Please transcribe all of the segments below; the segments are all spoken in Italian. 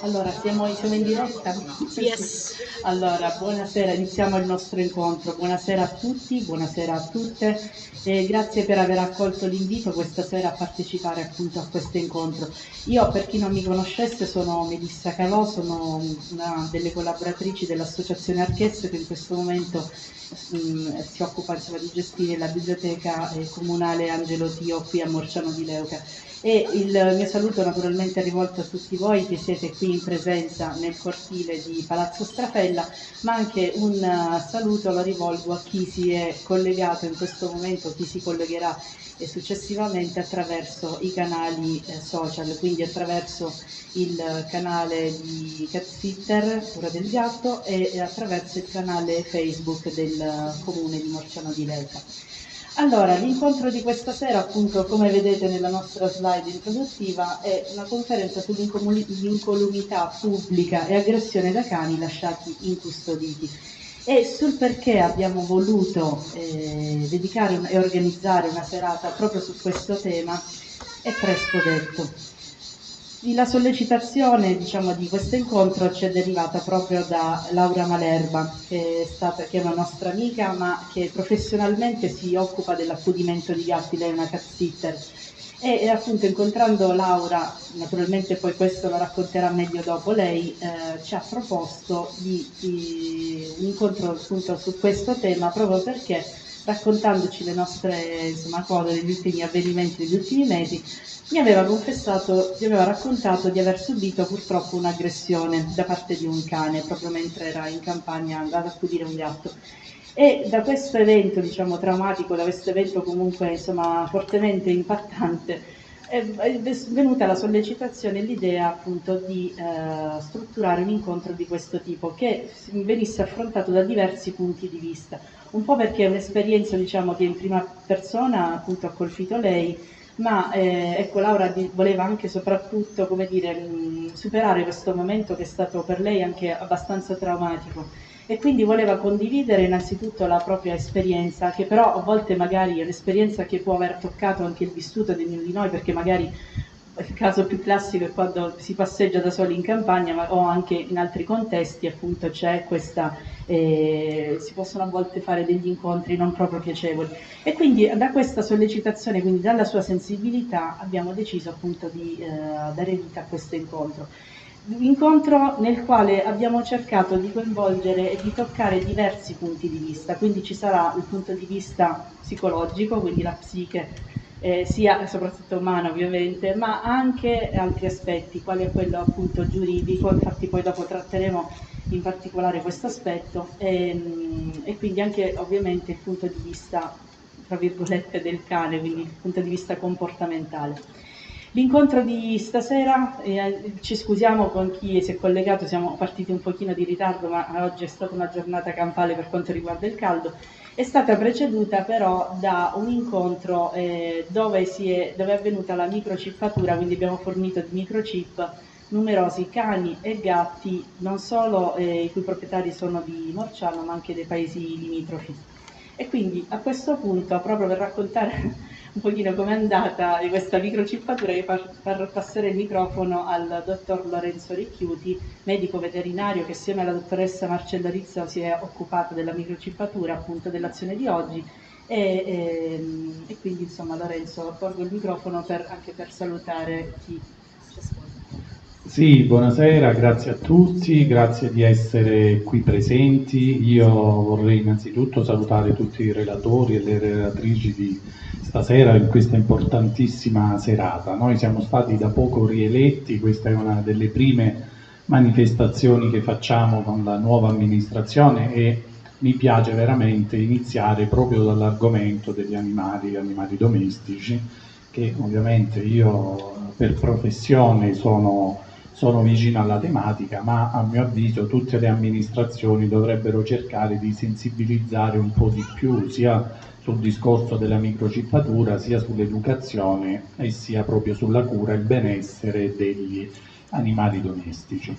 Allora, siamo in diretta? Yes. Allora, buonasera, iniziamo il nostro incontro. Buonasera a tutti, buonasera a tutte e grazie per aver accolto l'invito questa sera a partecipare appunto a questo incontro. Io, per chi non mi conoscesse, sono Melissa Calò, sono una delle collaboratrici dell'Associazione Archesio che in questo momento si occupa insomma, di gestire la biblioteca comunale Angelo Tio qui a Morciano di Leuca. E il mio saluto naturalmente è rivolto a tutti voi che siete qui in presenza nel cortile di Palazzo Strafella, ma anche un saluto lo rivolgo a chi si è collegato in questo momento, chi si collegherà e successivamente attraverso i canali social, quindi attraverso il canale di Cat Sitter, Cura del Gatto, e attraverso il canale Facebook del comune di Morciano di Leuca. Allora, l'incontro di questa sera, appunto, come vedete nella nostra slide introduttiva, è una conferenza sull'incolumità pubblica e aggressione da cani lasciati incustoditi. E sul perché abbiamo voluto dedicare e organizzare una serata proprio su questo tema è presto detto. La sollecitazione diciamo, di questo incontro ci è derivata proprio da Laura Malerba, che è una nostra amica, ma che professionalmente si occupa dell'accudimento di gatti, lei è una cat sitter. E appunto incontrando Laura, naturalmente poi questo lo racconterà meglio dopo lei, ci ha proposto un incontro appunto su questo tema proprio perché raccontandoci le nostre insomma, cose degli ultimi avvenimenti degli ultimi mesi, mi aveva raccontato di aver subito purtroppo un'aggressione da parte di un cane proprio mentre era in campagna ad accudire un gatto. E da questo evento, diciamo, traumatico, da questo evento comunque insomma, fortemente impattante, è venuta la sollecitazione e l'idea appunto di strutturare un incontro di questo tipo che venisse affrontato da diversi punti di vista, un po' perché è un'esperienza diciamo, che in prima persona appunto ha colpito lei, ma ecco Laura voleva anche soprattutto come dire, superare questo momento che è stato per lei anche abbastanza traumatico e quindi voleva condividere innanzitutto la propria esperienza, che però a volte magari è un'esperienza che può aver toccato anche il vissuto di ognuno di noi, perché magari il caso più classico è quando si passeggia da soli in campagna, ma, o anche in altri contesti appunto c'è questa, si possono a volte fare degli incontri non proprio piacevoli. E quindi da questa sollecitazione, quindi dalla sua sensibilità, abbiamo deciso appunto di dare vita a questo incontro. Un incontro nel quale abbiamo cercato di coinvolgere e di toccare diversi punti di vista, quindi ci sarà il punto di vista psicologico, quindi la psiche, sia soprattutto umana ovviamente, ma anche altri aspetti, quali è quello appunto giuridico, infatti poi dopo tratteremo in particolare questo aspetto, e quindi anche ovviamente il punto di vista, tra virgolette, del cane, quindi il punto di vista comportamentale. L'incontro di stasera, ci scusiamo con chi si è collegato, siamo partiti un pochino di ritardo, ma oggi è stata una giornata campale per quanto riguarda il caldo, è stata preceduta però da un incontro dove è avvenuta la microchippatura, quindi abbiamo fornito di microchip numerosi cani e gatti, non solo i cui proprietari sono di Morciano, ma anche dei paesi limitrofi. E quindi a questo punto, proprio per raccontare un pochino com'è andata di questa microchippatura, io far passare il microfono al dottor Lorenzo Ricchiuti, medico veterinario che assieme alla dottoressa Marcella Rizzo si è occupata della microchippatura, appunto dell'azione di oggi, e quindi insomma Lorenzo, porgo il microfono anche per salutare chi ci ascolta. Sì, buonasera, grazie a tutti, grazie di essere qui presenti. Io vorrei innanzitutto salutare tutti i relatori e le relatrici di stasera in questa importantissima serata. Noi siamo stati da poco rieletti, questa è una delle prime manifestazioni che facciamo con la nuova amministrazione e mi piace veramente iniziare proprio dall'argomento degli animali domestici, che ovviamente io per professione sono vicino alla tematica, ma a mio avviso tutte le amministrazioni dovrebbero cercare di sensibilizzare un po' di più sia sul discorso della microchippatura, sia sull'educazione e sia proprio sulla cura e il benessere degli animali domestici.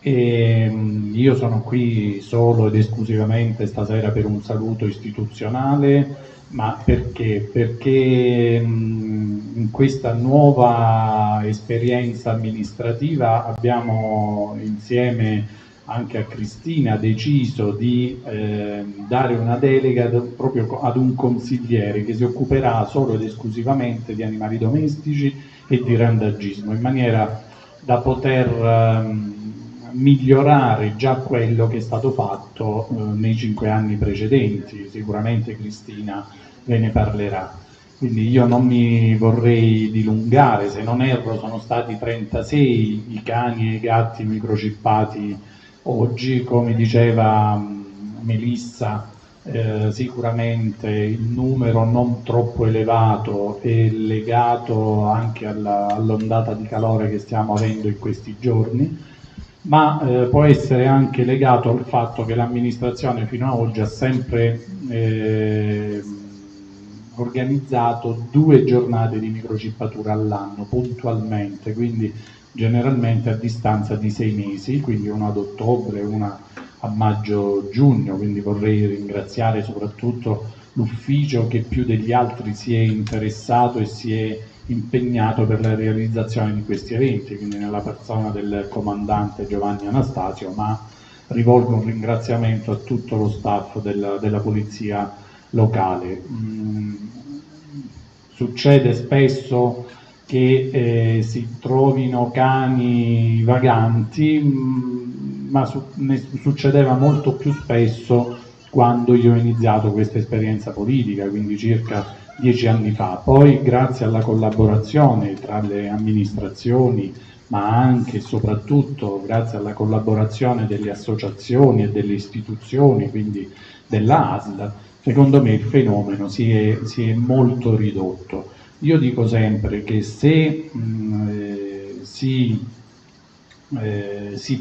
Io sono qui solo ed esclusivamente stasera per un saluto istituzionale, ma perché? Perché in questa nuova esperienza amministrativa abbiamo insieme anche a Cristina deciso di dare una delega proprio ad un consigliere che si occuperà solo ed esclusivamente di animali domestici e di randagismo, in maniera da poter migliorare già quello che è stato fatto nei 5 anni precedenti. Sicuramente Cristina ve ne parlerà. Quindi io non mi vorrei dilungare, se non erro sono stati 36 i cani e i gatti microchippati oggi, come diceva Melissa, sicuramente il numero non troppo elevato è legato anche all'ondata di calore che stiamo avendo in questi giorni, ma può essere anche legato al fatto che l'amministrazione fino ad oggi ha sempre organizzato 2 giornate di microchippatura all'anno puntualmente, quindi generalmente a distanza di 6 mesi, quindi una ad ottobre, una a maggio-giugno, quindi vorrei ringraziare soprattutto l'ufficio che più degli altri si è interessato e si è impegnato per la realizzazione di questi eventi, quindi nella persona del comandante Giovanni Anastasio, ma rivolgo un ringraziamento a tutto lo staff della polizia locale. Succede spesso che si trovino cani vaganti, ma succedeva molto più spesso quando io ho iniziato questa esperienza politica, quindi circa 10 anni fa. Poi grazie alla collaborazione tra le amministrazioni, ma anche e soprattutto grazie alla collaborazione delle associazioni e delle istituzioni, quindi della ASL, secondo me il fenomeno si è molto ridotto. Io dico sempre che se si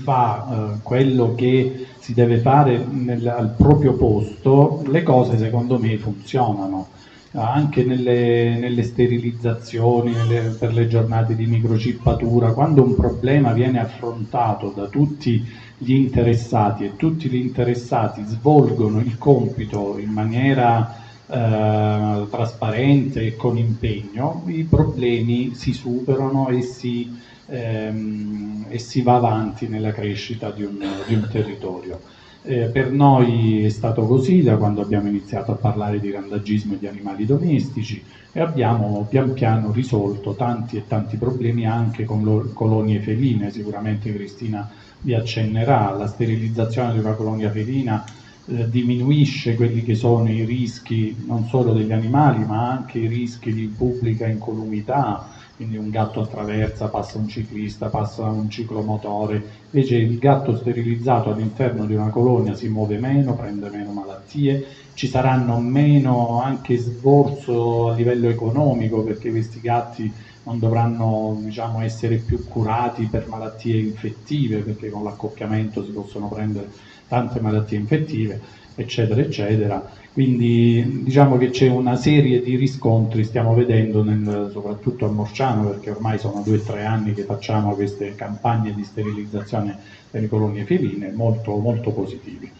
fa quello che si deve fare al proprio posto, le cose secondo me funzionano. Anche nelle sterilizzazioni, per le giornate di microchippatura, quando un problema viene affrontato da tutti gli interessati e tutti gli interessati svolgono il compito in maniera trasparente e con impegno, i problemi si superano e si va avanti nella crescita di un territorio. Per noi è stato così da quando abbiamo iniziato a parlare di randagismo e di animali domestici e abbiamo pian piano risolto tanti e tanti problemi anche con colonie feline. Sicuramente Cristina vi accennerà, la sterilizzazione di una colonia felina diminuisce quelli che sono i rischi non solo degli animali ma anche i rischi di pubblica incolumità, quindi un gatto attraversa, passa un ciclista, passa un ciclomotore, invece il gatto sterilizzato all'interno di una colonia si muove meno, prende meno malattie, ci saranno meno anche sborso a livello economico perché questi gatti non dovranno, diciamo, essere più curati per malattie infettive, perché con l'accoppiamento si possono prendere tante malattie infettive, eccetera, eccetera. Quindi diciamo che c'è una serie di riscontri, stiamo vedendo soprattutto a Morciano, perché ormai sono 2 o 3 anni che facciamo queste campagne di sterilizzazione delle colonie feline, molto, molto positivi.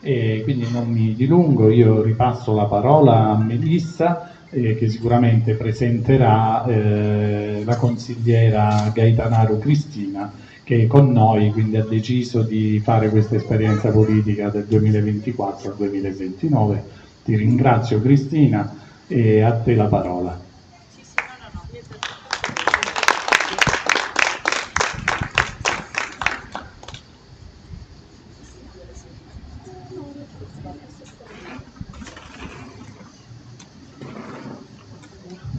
E quindi non mi dilungo, io ripasso la parola a Melissa, che sicuramente presenterà la consigliera Gaetanaro Cristina, che con noi quindi ha deciso di fare questa esperienza politica del 2024 al 2029. Ti ringrazio Cristina e a te la parola.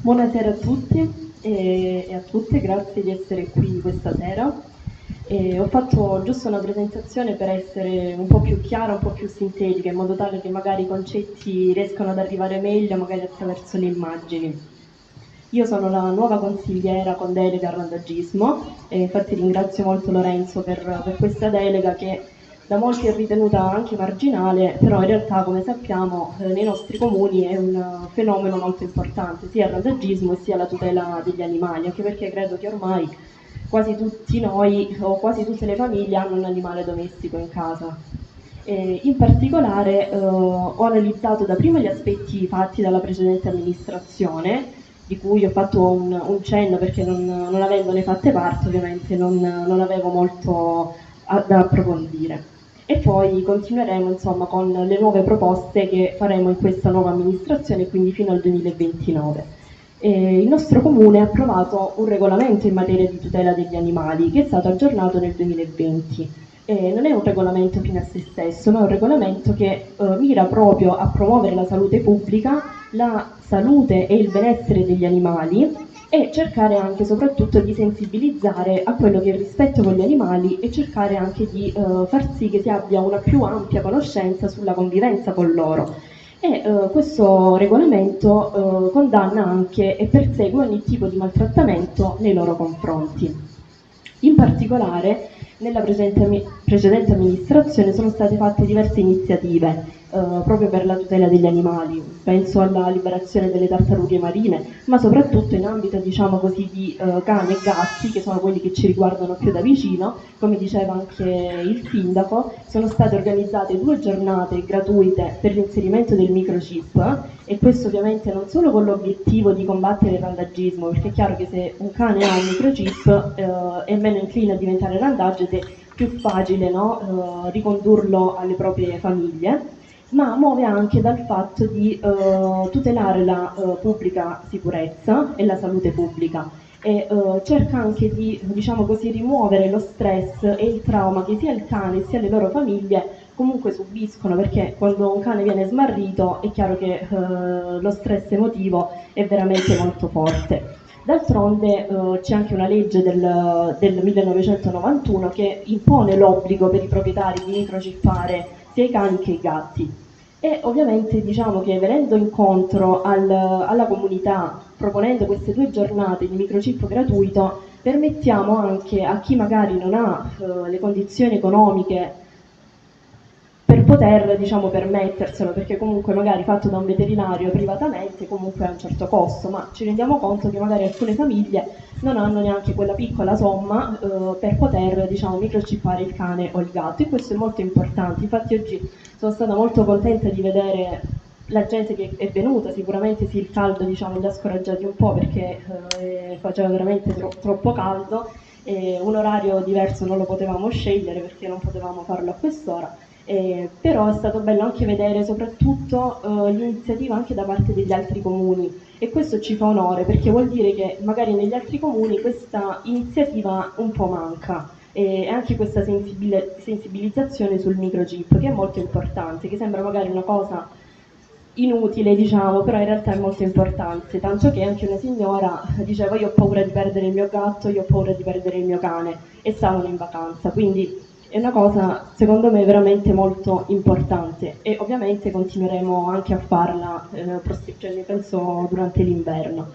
Buonasera a tutti e a tutte, grazie di essere qui questa sera. Ho fatto giusto una presentazione per essere un po' più chiara, un po' più sintetica, in modo tale che magari i concetti riescano ad arrivare meglio, magari attraverso le immagini. Io sono la nuova consigliera con delega al randagismo e infatti ringrazio molto Lorenzo per questa delega che da molti è ritenuta anche marginale, però in realtà, come sappiamo, nei nostri comuni è un fenomeno molto importante, sia il randagismo sia la tutela degli animali, anche perché credo che ormai quasi tutti noi o quasi tutte le famiglie hanno un animale domestico in casa. In particolare ho analizzato dapprima gli aspetti fatti dalla precedente amministrazione, di cui ho fatto un cenno perché non avendone fatte parte ovviamente non avevo molto da approfondire. E poi continueremo insomma con le nuove proposte che faremo in questa nuova amministrazione, quindi fino al 2029. Il nostro comune ha approvato un regolamento in materia di tutela degli animali che è stato aggiornato nel 2020. Non è un regolamento fine a se stesso, ma è un regolamento che mira proprio a promuovere la salute pubblica, la salute e il benessere degli animali e cercare anche soprattutto di sensibilizzare a quello che è il rispetto con gli animali e cercare anche di far sì che si abbia una più ampia conoscenza sulla convivenza con loro. E questo regolamento condanna anche e persegue ogni tipo di maltrattamento nei loro confronti. In particolare, nella precedente amministrazione sono state fatte diverse iniziative proprio per la tutela degli animali, penso alla liberazione delle tartarughe marine, ma soprattutto in ambito diciamo così di cani e gatti, che sono quelli che ci riguardano più da vicino. Come diceva anche il sindaco, sono state organizzate 2 giornate gratuite per l'inserimento del microchip, e questo ovviamente non solo con l'obiettivo di combattere il randagismo, perché è chiaro che se un cane ha un microchip è meno incline a diventare randaggio ed è più facile, no, ricondurlo alle proprie famiglie, ma muove anche dal fatto di tutelare la pubblica sicurezza e la salute pubblica, e cerca anche di, diciamo così, rimuovere lo stress e il trauma che sia il cane sia le loro famiglie comunque subiscono, perché quando un cane viene smarrito è chiaro che lo stress emotivo è veramente molto forte. D'altronde c'è anche una legge del 1991 che impone l'obbligo per i proprietari di microchippare sia i cani che i gatti. E ovviamente diciamo che venendo incontro alla comunità, proponendo queste 2 giornate di microchip gratuito, permettiamo anche a chi magari non ha le condizioni economiche per poter, diciamo, permetterselo, perché comunque magari fatto da un veterinario privatamente comunque ha un certo costo, ma ci rendiamo conto che magari alcune famiglie non hanno neanche quella piccola somma per poter, diciamo, microchippare il cane o il gatto, e questo è molto importante. Infatti oggi sono stata molto contenta di vedere la gente che è venuta. Sicuramente sì, il caldo, diciamo, li ha scoraggiati un po' perché faceva veramente troppo caldo, e un orario diverso non lo potevamo scegliere perché non potevamo farlo a quest'ora. Però è stato bello anche vedere soprattutto l'iniziativa anche da parte degli altri comuni, e questo ci fa onore perché vuol dire che magari negli altri comuni questa iniziativa un po' manca, e anche questa sensibilizzazione sul microchip, che è molto importante, che sembra magari una cosa inutile, diciamo, però in realtà è molto importante, tanto che anche una signora diceva: io ho paura di perdere il mio gatto, io ho paura di perdere il mio cane, e stavano in vacanza, quindi è una cosa secondo me veramente molto importante, e ovviamente continueremo anche a farla penso durante l'inverno.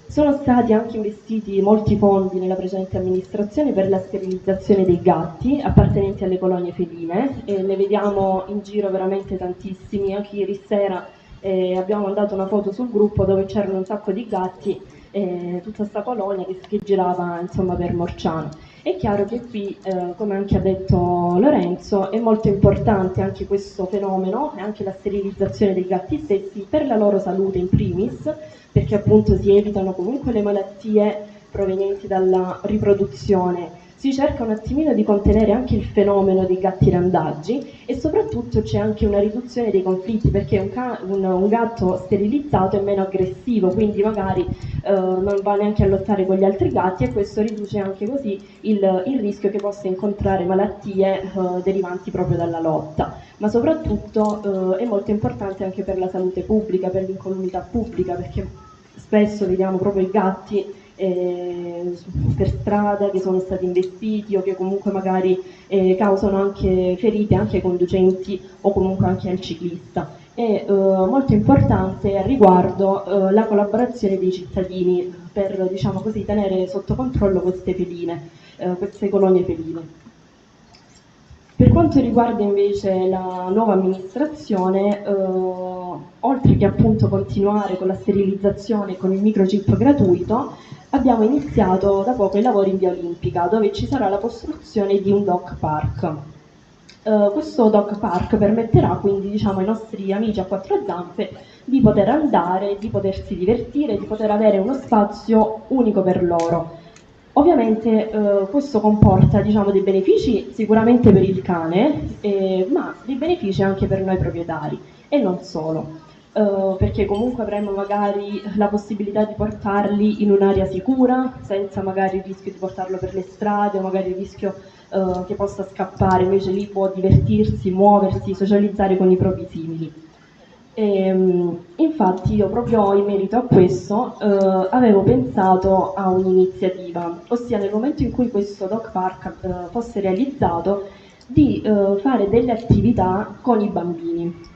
Sono stati anche investiti molti fondi nella precedente amministrazione per la sterilizzazione dei gatti appartenenti alle colonie feline, e ne vediamo in giro veramente tantissimi. Anche ieri sera abbiamo mandato una foto sul gruppo dove c'erano un sacco di gatti, tutta questa colonia che girava insomma per Morciano. È chiaro che qui, come anche ha detto Lorenzo, è molto importante anche questo fenomeno e anche la sterilizzazione dei gatti stessi per la loro salute in primis, perché appunto si evitano comunque le malattie provenienti dalla riproduzione. Si cerca un attimino di contenere anche il fenomeno dei gatti randaggi, e soprattutto c'è anche una riduzione dei conflitti, perché un gatto sterilizzato è meno aggressivo, quindi magari non va neanche a lottare con gli altri gatti, e questo riduce anche così il rischio che possa incontrare malattie derivanti proprio dalla lotta. Ma soprattutto è molto importante anche per la salute pubblica, per l'incolumità pubblica, perché spesso vediamo proprio i gatti per strada che sono stati investiti, o che comunque magari causano anche ferite anche ai conducenti o comunque anche al ciclista. È molto importante al riguardo la collaborazione dei cittadini per, diciamo così, tenere sotto controllo queste feline, queste colonie feline. Per quanto riguarda invece la nuova amministrazione, oltre che appunto continuare con la sterilizzazione con il microchip gratuito, abbiamo iniziato da poco i lavori in via Olimpica, dove ci sarà la costruzione di un dog park. Questo dog park permetterà quindi, diciamo, ai nostri amici a quattro zampe di poter andare, di potersi divertire, di poter avere uno spazio unico per loro. Ovviamente questo comporta, diciamo, dei benefici sicuramente per il cane, ma dei benefici anche per noi proprietari, e non solo. Perché comunque avremo magari la possibilità di portarli in un'area sicura, senza magari il rischio di portarlo per le strade o magari il rischio che possa scappare, invece lì può divertirsi, muoversi, socializzare con i propri simili. Infatti io proprio in merito a questo avevo pensato a un'iniziativa, ossia nel momento in cui questo dog park fosse realizzato, di fare delle attività con i bambini,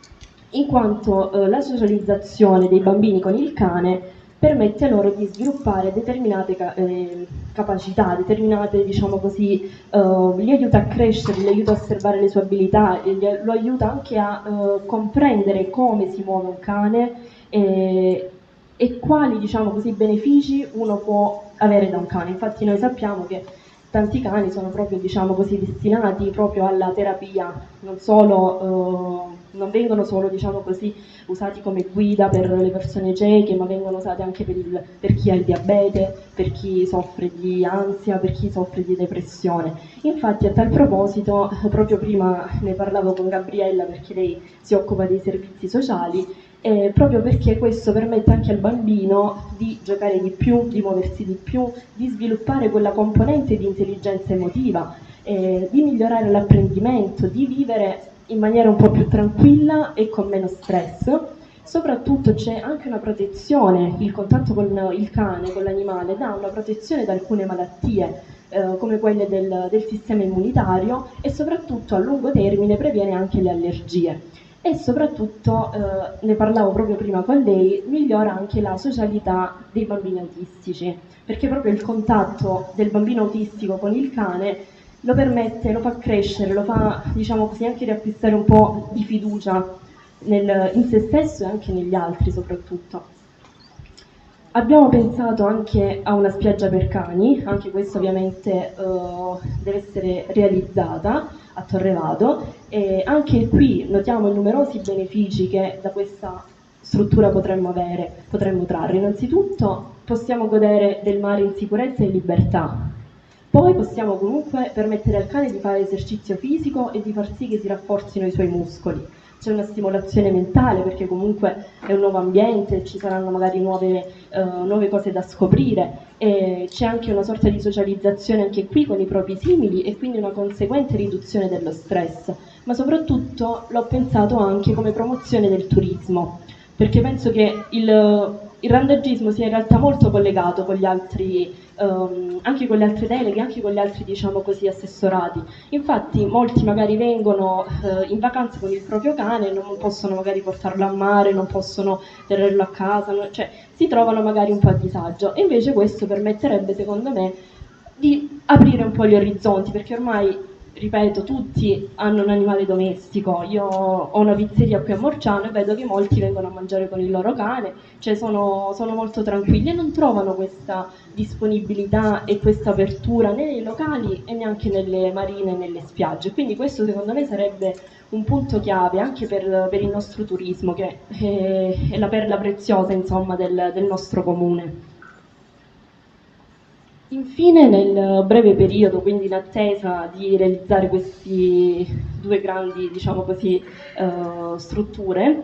in quanto la socializzazione dei bambini con il cane permette loro di sviluppare determinate capacità, determinate, diciamo così, li aiuta a crescere, li aiuta a osservare le sue abilità, lo aiuta anche a comprendere come si muove un cane e quali, diciamo così, benefici uno può avere da un cane. Infatti noi sappiamo che tanti cani sono proprio, diciamo così, destinati proprio alla terapia, non solo, non vengono solo, diciamo così, usati come guida per le persone cieche, ma vengono usati anche per chi ha il diabete, per chi soffre di ansia, per chi soffre di depressione. Infatti a tal proposito, proprio prima ne parlavo con Gabriella, perché lei si occupa dei servizi sociali, proprio perché questo permette anche al bambino di giocare di più, di muoversi di più, di sviluppare quella componente di intelligenza emotiva, di migliorare l'apprendimento, di vivere in maniera un po' più tranquilla e con meno stress. Soprattutto c'è anche una protezione, il contatto con il cane, con l'animale, dà una protezione da alcune malattie, come quelle del sistema immunitario, e soprattutto a lungo termine previene anche le allergie. E soprattutto, ne parlavo proprio prima con lei, migliora anche la socialità dei bambini autistici, perché proprio il contatto del bambino autistico con il cane lo permette, lo fa crescere, lo fa, diciamo così, anche riacquistare un po' di fiducia in se stesso e anche negli altri soprattutto. Abbiamo pensato anche a una spiaggia per cani, anche questa ovviamente deve essere realizzata a Torrevado, e anche qui notiamo i numerosi benefici che da questa struttura potremmo trarre. Innanzitutto possiamo godere del mare in sicurezza e in libertà, poi possiamo comunque permettere al cane di fare esercizio fisico e di far sì che si rafforzino i suoi muscoli. C'è una stimolazione mentale perché comunque è un nuovo ambiente, ci saranno magari nuove cose da scoprire, e c'è anche una sorta di socializzazione anche qui con i propri simili e quindi una conseguente riduzione dello stress. Ma soprattutto l'ho pensato anche come promozione del turismo, perché penso che il randagismo sia in realtà molto collegato con gli altri, anche con le altre deleghe, anche con gli altri, diciamo così, assessorati. Infatti molti magari vengono in vacanza con il proprio cane, non possono magari portarlo a mare, non possono tenerlo a casa, cioè si trovano magari un po' a disagio, e invece questo permetterebbe, secondo me, di aprire un po' gli orizzonti, perché ormai, ripeto, tutti hanno un animale domestico. Io ho una pizzeria qui a Morciano e vedo che molti vengono a mangiare con il loro cane, cioè sono molto tranquilli e non trovano questa disponibilità e questa apertura né nei locali e neanche nelle marine e nelle spiagge. Quindi questo secondo me sarebbe un punto chiave anche per il nostro turismo, che è la perla preziosa, insomma, del nostro comune. Infine, nel breve periodo, quindi in attesa di realizzare questi due grandi, diciamo così, strutture,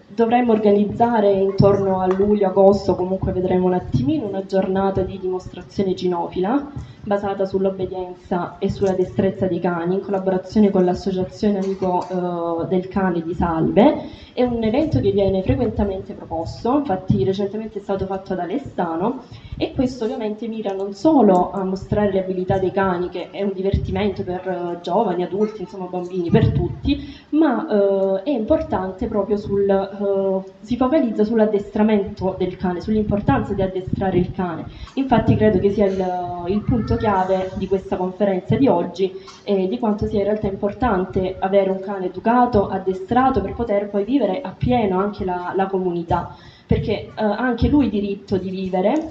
dovremmo organizzare intorno a luglio-agosto, comunque vedremo un attimino, una giornata di dimostrazione cinofila basata sull'obbedienza e sulla destrezza dei cani, in collaborazione con l'associazione Amico del Cane di Salve. È un evento che viene frequentemente proposto, infatti recentemente è stato fatto ad Alessano, e questo ovviamente mira non solo a mostrare le abilità dei cani, che è un divertimento per giovani, adulti, insomma bambini, per tutti, ma è importante proprio si focalizza sull'addestramento del cane, sull'importanza di addestrare il cane. Infatti credo che sia il punto chiave di questa conferenza di oggi, di quanto sia in realtà importante avere un cane educato, addestrato, per poter poi vivere appieno anche la comunità. perché anche lui ha diritto di vivere,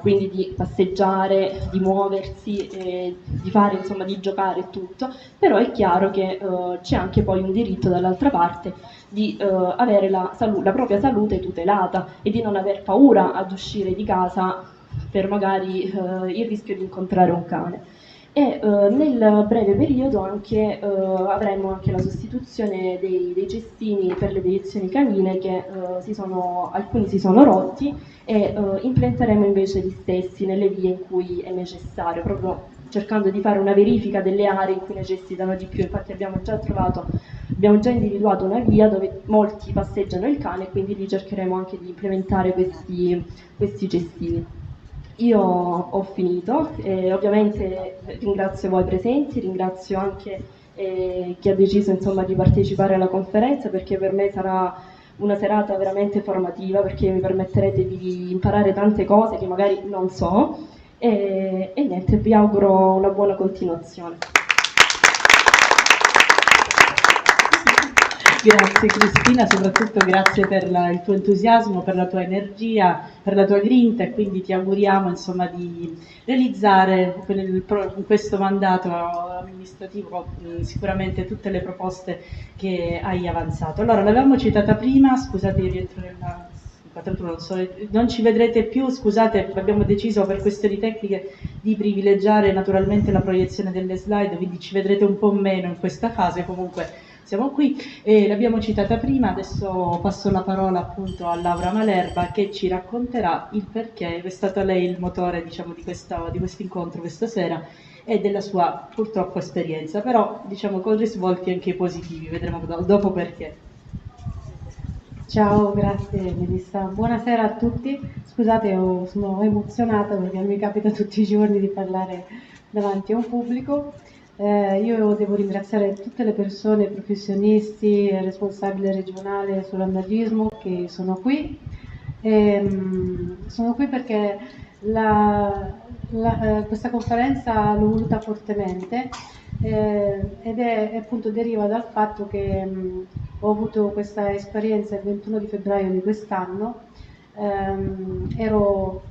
quindi di passeggiare, di muoversi, di fare, insomma, di giocare e tutto, però è chiaro che c'è anche poi un diritto dall'altra parte di avere la propria salute tutelata e di non aver paura ad uscire di casa per magari il rischio di incontrare un cane. E nel breve periodo avremo anche la sostituzione dei cestini per le deiezioni canine che alcuni si sono rotti e implanteremo invece gli stessi nelle vie in cui è necessario, proprio cercando di fare una verifica delle aree in cui necessitano di più. Infatti abbiamo già individuato una via dove molti passeggiano il cane e quindi lì cercheremo anche di implementare questi cestini. Io ho finito, ovviamente ringrazio voi presenti, ringrazio anche chi ha deciso, insomma, di partecipare alla conferenza, perché per me sarà una serata veramente formativa, perché mi permetterete di imparare tante cose che magari non so e niente, vi auguro una buona continuazione. Grazie Cristina, soprattutto grazie per il tuo entusiasmo, per la tua energia, per la tua grinta, e quindi ti auguriamo, insomma, di realizzare in questo mandato amministrativo sicuramente tutte le proposte che hai avanzato. Allora, l'avevamo citata prima, scusate, io rientro nella inquadratura, non ci vedrete più, scusate, abbiamo deciso per questioni tecniche di privilegiare naturalmente la proiezione delle slide, quindi ci vedrete un po' meno in questa fase, comunque siamo qui e l'abbiamo citata prima, adesso passo la parola appunto a Laura Malerba che ci racconterà il perché è stato lei il motore, diciamo, di questo incontro questa sera e della sua purtroppo esperienza, però diciamo con risvolti anche positivi, vedremo dopo perché. Ciao, grazie Melissa. Buonasera a tutti. Scusate, sono emozionata perché mi capita tutti i giorni di parlare davanti a un pubblico. Io devo ringraziare tutte le persone, professionisti e responsabili regionale sull'andagismo che sono qui. Sono qui perché questa conferenza l'ho voluta fortemente ed appunto deriva dal fatto che ho avuto questa esperienza il 21 di febbraio di quest'anno. Ero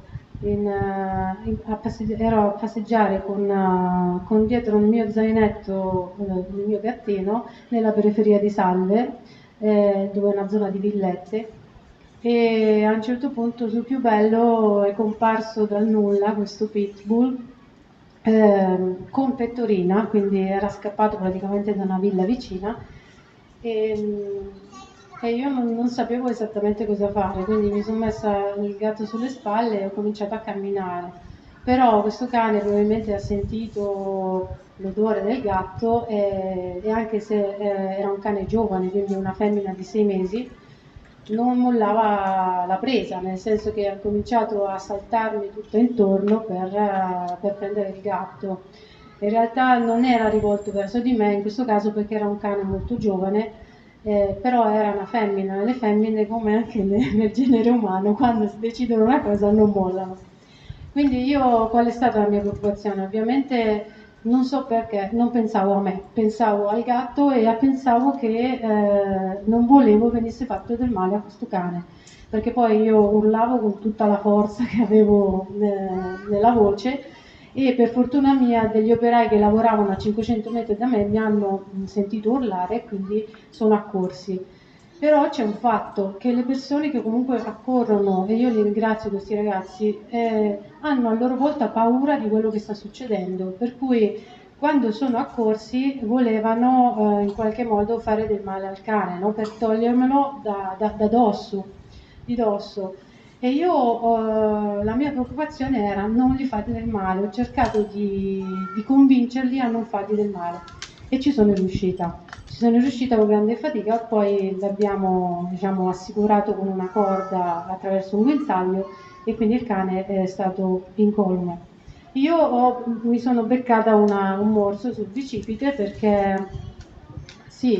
a passeggiare con dietro il mio zainetto, il mio gattino, nella periferia di Salve, dove è una zona di villette, e a un certo punto sul più bello è comparso dal nulla questo pitbull con pettorina, quindi era scappato praticamente da una villa vicina e io non sapevo esattamente cosa fare, quindi mi sono messa il gatto sulle spalle e ho cominciato a camminare. Però questo cane probabilmente ha sentito l'odore del gatto e anche se era un cane giovane, quindi una femmina di 6 mesi, non mollava la presa, nel senso che ha cominciato a saltarmi tutto intorno per prendere il gatto. In realtà non era rivolto verso di me in questo caso perché era un cane molto giovane, però era una femmina. Le femmine, come anche nel genere umano, quando si decidono una cosa non mollano. Quindi io, qual è stata la mia preoccupazione? Ovviamente non so perché, non pensavo a me, pensavo al gatto e pensavo che non volevo venisse fatto del male a questo cane, perché poi io urlavo con tutta la forza che avevo nella voce e per fortuna mia degli operai che lavoravano a 500 metri da me mi hanno sentito urlare e quindi sono accorsi. Però c'è un fatto, che le persone che comunque accorrono, e io li ringrazio questi ragazzi, hanno a loro volta paura di quello che sta succedendo, per cui quando sono accorsi volevano in qualche modo fare del male al cane, no? Per togliermelo di dosso. E io la mia preoccupazione era non gli fate del male, ho cercato di convincerli a non fargli del male e ci sono riuscita. Ci sono riuscita con grande fatica, poi l'abbiamo, diciamo, assicurato con una corda attraverso un guinzaglio e quindi il cane è stato incolume. Mi sono beccata un morso sul bicipite perché sì,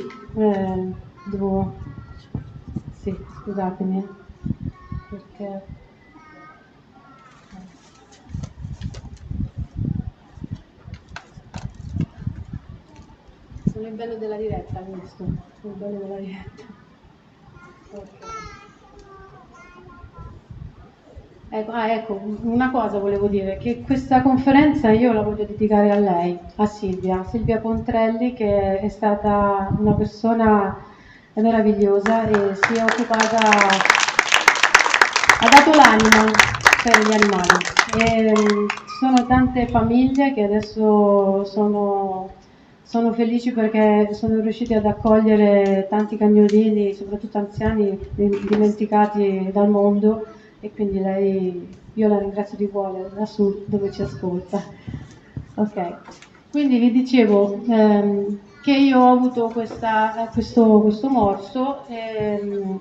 sì, scusatemi, perché sono il bello della diretta, questo, sono il bello della diretta. Okay. Ecco, una cosa volevo dire, che questa conferenza io la voglio dedicare a lei, a Silvia Pontrelli, che è stata una persona meravigliosa e si è occupata, ha dato l'anima per gli animali. E, ci sono tante famiglie che adesso sono felici perché sono riusciti ad accogliere tanti cagnolini, soprattutto anziani, dimenticati dal mondo, e quindi io la ringrazio di cuore lassù dove ci ascolta. Ok, quindi vi dicevo che io ho avuto questo morso e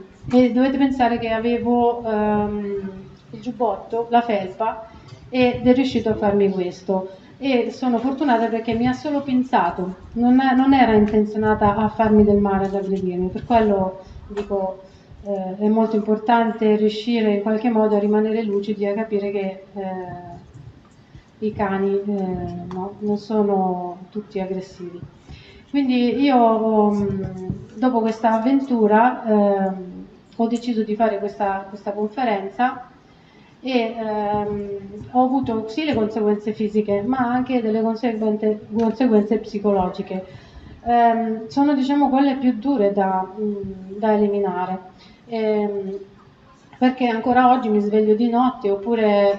dovete pensare che avevo il giubbotto, la felpa, ed è riuscito a farmi questo. E sono fortunata perché mi ha solo pinzato, non era intenzionata a farmi del male, ad aggredirmi, per quello dico è molto importante riuscire in qualche modo a rimanere lucidi e a capire che i cani no, non sono tutti aggressivi. Quindi io dopo questa avventura ho deciso di fare questa conferenza e ho avuto sì le conseguenze fisiche ma anche delle conseguenze psicologiche. Sono diciamo quelle più dure da eliminare. Perché ancora oggi mi sveglio di notte oppure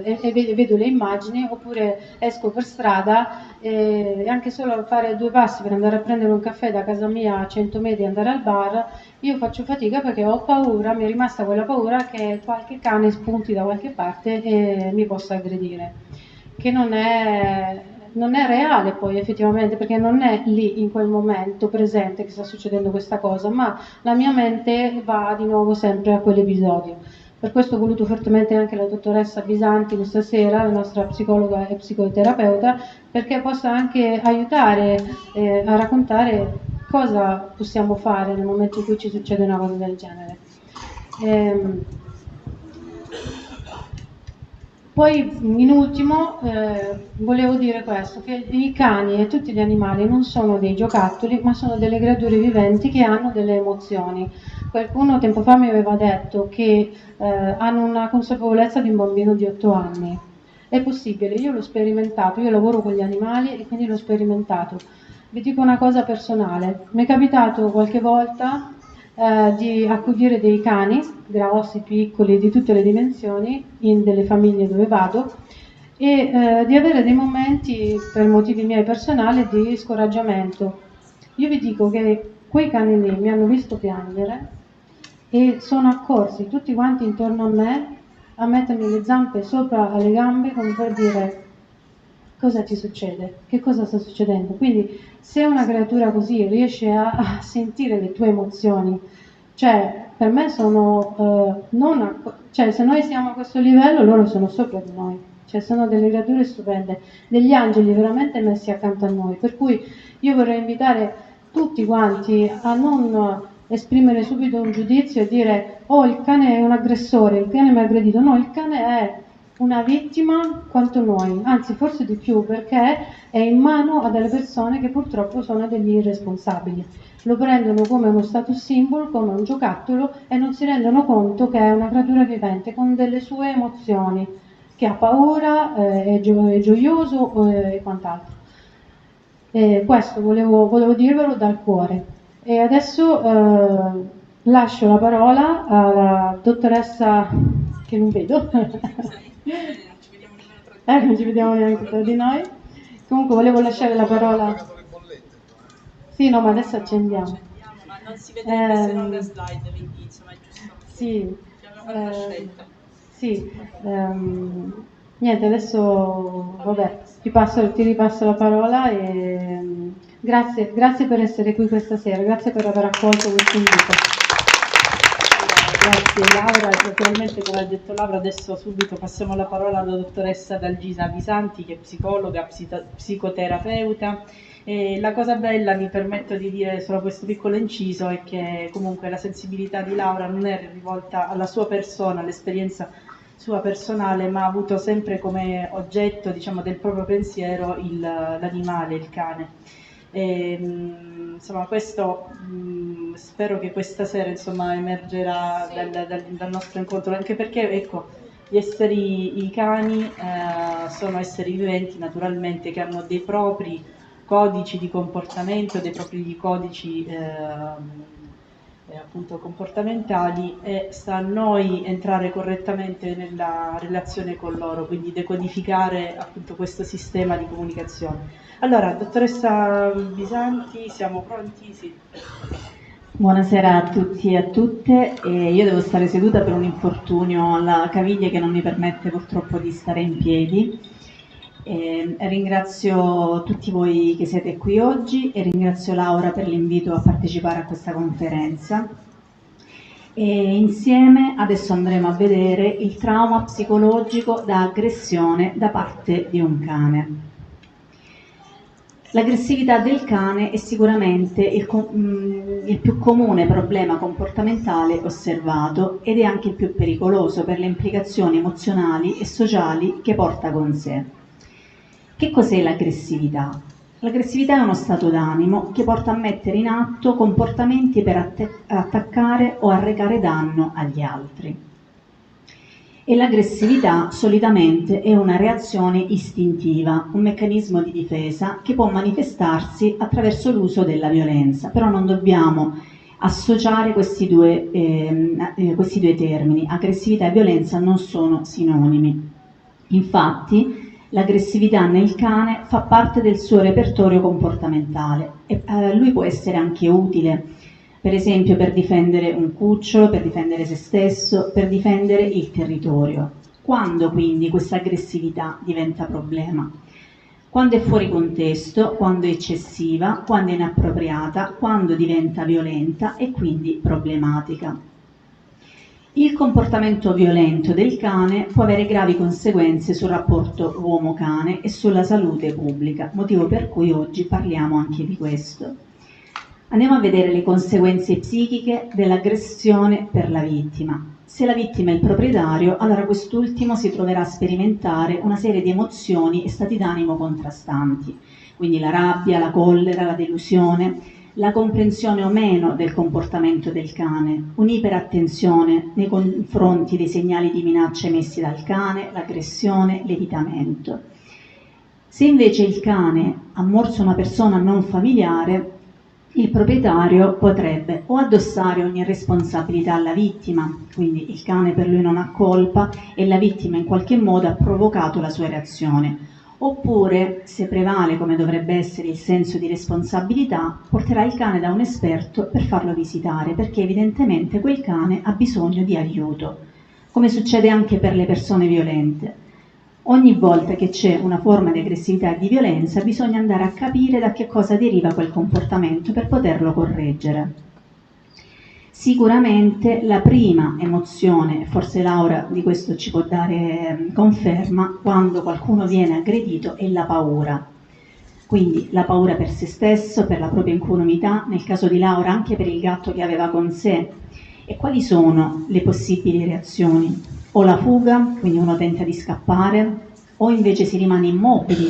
vedo le immagini, oppure esco per strada e anche solo fare 2 passi per andare a prendere un caffè da casa mia a 100 metri e andare al bar, io faccio fatica perché ho paura, mi è rimasta quella paura che qualche cane spunti da qualche parte e mi possa aggredire, che non è reale poi effettivamente, perché non è lì in quel momento presente che sta succedendo questa cosa, ma la mia mente va di nuovo sempre a quell'episodio. Per questo ho voluto fortemente anche la dottoressa Bisanti questa sera, la nostra psicologa e psicoterapeuta, perché possa anche aiutare a raccontare cosa possiamo fare nel momento in cui ci succede una cosa del genere. Poi in ultimo volevo dire questo, che i cani e tutti gli animali non sono dei giocattoli, ma sono delle creature viventi che hanno delle emozioni. Qualcuno tempo fa mi aveva detto che hanno una consapevolezza di un bambino di 8 anni. È possibile, io l'ho sperimentato, io lavoro con gli animali e quindi l'ho sperimentato. Vi dico una cosa personale, mi è capitato qualche volta di accudire dei cani, grossi, piccoli, di tutte le dimensioni, in delle famiglie dove vado, e di avere dei momenti, per motivi miei personali, di scoraggiamento. Io vi dico che quei cani lì mi hanno visto piangere e sono accorsi tutti quanti intorno a mettermi le zampe sopra alle gambe come per dire cosa ti succede, che cosa sta succedendo. Quindi se una creatura così riesce a sentire le tue emozioni, cioè per me sono cioè se noi siamo a questo livello loro sono sopra di noi, cioè sono delle creature stupende, degli angeli veramente messi accanto a noi, per cui io vorrei invitare tutti quanti a non esprimere subito un giudizio e dire oh il cane è un aggressore, il cane mi ha aggredito, no, il cane è una vittima quanto noi, anzi forse di più perché è in mano a delle persone che purtroppo sono degli irresponsabili. Lo prendono come uno status symbol, come un giocattolo e non si rendono conto che è una creatura vivente con delle sue emozioni, che ha paura, è gioioso e quant'altro. Questo volevo dirvelo dal cuore. E adesso lascio la parola alla dottoressa che non vedo. Non ci vediamo neanche tra di noi. Comunque volevo lasciare la parola. Sì, no, ma adesso accendiamo. Ma non si vede se non la slide, quindi insomma è giusto. Sì. Abbiamo fatto la scelta. Sì. Niente, adesso vabbè, ti ripasso la parola e grazie per essere qui questa sera, grazie per aver accolto questo invito. Grazie Laura, naturalmente come ha detto Laura adesso subito passiamo la parola alla dottoressa Dalgisa Bisanti che è psicologa, psicoterapeuta. E la cosa bella, mi permetto di dire solo questo piccolo inciso, è che comunque la sensibilità di Laura non è rivolta alla sua persona, all'esperienza sua personale, ma ha avuto sempre come oggetto, diciamo, del proprio pensiero l'animale, il cane. Insomma, questo spero che questa sera insomma emergerà dal nostro incontro, anche perché ecco, I cani sono esseri viventi naturalmente che hanno dei propri codici di comportamento, dei propri codici appunto comportamentali, e sta a noi entrare correttamente nella relazione con loro, quindi decodificare appunto questo sistema di comunicazione. Allora, dottoressa Bisanti, siamo pronti? Sì. Buonasera a tutti e a tutte. Io devo stare seduta per un infortunio alla caviglia che non mi permette purtroppo di stare in piedi. Ringrazio tutti voi che siete qui oggi e ringrazio Laura per l'invito a partecipare a questa conferenza. E insieme adesso andremo a vedere il trauma psicologico da aggressione da parte di un cane. L'aggressività del cane è sicuramente il più comune problema comportamentale osservato ed è anche il più pericoloso per le implicazioni emozionali e sociali che porta con sé. Che cos'è l'aggressività? L'aggressività è uno stato d'animo che porta a mettere in atto comportamenti per attaccare o arrecare danno agli altri. E l'aggressività solitamente è una reazione istintiva, un meccanismo di difesa che può manifestarsi attraverso l'uso della violenza, però non dobbiamo associare questi due termini. Aggressività e violenza non sono sinonimi. Infatti, l'aggressività nel cane fa parte del suo repertorio comportamentale e lui può essere anche utile, per esempio per difendere un cucciolo, per difendere se stesso, per difendere il territorio. Quando quindi questa aggressività diventa problema? Quando è fuori contesto, quando è eccessiva, quando è inappropriata, quando diventa violenta e quindi problematica. Il comportamento violento del cane può avere gravi conseguenze sul rapporto uomo-cane e sulla salute pubblica, motivo per cui oggi parliamo anche di questo. Andiamo a vedere le conseguenze psichiche dell'aggressione per la vittima. Se la vittima è il proprietario, allora quest'ultimo si troverà a sperimentare una serie di emozioni e stati d'animo contrastanti, quindi la rabbia, la collera, la delusione, la comprensione o meno del comportamento del cane, un'iperattenzione nei confronti dei segnali di minaccia emessi dal cane, l'aggressione, l'evitamento. Se invece il cane ha morso una persona non familiare, il proprietario potrebbe o addossare ogni responsabilità alla vittima, quindi il cane per lui non ha colpa e la vittima in qualche modo ha provocato la sua reazione, oppure, se prevale come dovrebbe essere il senso di responsabilità, porterà il cane da un esperto per farlo visitare, perché evidentemente quel cane ha bisogno di aiuto, come succede anche per le persone violente. Ogni volta che c'è una forma di aggressività e di violenza bisogna andare a capire da che cosa deriva quel comportamento per poterlo correggere. Sicuramente la prima emozione, forse Laura di questo ci può dare conferma, quando qualcuno viene aggredito è la paura. Quindi la paura per se stesso, per la propria incolumità, nel caso di Laura anche per il gatto che aveva con sé. E quali sono le possibili reazioni? O la fuga, quindi uno tenta di scappare, o invece si rimane immobili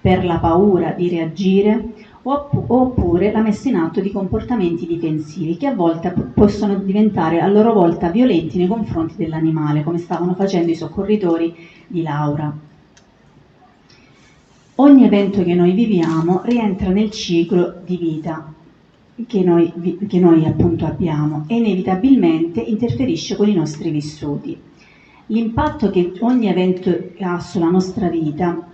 per la paura di reagire, oppure la messa in atto di comportamenti difensivi che a volte possono diventare a loro volta violenti nei confronti dell'animale, come stavano facendo i soccorritori di Laura. Ogni evento che noi viviamo rientra nel ciclo di vita che noi appunto abbiamo e inevitabilmente interferisce con i nostri vissuti. L'impatto che ogni evento ha sulla nostra vita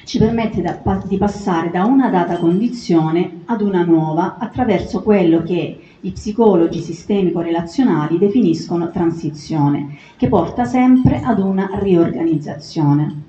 ci permette di passare da una data condizione ad una nuova attraverso quello che gli psicologi sistemico-relazionali definiscono transizione, che porta sempre ad una riorganizzazione.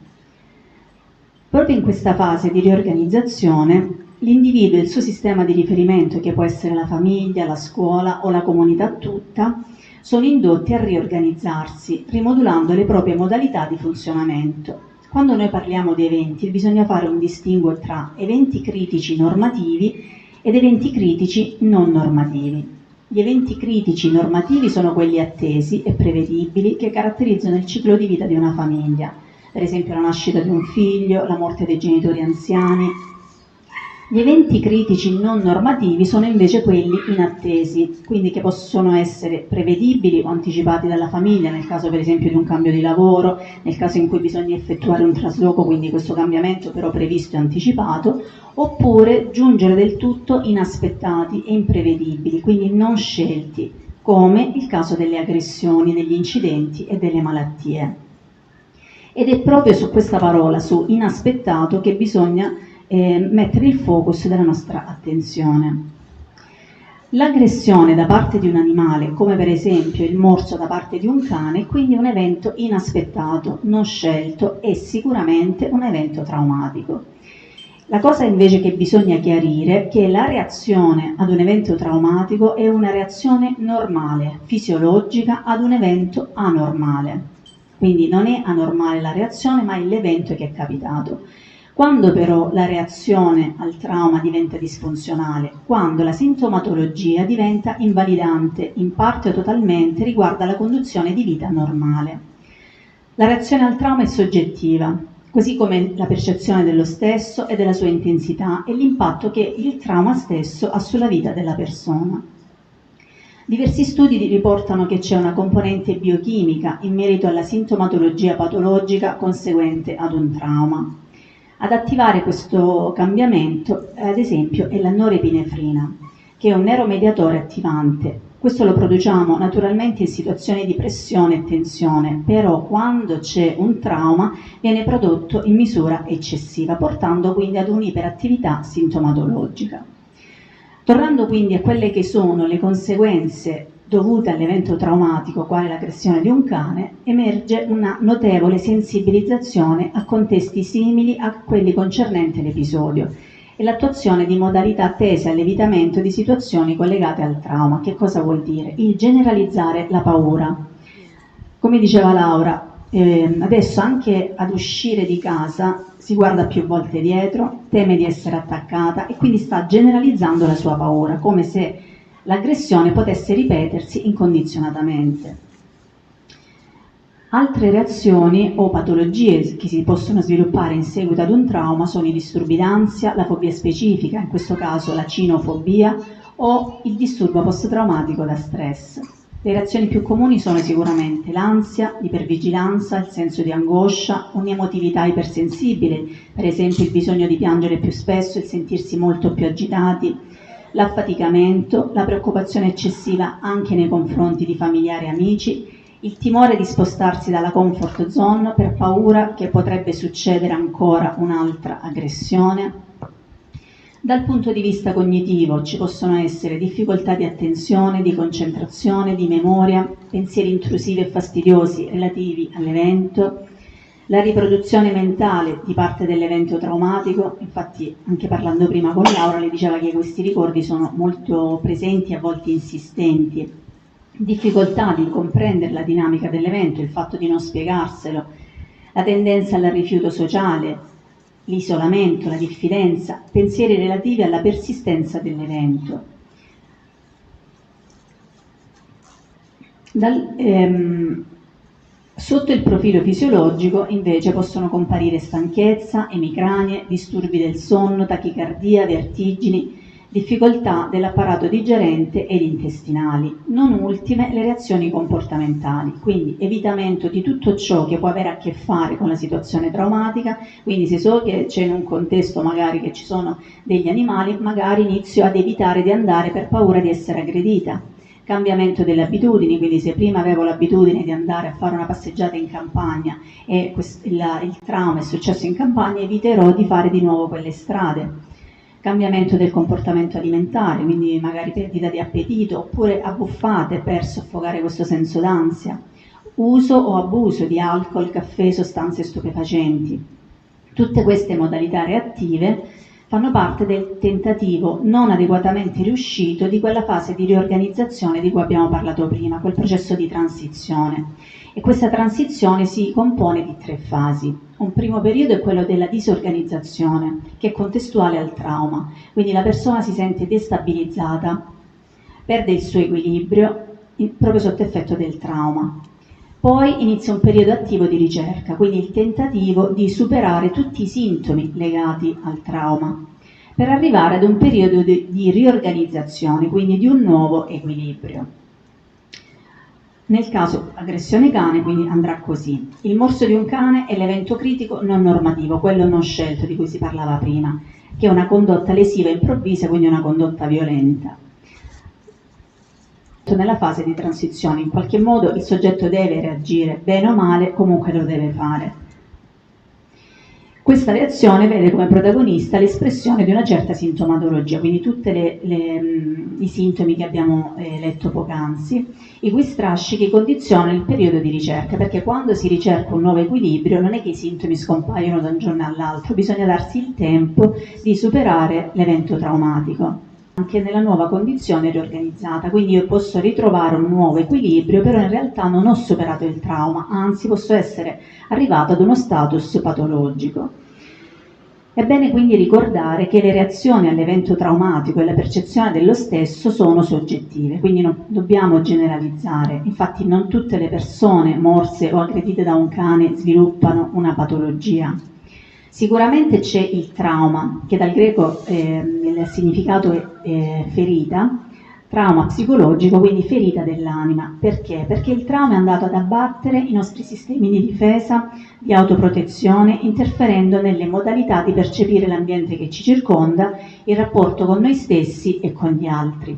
Proprio in questa fase di riorganizzazione, l'individuo e il suo sistema di riferimento, che può essere la famiglia, la scuola o la comunità tutta, sono indotti a riorganizzarsi, rimodulando le proprie modalità di funzionamento. Quando noi parliamo di eventi, bisogna fare un distinguo tra eventi critici normativi ed eventi critici non normativi. Gli eventi critici normativi sono quelli attesi e prevedibili che caratterizzano il ciclo di vita di una famiglia, per esempio la nascita di un figlio, la morte dei genitori anziani. Gli eventi critici non normativi sono invece quelli inattesi, quindi che possono essere prevedibili o anticipati dalla famiglia, nel caso per esempio di un cambio di lavoro, nel caso in cui bisogna effettuare un trasloco, quindi questo cambiamento però previsto e anticipato, oppure giungere del tutto inaspettati e imprevedibili, quindi non scelti, come il caso delle aggressioni, degli incidenti e delle malattie. Ed è proprio su questa parola, su inaspettato, che bisogna mettere il focus della nostra attenzione. L'aggressione da parte di un animale, come per esempio il morso da parte di un cane, è quindi un evento inaspettato, non scelto e sicuramente un evento traumatico. La cosa invece che bisogna chiarire è che la reazione ad un evento traumatico è una reazione normale, fisiologica, ad un evento anormale. Quindi non è anormale la reazione, ma è l'evento che è capitato. Quando però la reazione al trauma diventa disfunzionale, quando la sintomatologia diventa invalidante, in parte o totalmente, riguarda la conduzione di vita normale. La reazione al trauma è soggettiva, così come la percezione dello stesso e della sua intensità e l'impatto che il trauma stesso ha sulla vita della persona. Diversi studi riportano che c'è una componente biochimica in merito alla sintomatologia patologica conseguente ad un trauma. Ad attivare questo cambiamento, ad esempio, è la norepinefrina, che è un neuromediatore attivante. Questo lo produciamo naturalmente in situazioni di pressione e tensione, però quando c'è un trauma viene prodotto in misura eccessiva, portando quindi ad un'iperattività sintomatologica. Tornando quindi a quelle che sono le conseguenze dovute all'evento traumatico, quale l'aggressione di un cane, emerge una notevole sensibilizzazione a contesti simili a quelli concernenti l'episodio e l'attuazione di modalità tese all'evitamento di situazioni collegate al trauma. Che cosa vuol dire? Il generalizzare la paura. Come diceva Laura, adesso anche ad uscire di casa si guarda più volte dietro, teme di essere attaccata e quindi sta generalizzando la sua paura, come se l'aggressione potesse ripetersi incondizionatamente. Altre reazioni o patologie che si possono sviluppare in seguito ad un trauma sono i disturbi d'ansia, la fobia specifica, in questo caso la cinofobia, o il disturbo post-traumatico da stress. Le reazioni più comuni sono sicuramente l'ansia, l'ipervigilanza, il senso di angoscia, un'emotività ipersensibile, per esempio il bisogno di piangere più spesso, il sentirsi molto più agitati, l'affaticamento, la preoccupazione eccessiva anche nei confronti di familiari e amici, il timore di spostarsi dalla comfort zone per paura che potrebbe succedere ancora un'altra aggressione. Dal punto di vista cognitivo ci possono essere difficoltà di attenzione, di concentrazione, di memoria, pensieri intrusivi e fastidiosi relativi all'evento, la riproduzione mentale di parte dell'evento traumatico. Infatti anche parlando prima con Laura le diceva che questi ricordi sono molto presenti e a volte insistenti, difficoltà di comprendere la dinamica dell'evento, il fatto di non spiegarselo, la tendenza al rifiuto sociale, l'isolamento, la diffidenza, pensieri relativi alla persistenza dell'evento. Sotto il profilo fisiologico invece possono comparire stanchezza, emicranie, disturbi del sonno, tachicardia, vertigini, difficoltà dell'apparato digerente ed intestinali, non ultime le reazioni comportamentali, quindi evitamento di tutto ciò che può avere a che fare con la situazione traumatica. Quindi se so che c'è in un contesto magari che ci sono degli animali, magari inizio ad evitare di andare per paura di essere aggredita. Cambiamento delle abitudini, quindi se prima avevo l'abitudine di andare a fare una passeggiata in campagna e il trauma è successo in campagna, eviterò di fare di nuovo quelle strade. Cambiamento del comportamento alimentare, quindi magari perdita di appetito oppure abbuffate per soffocare questo senso d'ansia, uso o abuso di alcol, caffè, sostanze stupefacenti. Tutte queste modalità reattive fanno parte del tentativo non adeguatamente riuscito di quella fase di riorganizzazione di cui abbiamo parlato prima, quel processo di transizione. E questa transizione si compone di 3 fasi. Un primo periodo è quello della disorganizzazione, che è contestuale al trauma, quindi la persona si sente destabilizzata, perde il suo equilibrio proprio sotto effetto del trauma. Poi inizia un periodo attivo di ricerca, quindi il tentativo di superare tutti i sintomi legati al trauma. per arrivare ad un periodo di riorganizzazione, quindi di un nuovo equilibrio. Nel caso aggressione cane, quindi andrà così. Il morso di un cane è l'evento critico non normativo, quello non scelto di cui si parlava prima, che è una condotta lesiva improvvisa, quindi una condotta violenta. Nella fase di transizione, in qualche modo il soggetto deve reagire, bene o male, comunque lo deve fare. Questa reazione vede come protagonista l'espressione di una certa sintomatologia, quindi tutti i sintomi che abbiamo letto poc'anzi, i cui strascichi condizionano il periodo di ricerca, perché quando si ricerca un nuovo equilibrio non è che i sintomi scompaiono da un giorno all'altro, bisogna darsi il tempo di superare l'evento traumatico, anche nella nuova condizione riorganizzata. Quindi io posso ritrovare un nuovo equilibrio, però in realtà non ho superato il trauma, anzi posso essere arrivato ad uno status patologico. È bene quindi ricordare che le reazioni all'evento traumatico e la percezione dello stesso sono soggettive, quindi non dobbiamo generalizzare. Infatti non tutte le persone morse o aggredite da un cane sviluppano una patologia. Sicuramente c'è il trauma, che dal greco il significato è ferita, trauma psicologico, quindi ferita dell'anima. Perché? Perché il trauma è andato ad abbattere i nostri sistemi di difesa, di autoprotezione, interferendo nelle modalità di percepire l'ambiente che ci circonda, il rapporto con noi stessi e con gli altri.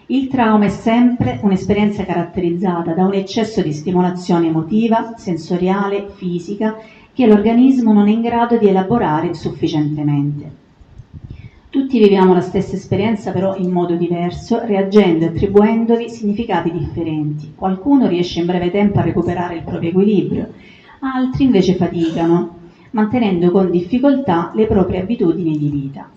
Il trauma è sempre un'esperienza caratterizzata da un eccesso di stimolazione emotiva, sensoriale, fisica, che l'organismo non è in grado di elaborare sufficientemente. Tutti viviamo la stessa esperienza, però in modo diverso, reagendo e attribuendovi significati differenti. Qualcuno riesce in breve tempo a recuperare il proprio equilibrio, altri invece faticano, mantenendo con difficoltà le proprie abitudini di vita.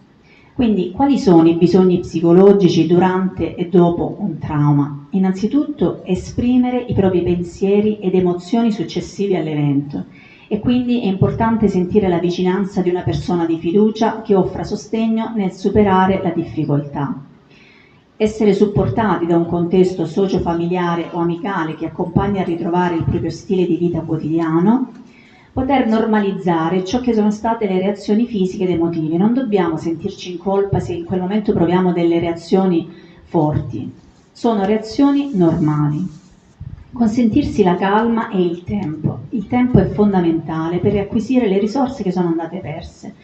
Quindi, quali sono i bisogni psicologici durante e dopo un trauma? Innanzitutto, esprimere i propri pensieri ed emozioni successivi all'evento. E quindi è importante sentire la vicinanza di una persona di fiducia che offra sostegno nel superare la difficoltà. Essere supportati da un contesto socio-familiare o amicale che accompagna a ritrovare il proprio stile di vita quotidiano. Poter normalizzare ciò che sono state le reazioni fisiche ed emotive. Non dobbiamo sentirci in colpa se in quel momento proviamo delle reazioni forti. Sono reazioni normali. Consentirsi la calma e il tempo. Il tempo è fondamentale per riacquisire le risorse che sono andate perse.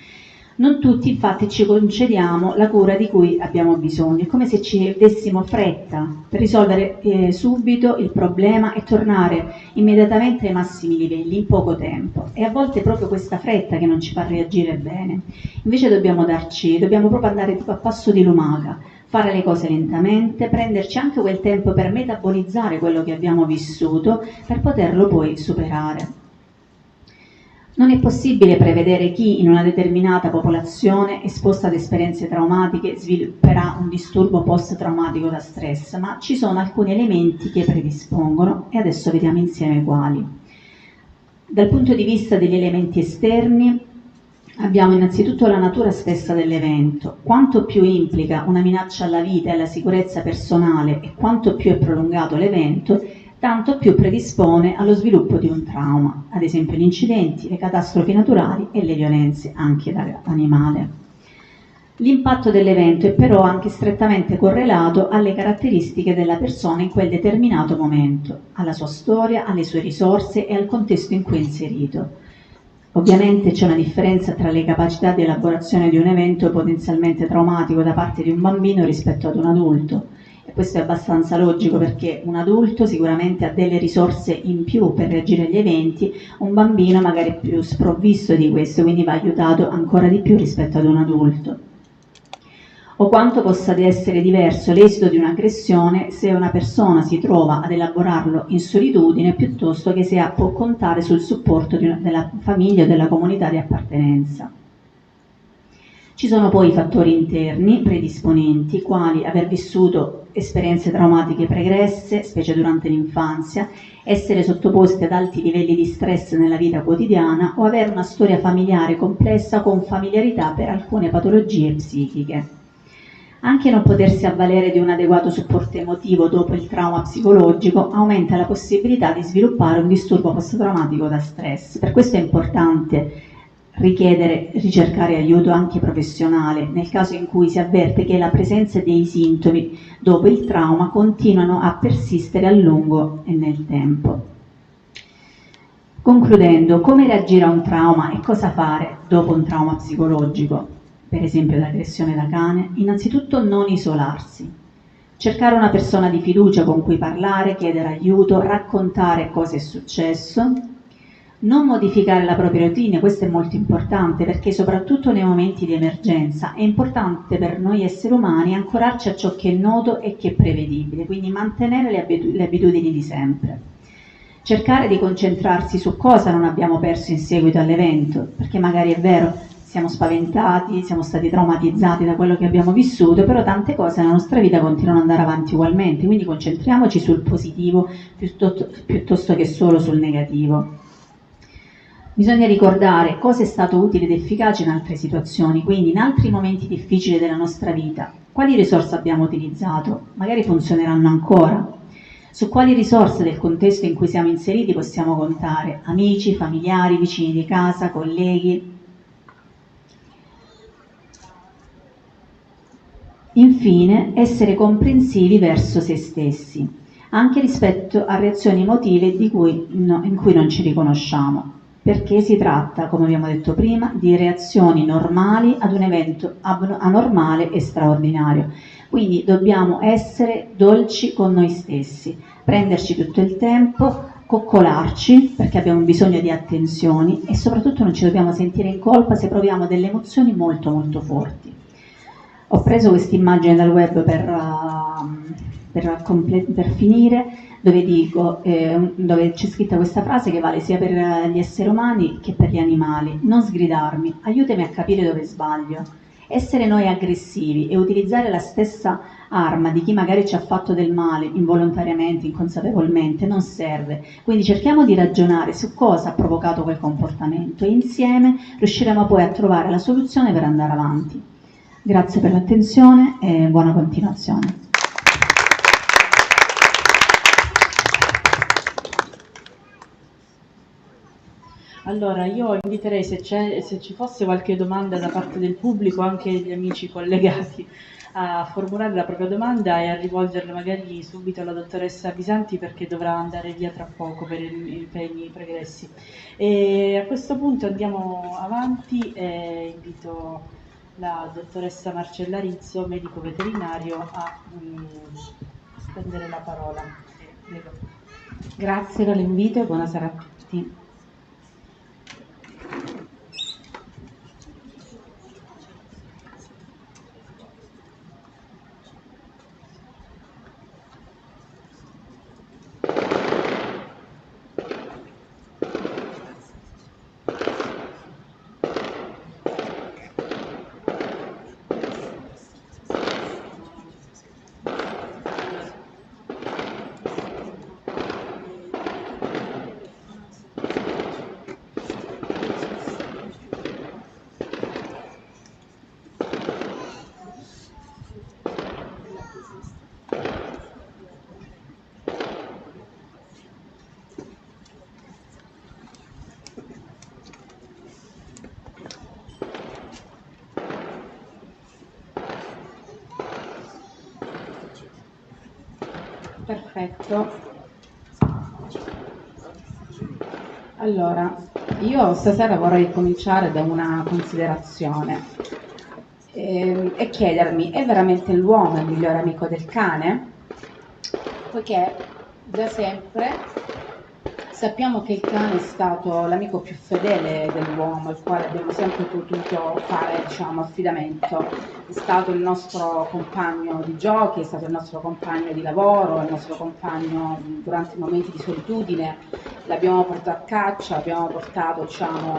Non tutti infatti ci concediamo la cura di cui abbiamo bisogno, è come se ci dessimo fretta per risolvere subito il problema e tornare immediatamente ai massimi livelli in poco tempo. E a volte è proprio questa fretta che non ci fa reagire bene. Invece dobbiamo proprio andare tipo a passo di lumaca, fare le cose lentamente, prenderci anche quel tempo per metabolizzare quello che abbiamo vissuto, per poterlo poi superare. Non è possibile prevedere chi in una determinata popolazione esposta ad esperienze traumatiche svilupperà un disturbo post-traumatico da stress, ma ci sono alcuni elementi che predispongono e adesso vediamo insieme quali. Dal punto di vista degli elementi esterni, abbiamo innanzitutto la natura stessa dell'evento. Quanto più implica una minaccia alla vita e alla sicurezza personale e quanto più è prolungato l'evento, tanto più predispone allo sviluppo di un trauma, ad esempio gli incidenti, le catastrofi naturali e le violenze anche animale. L'impatto dell'evento è però anche strettamente correlato alle caratteristiche della persona in quel determinato momento, alla sua storia, alle sue risorse e al contesto in cui è inserito. Ovviamente c'è una differenza tra le capacità di elaborazione di un evento potenzialmente traumatico da parte di un bambino rispetto ad un adulto. E questo è abbastanza logico perché un adulto sicuramente ha delle risorse in più per reagire agli eventi, un bambino magari è più sprovvisto di questo, quindi va aiutato ancora di più rispetto ad un adulto. O quanto possa essere diverso l'esito di un'aggressione se una persona si trova ad elaborarlo in solitudine piuttosto che se può contare sul supporto della famiglia o della comunità di appartenenza. Ci sono poi i fattori interni predisponenti, quali aver vissuto esperienze traumatiche pregresse, specie durante l'infanzia, essere sottoposti ad alti livelli di stress nella vita quotidiana o avere una storia familiare complessa con familiarità per alcune patologie psichiche. Anche non potersi avvalere di un adeguato supporto emotivo dopo il trauma psicologico aumenta la possibilità di sviluppare un disturbo post-traumatico da stress. Per questo è importante ricercare aiuto anche professionale nel caso in cui si avverte che la presenza dei sintomi dopo il trauma continuano a persistere a lungo e nel tempo. Concludendo, come reagire a un trauma e cosa fare dopo un trauma psicologico, per esempio l'aggressione da cane? Innanzitutto non isolarsi, cercare una persona di fiducia con cui parlare, chiedere aiuto, raccontare cosa è successo. Non modificare la propria routine, questo è molto importante perché soprattutto nei momenti di emergenza è importante per noi esseri umani ancorarci a ciò che è noto e che è prevedibile, quindi mantenere le abitudini di sempre. Cercare di concentrarsi su cosa non abbiamo perso in seguito all'evento, perché magari è vero, siamo spaventati, siamo stati traumatizzati da quello che abbiamo vissuto, però tante cose nella nostra vita continuano ad andare avanti ugualmente, quindi concentriamoci sul positivo piuttosto che solo sul negativo. Bisogna ricordare cosa è stato utile ed efficace in altre situazioni, quindi in altri momenti difficili della nostra vita. Quali risorse abbiamo utilizzato? Magari funzioneranno ancora. Su quali risorse del contesto in cui siamo inseriti possiamo contare? Amici, familiari, vicini di casa, colleghi. Infine, essere comprensivi verso se stessi, anche rispetto a reazioni emotive in cui non ci riconosciamo. Perché si tratta, come abbiamo detto prima, di reazioni normali ad un evento anormale e straordinario. Quindi dobbiamo essere dolci con noi stessi, prenderci tutto il tempo, coccolarci perché abbiamo bisogno di attenzioni e soprattutto non ci dobbiamo sentire in colpa se proviamo delle emozioni molto molto forti. Ho preso questa immagine dal web per finire, dove c'è scritta questa frase che vale sia per gli esseri umani che per gli animali. Non sgridarmi, aiutami a capire dove sbaglio. Essere noi aggressivi e utilizzare la stessa arma di chi magari ci ha fatto del male involontariamente, inconsapevolmente, non serve. Quindi cerchiamo di ragionare su cosa ha provocato quel comportamento e insieme riusciremo poi a trovare la soluzione per andare avanti. Grazie per l'attenzione e buona continuazione. Allora, io inviterei se ci fosse qualche domanda da parte del pubblico, anche gli amici collegati, a formulare la propria domanda e a rivolgerla magari subito alla dottoressa Bisanti perché dovrà andare via tra poco per impegni pregressi. E a questo punto andiamo avanti e invito la dottoressa Marcella Rizzo, medico veterinario, a prendere la parola. Prego. Grazie per l'invito e buonasera a tutti. Perfetto. Allora, io stasera vorrei cominciare da una considerazione e chiedermi, è veramente l'uomo il migliore amico del cane? Poiché da sempre sappiamo che il cane è stato l'amico più fedele dell'uomo, al quale abbiamo sempre potuto fare, affidamento. È stato il nostro compagno di giochi, è stato il nostro compagno di lavoro, il nostro compagno durante i momenti di solitudine. L'abbiamo portato a caccia, l'abbiamo portato,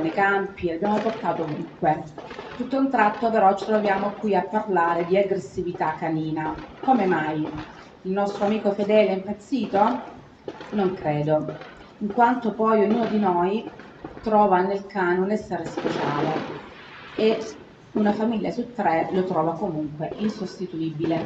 nei campi, l'abbiamo portato ovunque. Tutto a un tratto però ci troviamo qui a parlare di aggressività canina. Come mai? Il nostro amico fedele è impazzito? Non credo. In quanto poi ognuno di noi trova nel cane un essere speciale e una famiglia su 3 lo trova comunque insostituibile.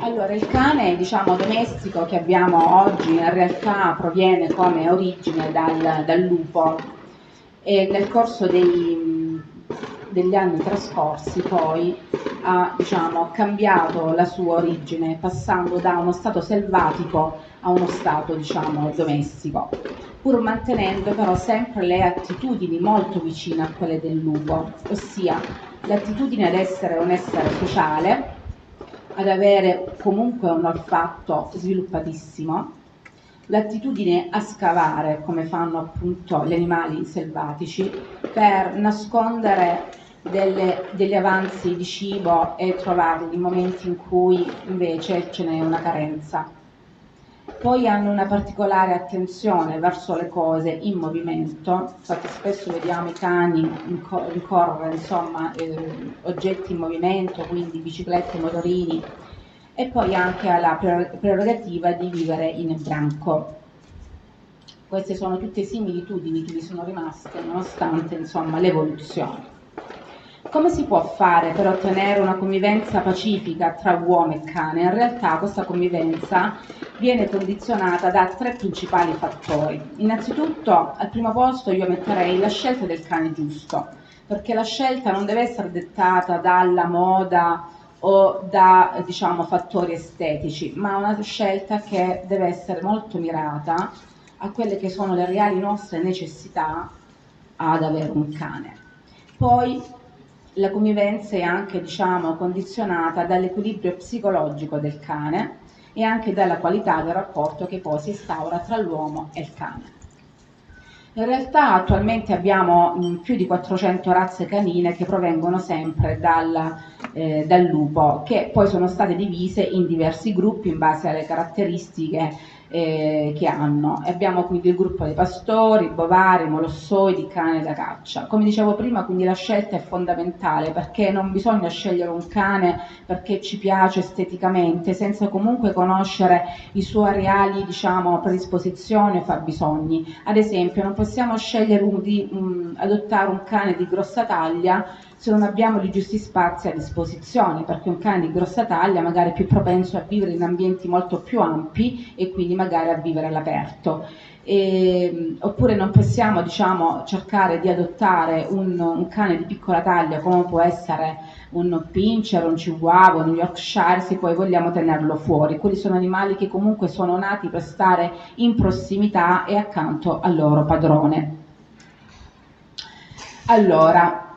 Allora, il cane, diciamo, domestico che abbiamo oggi in realtà proviene come origine dal lupo e nel corso degli anni trascorsi poi ha, diciamo, cambiato la sua origine, passando da uno stato selvatico a uno stato, diciamo, domestico, pur mantenendo però sempre le attitudini molto vicine a quelle del lupo, ossia l'attitudine ad essere un essere sociale, ad avere comunque un olfatto sviluppatissimo, l'attitudine a scavare, come fanno appunto gli animali selvatici, per nascondere degli avanzi di cibo e trovarli in momenti in cui invece ce n'è una carenza. Poi hanno una particolare attenzione verso le cose in movimento, infatti spesso vediamo i cani rincorrere, insomma, oggetti in movimento, quindi biciclette, motorini, e poi anche ha la prerogativa di vivere in branco. Queste sono tutte similitudini che vi sono rimaste nonostante, insomma, l'evoluzione. Come si può fare per ottenere una convivenza pacifica tra uomo e cane? In realtà questa convivenza viene condizionata da 3 principali fattori. Innanzitutto, al primo posto io metterei la scelta del cane giusto, perché la scelta non deve essere dettata dalla moda o da, diciamo, fattori estetici, ma una scelta che deve essere molto mirata a quelle che sono le reali nostre necessità ad avere un cane. Poi la convivenza è anche, diciamo, condizionata dall'equilibrio psicologico del cane e anche dalla qualità del rapporto che poi si instaura tra l'uomo e il cane. In realtà attualmente abbiamo più di 400 razze canine che provengono sempre dal lupo, che poi sono state divise in diversi gruppi in base alle caratteristiche che hanno. Abbiamo quindi il gruppo dei pastori, bovari, molossoidi, cane da caccia. Come dicevo prima, quindi la scelta è fondamentale, perché non bisogna scegliere un cane perché ci piace esteticamente, senza comunque conoscere i suoi reali, diciamo, predisposizioni o fabbisogni. Ad esempio, non possiamo scegliere di adottare un cane di grossa taglia se non abbiamo i giusti spazi a disposizione, perché un cane di grossa taglia magari è più propenso a vivere in ambienti molto più ampi e quindi magari a vivere all'aperto. Oppure non possiamo, diciamo, cercare di adottare un cane di piccola taglia come può essere un pincher, un chihuahua, un Yorkshire, se poi vogliamo tenerlo fuori. Quelli sono animali che comunque sono nati per stare in prossimità e accanto al loro padrone. Allora,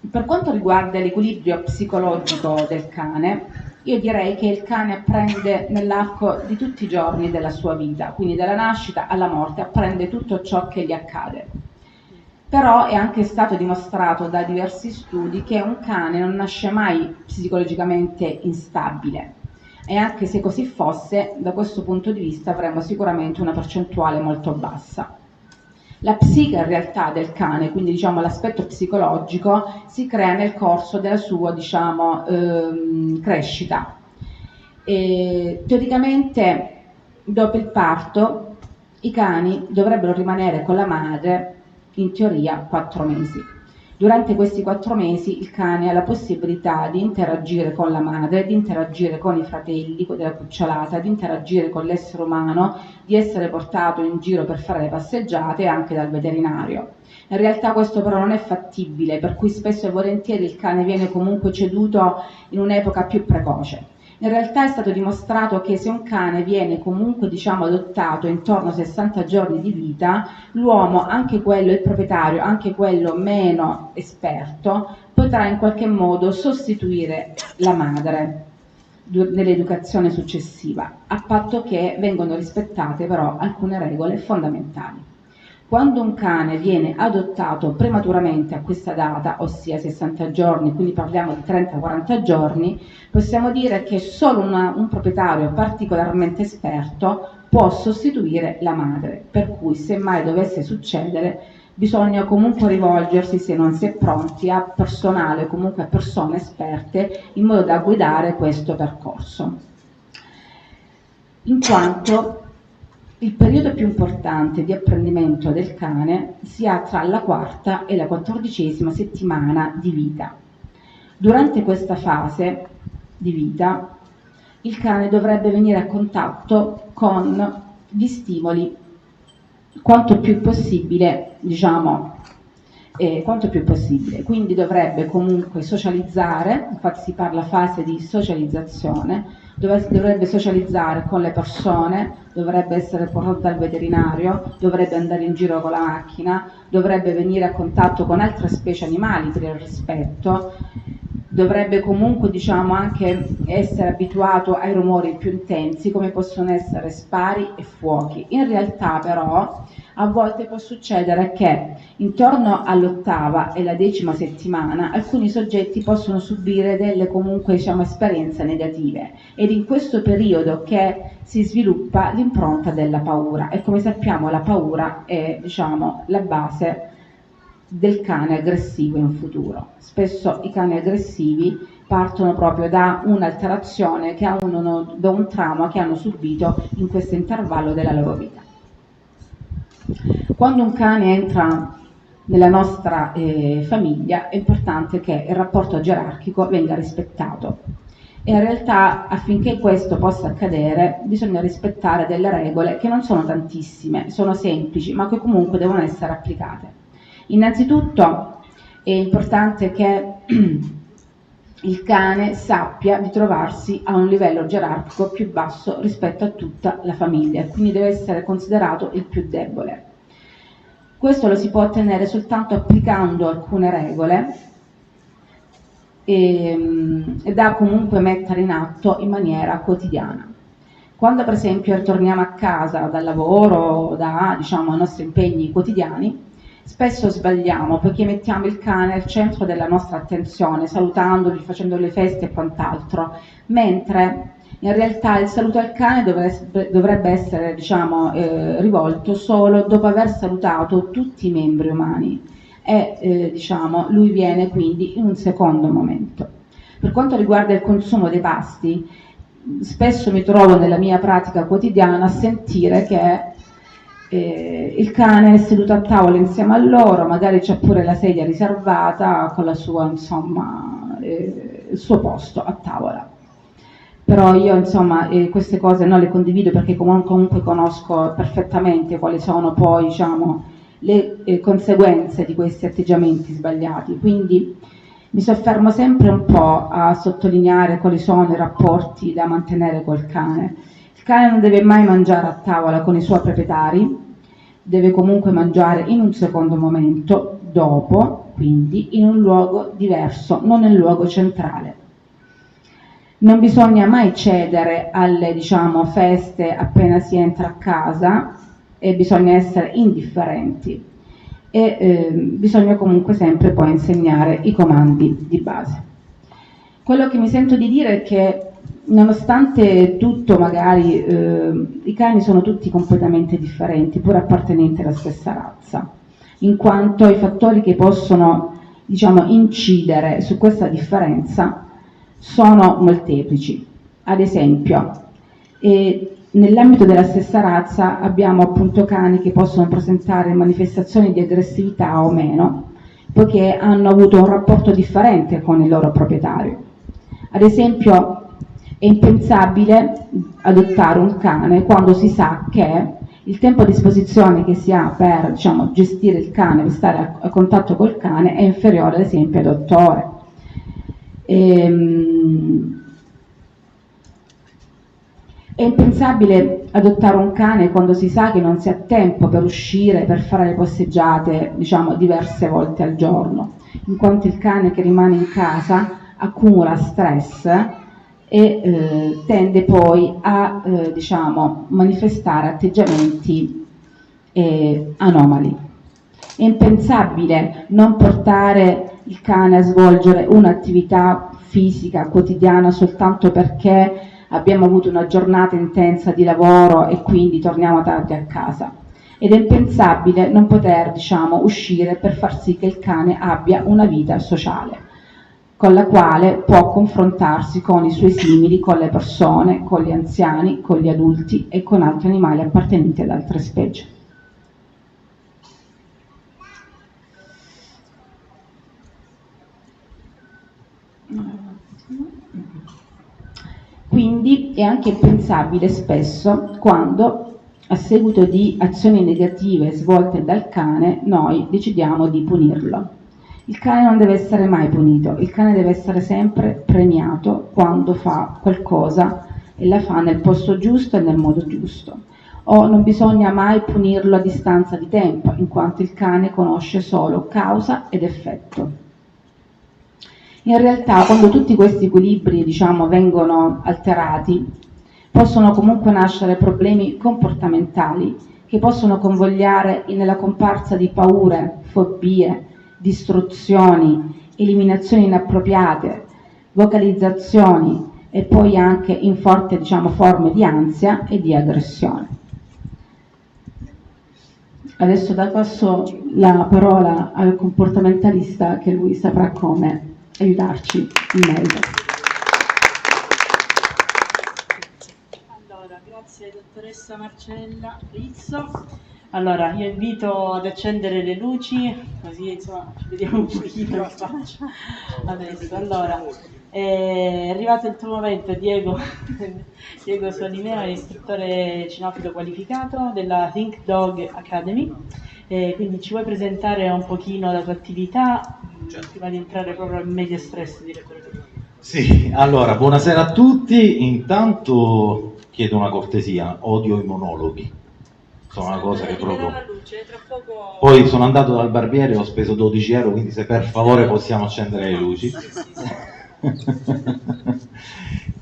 per quanto riguarda l'equilibrio psicologico del cane, io direi che il cane apprende nell'arco di tutti i giorni della sua vita, quindi dalla nascita alla morte, apprende tutto ciò che gli accade. Però è anche stato dimostrato da diversi studi che un cane non nasce mai psicologicamente instabile, e anche se così fosse, da questo punto di vista avremmo sicuramente una percentuale molto bassa. La psiche in realtà del cane, quindi diciamo l'aspetto psicologico, si crea nel corso della sua, diciamo, crescita. Teoricamente dopo il parto i cani dovrebbero rimanere con la madre in teoria 4 mesi. Durante questi 4 mesi il cane ha la possibilità di interagire con la madre, di interagire con i fratelli della cucciolata, di interagire con l'essere umano, di essere portato in giro per fare le passeggiate anche dal veterinario. In realtà questo però non è fattibile, per cui spesso e volentieri il cane viene comunque ceduto in un'epoca più precoce. In realtà è stato dimostrato che se un cane viene comunque, diciamo, adottato intorno a 60 giorni di vita, l'uomo, anche quello, il proprietario, anche quello meno esperto, potrà in qualche modo sostituire la madre nell'educazione successiva, a patto che vengono rispettate però alcune regole fondamentali. Quando un cane viene adottato prematuramente a questa data, ossia 60 giorni, quindi parliamo di 30-40 giorni, possiamo dire che solo un proprietario particolarmente esperto può sostituire la madre, per cui se mai dovesse succedere bisogna comunque rivolgersi, se non si è pronti, a personale, comunque a persone esperte, in modo da guidare questo percorso. In quanto il periodo più importante di apprendimento del cane si ha tra la 4ª e la 14ª settimana di vita. Durante questa fase di vita il cane dovrebbe venire a contatto con gli stimoli quanto più possibile, quanto più possibile. Quindi dovrebbe comunque socializzare, infatti si parla fase di socializzazione, dovrebbe socializzare con le persone, dovrebbe essere portato dal veterinario, dovrebbe andare in giro con la macchina, dovrebbe venire a contatto con altre specie animali per il rispetto, dovrebbe comunque anche essere abituato ai rumori più intensi come possono essere spari e fuochi. In realtà però a volte può succedere che intorno all'8ª e la 10ª settimana alcuni soggetti possono subire delle esperienze negative, ed in questo periodo che si sviluppa l'impronta della paura, e come sappiamo la paura è la base del cane aggressivo in futuro. Spesso i cani aggressivi partono proprio da un'alterazione da un trauma che hanno subito in questo intervallo della loro vita. Quando un cane entra nella nostra famiglia è importante che il rapporto gerarchico venga rispettato, e in realtà affinché questo possa accadere bisogna rispettare delle regole che non sono tantissime, sono semplici, ma che comunque devono essere applicate. Innanzitutto è importante che il cane sappia di trovarsi a un livello gerarchico più basso rispetto a tutta la famiglia, quindi deve essere considerato il più debole. Questo lo si può ottenere soltanto applicando alcune regole e da comunque mettere in atto in maniera quotidiana. Quando per esempio torniamo a casa dal lavoro, da i nostri impegni quotidiani, spesso sbagliamo perché mettiamo il cane al centro della nostra attenzione, salutandoli, facendo le feste e quant'altro, mentre in realtà il saluto al cane dovrebbe essere rivolto solo dopo aver salutato tutti i membri umani, e lui viene quindi in un secondo momento. Per quanto riguarda il consumo dei pasti, spesso mi trovo nella mia pratica quotidiana a sentire che il cane è seduto a tavola insieme a loro, magari c'è pure la sedia riservata con la sua, il suo posto a tavola. Però io queste cose non le condivido, perché comunque conosco perfettamente quali sono poi le conseguenze di questi atteggiamenti sbagliati, quindi mi soffermo sempre un po' a sottolineare quali sono i rapporti da mantenere col cane. Il cane non deve mai mangiare a tavola con i suoi proprietari, deve comunque mangiare in un secondo momento, dopo, quindi in un luogo diverso, non nel luogo centrale. Non bisogna mai cedere alle feste appena si entra a casa, e bisogna essere indifferenti, e bisogna comunque sempre poi insegnare i comandi di base. Quello che mi sento di dire è che nonostante tutto magari i cani sono tutti completamente differenti, pur appartenenti alla stessa razza, in quanto i fattori che possono incidere su questa differenza sono molteplici. Ad esempio, nell'ambito della stessa razza abbiamo appunto cani che possono presentare manifestazioni di aggressività o meno, poiché hanno avuto un rapporto differente con il loro proprietario. Ad esempio, è impensabile adottare un cane quando si sa che il tempo a disposizione che si ha per gestire il cane, per stare a contatto col cane, è inferiore ad esempio ad 8 ore. È impensabile adottare un cane quando si sa che non si ha tempo per uscire, per fare le passeggiate diverse volte al giorno, in quanto il cane che rimane in casa accumula stress e tende poi a manifestare atteggiamenti anomali. È impensabile non portare il cane a svolgere un'attività fisica quotidiana soltanto perché abbiamo avuto una giornata intensa di lavoro e quindi torniamo tardi a casa. Ed è impensabile non poter uscire per far sì che il cane abbia una vita sociale, con la quale può confrontarsi con i suoi simili, con le persone, con gli anziani, con gli adulti e con altri animali appartenenti ad altre specie. Quindi è anche impensabile spesso quando, a seguito di azioni negative svolte dal cane, noi decidiamo di punirlo. Il cane non deve essere mai punito, il cane deve essere sempre premiato quando fa qualcosa e la fa nel posto giusto e nel modo giusto. O non bisogna mai punirlo a distanza di tempo, in quanto il cane conosce solo causa ed effetto. In realtà, quando tutti questi equilibri, vengono alterati, possono comunque nascere problemi comportamentali che possono convogliare nella comparsa di paure, fobie, distruzioni, eliminazioni inappropriate, vocalizzazioni e poi anche in forti forme di ansia e di aggressione. Adesso passo la parola al comportamentalista, che lui saprà come aiutarci in merito. Allora, grazie dottoressa Marcella Rizzo. Allora, io invito ad accendere le luci, così insomma ci vediamo un pochino in faccia. Adesso, allora, è arrivato il tuo momento, Diego. Diego Solimeo è istruttore cinofilo qualificato della Think Dog Academy. Quindi ci vuoi presentare un pochino la tua attività, prima di entrare proprio in media stress, direttore? Sì, allora, buonasera a tutti. Intanto chiedo una cortesia, odio i monologhi. Sono una cosa che proprio... Poi sono andato dal barbiere e ho speso 12 euro, quindi se per favore possiamo accendere le luci.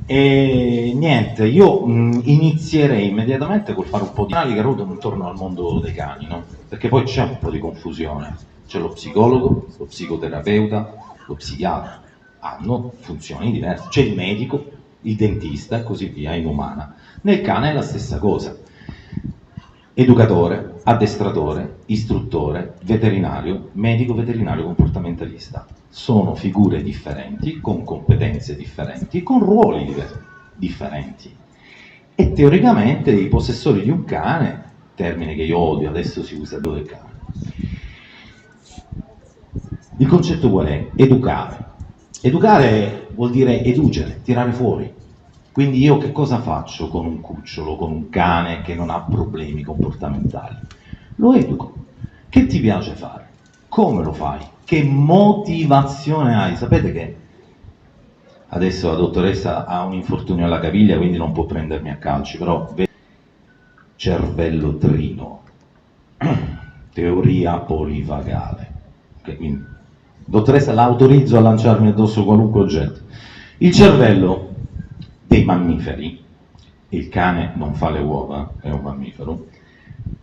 E niente, io inizierei immediatamente col fare un po' di canali che ruotano intorno al mondo dei cani, no? Perché poi c'è un po' di confusione. C'è lo psicologo, lo psicoterapeuta, lo psichiatra, hanno funzioni diverse. C'è il medico, il dentista e così via, in umana. Nel cane è la stessa cosa. Educatore, addestratore, istruttore, veterinario, medico veterinario comportamentalista. Sono figure differenti, con competenze differenti, con ruoli differenti. E teoricamente i possessori di un cane, termine che io odio, adesso si usa del cane. Il concetto qual è? Educare. Educare vuol dire educere, tirare fuori. Quindi io che cosa faccio con un cucciolo, con un cane che non ha problemi comportamentali? Lo educo. Che ti piace fare? Come lo fai? Che motivazione hai? Sapete che adesso la dottoressa ha un infortunio alla caviglia, quindi non può prendermi a calci, però cervello trino, teoria polivagale. Okay, quindi, dottoressa, la autorizzo a lanciarmi addosso qualunque oggetto. Il cervello dei mammiferi, il cane non fa le uova, è un mammifero,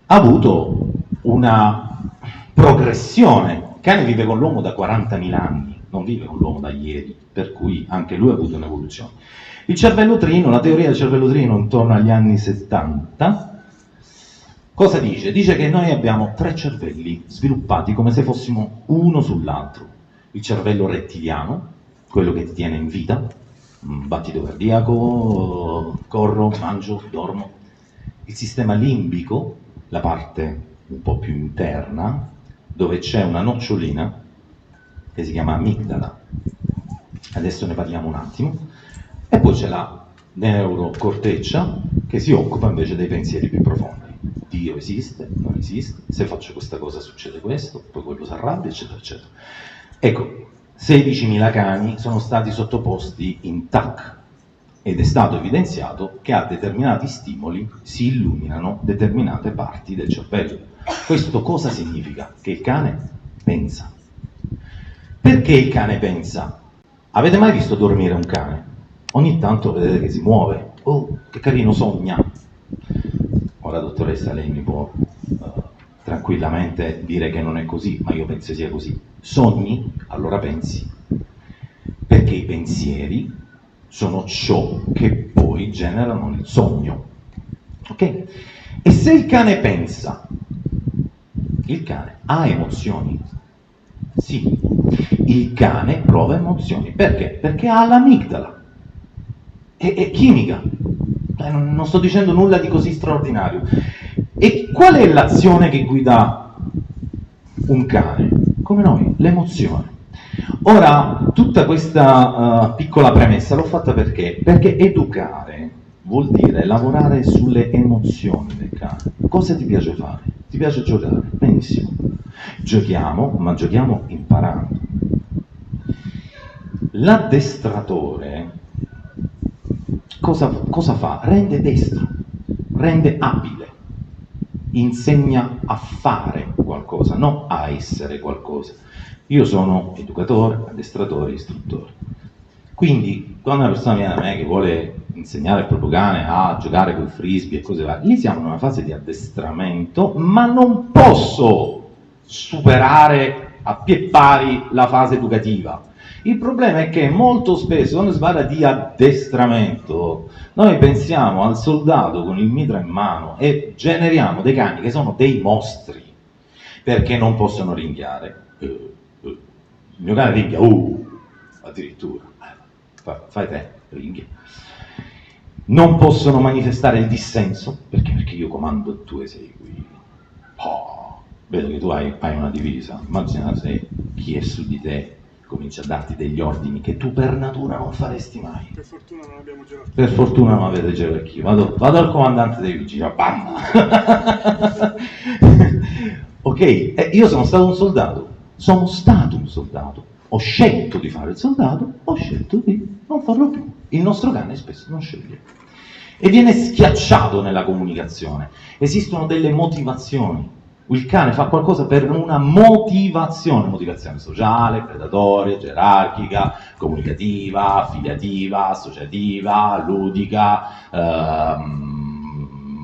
ha avuto una progressione. Il cane vive con l'uomo da 40.000 anni, non vive con l'uomo da ieri, per cui anche lui ha avuto un'evoluzione. Il cervello trino, la teoria del cervello trino intorno agli anni 70, cosa dice? Dice che noi abbiamo 3 cervelli sviluppati come se fossimo uno sull'altro. Il cervello rettiliano, quello che ti tiene in vita, battito cardiaco, corro, mangio, dormo. Il sistema limbico, la parte un po' più interna, dove c'è una nocciolina che si chiama amigdala. Adesso ne parliamo un attimo. E poi c'è la neurocorteccia che si occupa invece dei pensieri più profondi. Dio esiste, non esiste, se faccio questa cosa succede questo, poi quello si arrabbia, eccetera, eccetera. Ecco, 16.000 cani sono stati sottoposti in TAC ed è stato evidenziato che a determinati stimoli si illuminano determinate parti del cervello. Questo cosa significa? Che il cane pensa. Perché il cane pensa? Avete mai visto dormire un cane? Ogni tanto vedete che si muove. Oh, che carino, sogna. Ora, dottoressa, lei mi può tranquillamente dire che non è così, ma io penso sia così. Sogni, allora pensi. Perché i pensieri sono ciò che poi generano il sogno. Ok? E se il cane pensa, il cane ha emozioni. Sì, il cane prova emozioni. Perché? Perché ha l'amigdala. È chimica. Non sto dicendo nulla di così straordinario. E qual è l'azione che guida un cane? Come noi, l'emozione. Ora, tutta questa piccola premessa l'ho fatta perché? Perché educare vuol dire lavorare sulle emozioni del cane. Cosa ti piace fare? Ti piace giocare? Benissimo. Giochiamo, ma giochiamo imparando. L'addestratore cosa fa? Rende destro, rende abile, insegna a fare qualcosa, non a essere qualcosa. Io sono educatore, addestratore, istruttore. Quindi, quando una persona viene da me che vuole insegnare al proprio cane a giocare col frisbee e cose varie, lì siamo in una fase di addestramento, ma non posso superare a pie pari la fase educativa. Il problema è che molto spesso, quando si parla di addestramento, noi pensiamo al soldato con il mitra in mano e generiamo dei cani che sono dei mostri, perché non possono ringhiare. Il mio cane ringhia, addirittura, fai te, ringhia. Non possono manifestare il dissenso, perché io comando e tu esegui. Vedo che tu hai una divisa, immagina se chi è su di te comincia a darti degli ordini che tu per natura non faresti mai. Per fortuna non abbiamo gerarchia. Per fortuna non avete gerarchia. Vado al comandante dei vigili, bam! Ok, io sono stato un soldato, ho scelto di fare il soldato, ho scelto di non farlo più. Il nostro cane spesso non sceglie e viene schiacciato nella comunicazione. Esistono delle motivazioni. Il cane fa qualcosa per una motivazione sociale, predatoria, gerarchica, comunicativa, affiliativa, associativa, ludica,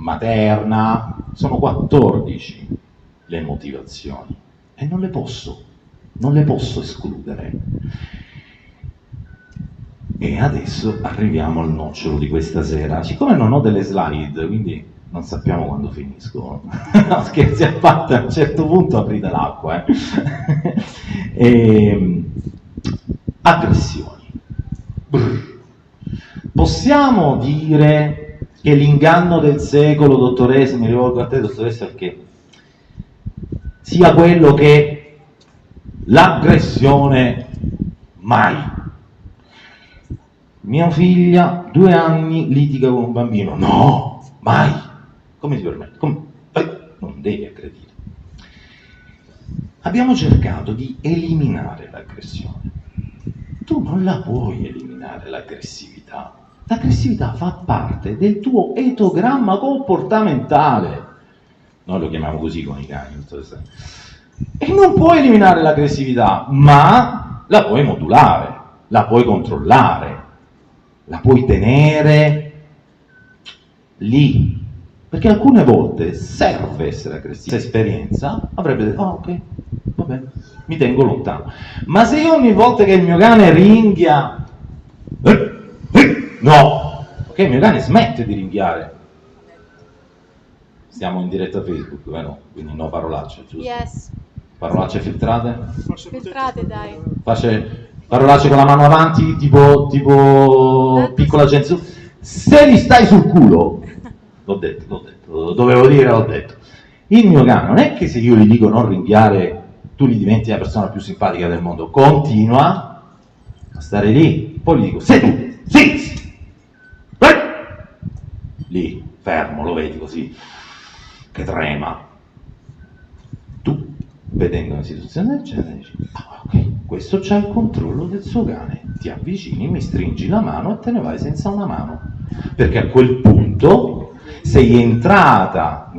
materna. Sono 14 le motivazioni e non le posso escludere. E adesso arriviamo al nocciolo di questa sera. Siccome non ho delle slide, quindi non sappiamo quando finisco. No, scherzi a parte, a un certo punto aprite l'acqua. Aggressioni. Possiamo dire che l'inganno del secolo, dottoressa, mi rivolgo a te, dottoressa, perché sia quello che l'aggressione mai. Mia figlia, 2 anni, litiga con un bambino. No, mai. Come si permette? Non devi aggredire. Abbiamo cercato di eliminare l'aggressione. Tu non la puoi eliminare l'aggressività. L'aggressività fa parte del tuo etogramma comportamentale. Noi lo chiamiamo così con i cani. E non puoi eliminare l'aggressività, ma la puoi modulare, la puoi controllare, la puoi tenere lì. Perché alcune volte serve essere aggressivi. Questa esperienza avrebbe detto, ok, va bene, mi tengo lontano. Ma se io ogni volta che il mio cane ringhia, no, ok, il mio cane smette di ringhiare. Stiamo in diretta a Facebook, vero? Quindi no parolacce, giusto? Yes. Parolacce filtrate? Filtrate, dai. Parolacce con la mano avanti, tipo piccola Gensu. Se gli stai sul culo, l'ho detto, dovevo dire, l'ho detto. Il mio cane non è che se io gli dico non ringhiare, tu gli diventi la persona più simpatica del mondo. Continua a stare lì. Poi gli dico, seduti, sì. Lì, fermo, lo vedi così, che trema. Tu, vedendo una situazione del genere, dici, ok, questo c'ha il controllo del suo cane. Ti avvicini, mi stringi la mano e te ne vai senza una mano. Perché a quel punto sei entrata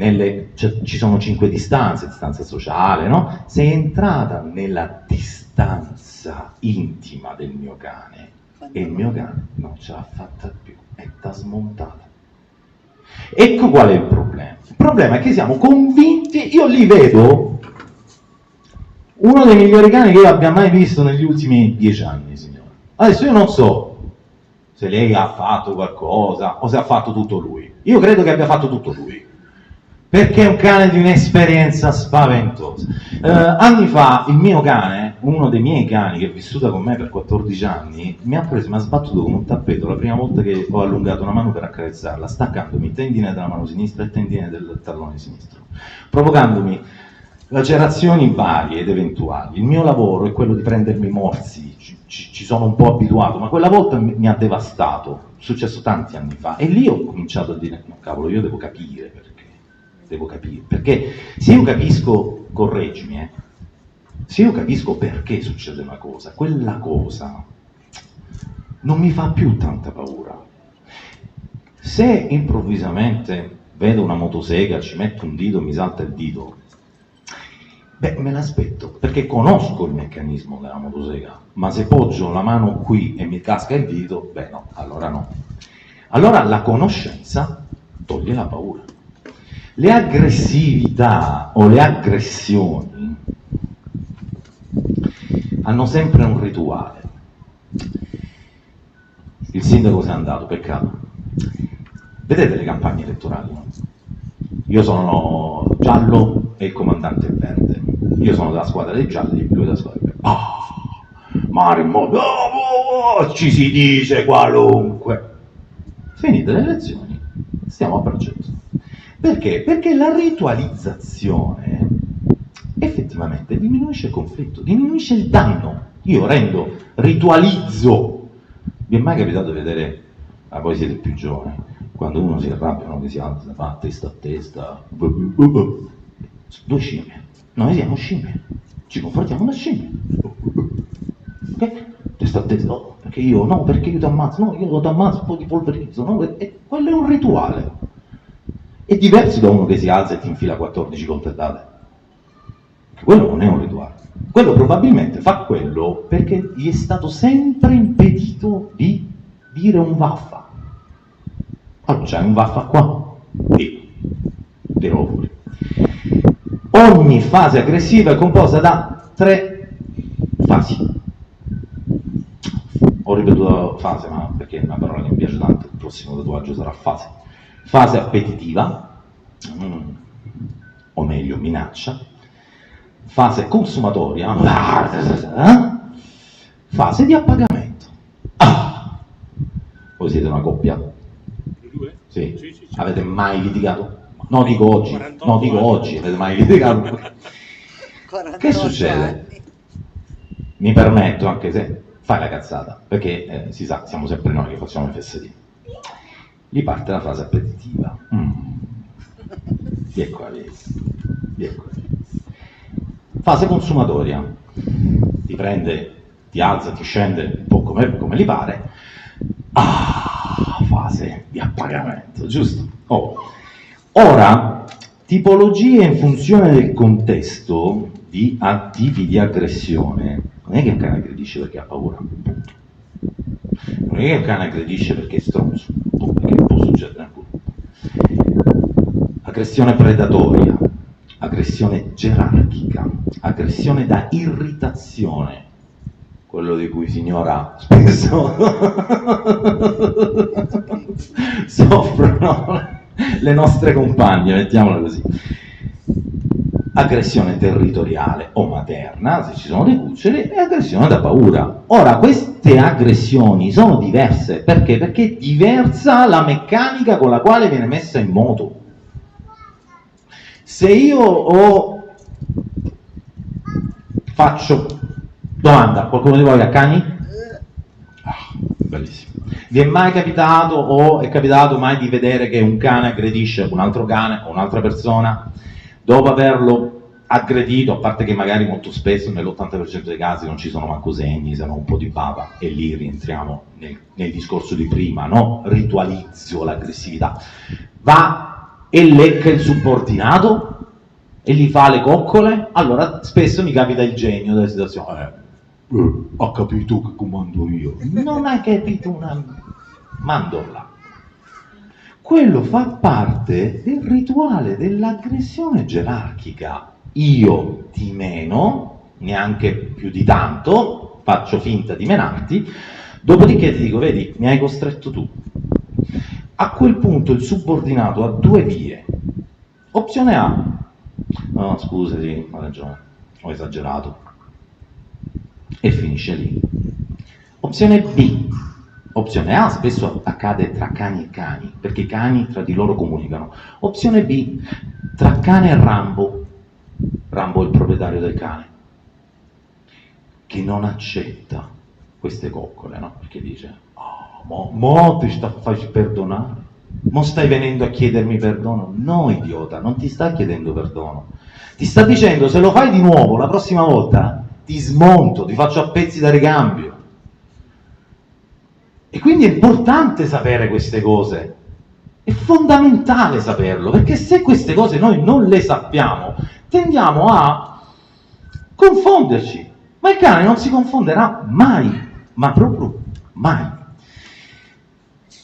ci sono 5 distanze, distanza sociale, no? Sei entrata nella distanza intima del mio cane e il mio cane non ce l'ha fatta più e t'ha smontata. Ecco qual è il problema. Il problema è che siamo convinti, io li vedo uno dei migliori cani che io abbia mai visto negli ultimi 10 anni, signore. Adesso io non so se lei ha fatto qualcosa o se ha fatto tutto lui. Io credo che abbia fatto tutto lui, perché è un cane di un'esperienza spaventosa. Anni fa il mio cane, uno dei miei cani che è vissuta con me per 14 anni, mi ha preso e mi ha sbattuto con un tappeto la prima volta che ho allungato una mano per accarezzarla, staccandomi il tendine della mano sinistra e il tendine del tallone sinistro, provocandomi lacerazioni varie ed eventuali. Il mio lavoro è quello di prendermi morsi, ci sono un po' abituato, ma quella volta mi ha devastato, è successo tanti anni fa, e lì ho cominciato a dire, no cavolo, io devo capire perché se io capisco, correggimi, se io capisco perché succede una cosa, quella cosa non mi fa più tanta paura. Se improvvisamente vedo una motosega, ci metto un dito, mi salta il dito, beh, me l'aspetto, perché conosco il meccanismo della motosega, ma se poggio la mano qui e mi casca il dito, beh no, allora no. Allora la conoscenza toglie la paura. Le aggressività o le aggressioni hanno sempre un rituale. Il sindaco se n'è andato, peccato. Vedete le campagne elettorali, no? Io sono giallo e il comandante è verde. Io sono della squadra dei gialli, lui della squadra dei verdi. Marmo, ci si dice qualunque. Finite le elezioni, stiamo a braccetto. Perché? Perché la ritualizzazione effettivamente diminuisce il conflitto, diminuisce il danno. Io ritualizzo. Vi è mai capitato di vedere, ma voi siete più giovani, quando uno si arrabbia, no, che si alza, fa testa a testa, due scimmie. Noi siamo scimmie, ci comportiamo da scimmie. Ok? Testa a testa, no, perché io ti ammazzo, no, io ti ammazzo, poi ti polverizzo, no? E quello è un rituale. È diverso da uno che si alza e ti infila 14 coltellate. Quello non è un rituale. Quello probabilmente fa quello perché gli è stato sempre impedito di dire un vaffa. Allora c'è un vaffa qua, e tirò fuori. Ogni fase aggressiva è composta da 3 fasi. Ho ripetuto fase, ma perché è una parola che mi piace tanto, il prossimo tatuaggio sarà fase. Fase appetitiva, o meglio minaccia, fase consumatoria, fase di appagamento. Voi siete una coppia? Sì. Avete mai litigato? No, dico oggi, avete mai litigato? Che succede? Mi permetto, anche se fai la cazzata, perché si sa, siamo sempre noi che facciamo i fesserini. Gli parte la fase appetitiva. Ecco la vedi. Fase consumatoria. Ti prende, ti alza, ti scende, un po' come gli pare. Fase di appagamento, giusto? Ora, tipologie in funzione del contesto di tipi di aggressione. Non è che un cane aggredisce perché ha paura, punto. Non è che un cane aggredisce perché è stronzo, perché può succedere anche. Aggressione predatoria, aggressione gerarchica, aggressione da irritazione, quello di cui signora spesso soffrono le nostre compagne, mettiamola così. Aggressione territoriale o materna, se ci sono dei cuccioli, e aggressione da paura. Ora, queste aggressioni sono diverse, perché? Perché è diversa la meccanica con la quale viene messa in moto. Se io faccio domanda, qualcuno di voi ha cani? Bellissimo. Vi è mai capitato o è capitato mai di vedere che un cane aggredisce un altro cane o un'altra persona? Dopo averlo aggredito, a parte che magari molto spesso nell'80% dei casi non ci sono manco segni, se non un po' di bava, e lì rientriamo nel discorso di prima, no? Ritualizzo l'aggressività. Va e lecca il subordinato e gli fa le coccole. Allora spesso mi capita il genio della situazione. Ho capito che comando io. Non hai capito una mandorla. Quello fa parte del rituale dell'aggressione gerarchica. Io ti meno, neanche più di tanto, faccio finta di menarti, dopodiché ti dico, vedi, mi hai costretto tu. A quel punto il subordinato ha 2 vie. Opzione A. No, scusati, ho ragione, ho esagerato. E finisce lì. Opzione B. Opzione A spesso accade tra cani e cani, perché i cani tra di loro comunicano. Opzione B, tra cane e Rambo. Rambo il proprietario del cane, che non accetta queste coccole, no? Perché dice, mo ti sta a farci perdonare, mo stai venendo a chiedermi perdono. No, idiota, non ti sta chiedendo perdono, ti sta dicendo, se lo fai di nuovo la prossima volta ti smonto, ti faccio a pezzi da ricambio. E quindi è importante sapere queste cose, è fondamentale saperlo, perché se queste cose noi non le sappiamo tendiamo a confonderci. Ma il cane non si confonderà mai, ma proprio mai.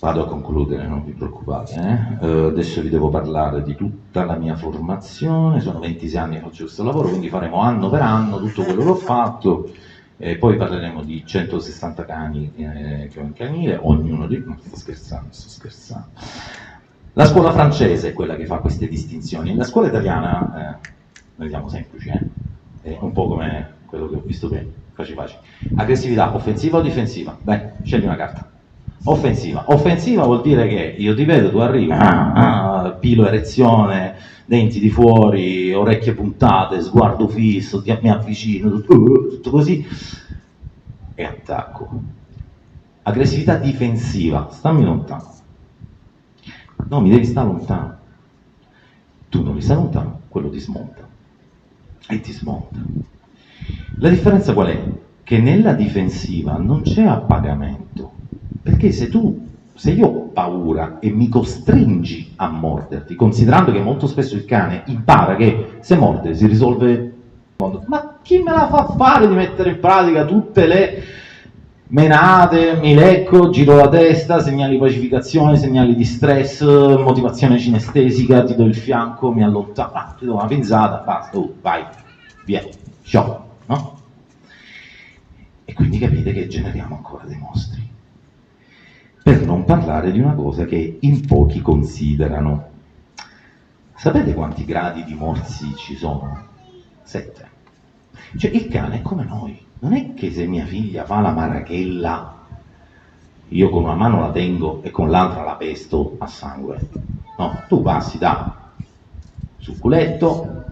Vado a concludere, non vi preoccupate. Adesso vi devo parlare di tutta la mia formazione, sono 26 anni che faccio questo lavoro, quindi faremo anno per anno tutto quello che ho fatto, e poi parleremo di 160 cani che ho in canile, ognuno di... No, sto scherzando. La scuola francese è quella che fa queste distinzioni, la scuola italiana, noi siamo semplici, è un po' come quello che ho visto prima, facile. Aggressività, offensiva o difensiva? Beh, scegli una carta. Offensiva. Offensiva vuol dire che io ti vedo, tu arrivi, pilo, erezione, denti di fuori, orecchie puntate, sguardo fisso, mi avvicino, tutto così, e attacco. Aggressività difensiva, stammi lontano. No, mi devi stare lontano. Tu non mi stai lontano, quello ti smonta. E ti smonta. La differenza qual è? Che nella difensiva non c'è appagamento, perché se io ho paura e mi costringi a morderti, considerando che molto spesso il cane impara che se morde si risolve, ma chi me la fa fare di mettere in pratica tutte le menate, mi lecco, giro la testa, segnali di pacificazione, segnali di stress, motivazione cinestesica, ti do il fianco, mi allontano, ti do una pinzata, basta, vai, via, ciao. No? E quindi capite che generiamo ancora dei mostri. Per non parlare di una cosa che in pochi considerano. Sapete quanti gradi di morsi ci sono? 7. Cioè il cane è come noi. Non è che se mia figlia fa la marachella, io con una mano la tengo e con l'altra la pesto a sangue. No, tu passi sul culetto, un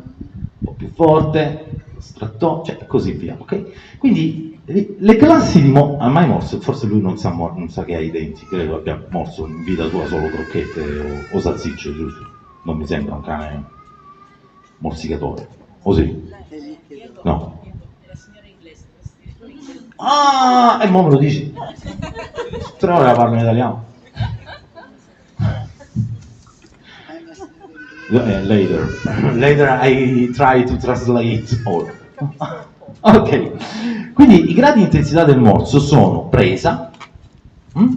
po' più forte, stratto, cioè così via, ok? Quindi le classi di mai morso, forse lui non sa che ha i denti, credo abbia morso in vita sua solo crocchette o salsicce, giusto? Non mi sembra un cane morsicatore, o sì? No. Ah, e mo me lo dici? 3 ore la parlo in italiano. Later I try to translate all. Ok, quindi i gradi di intensità del morso sono presa, non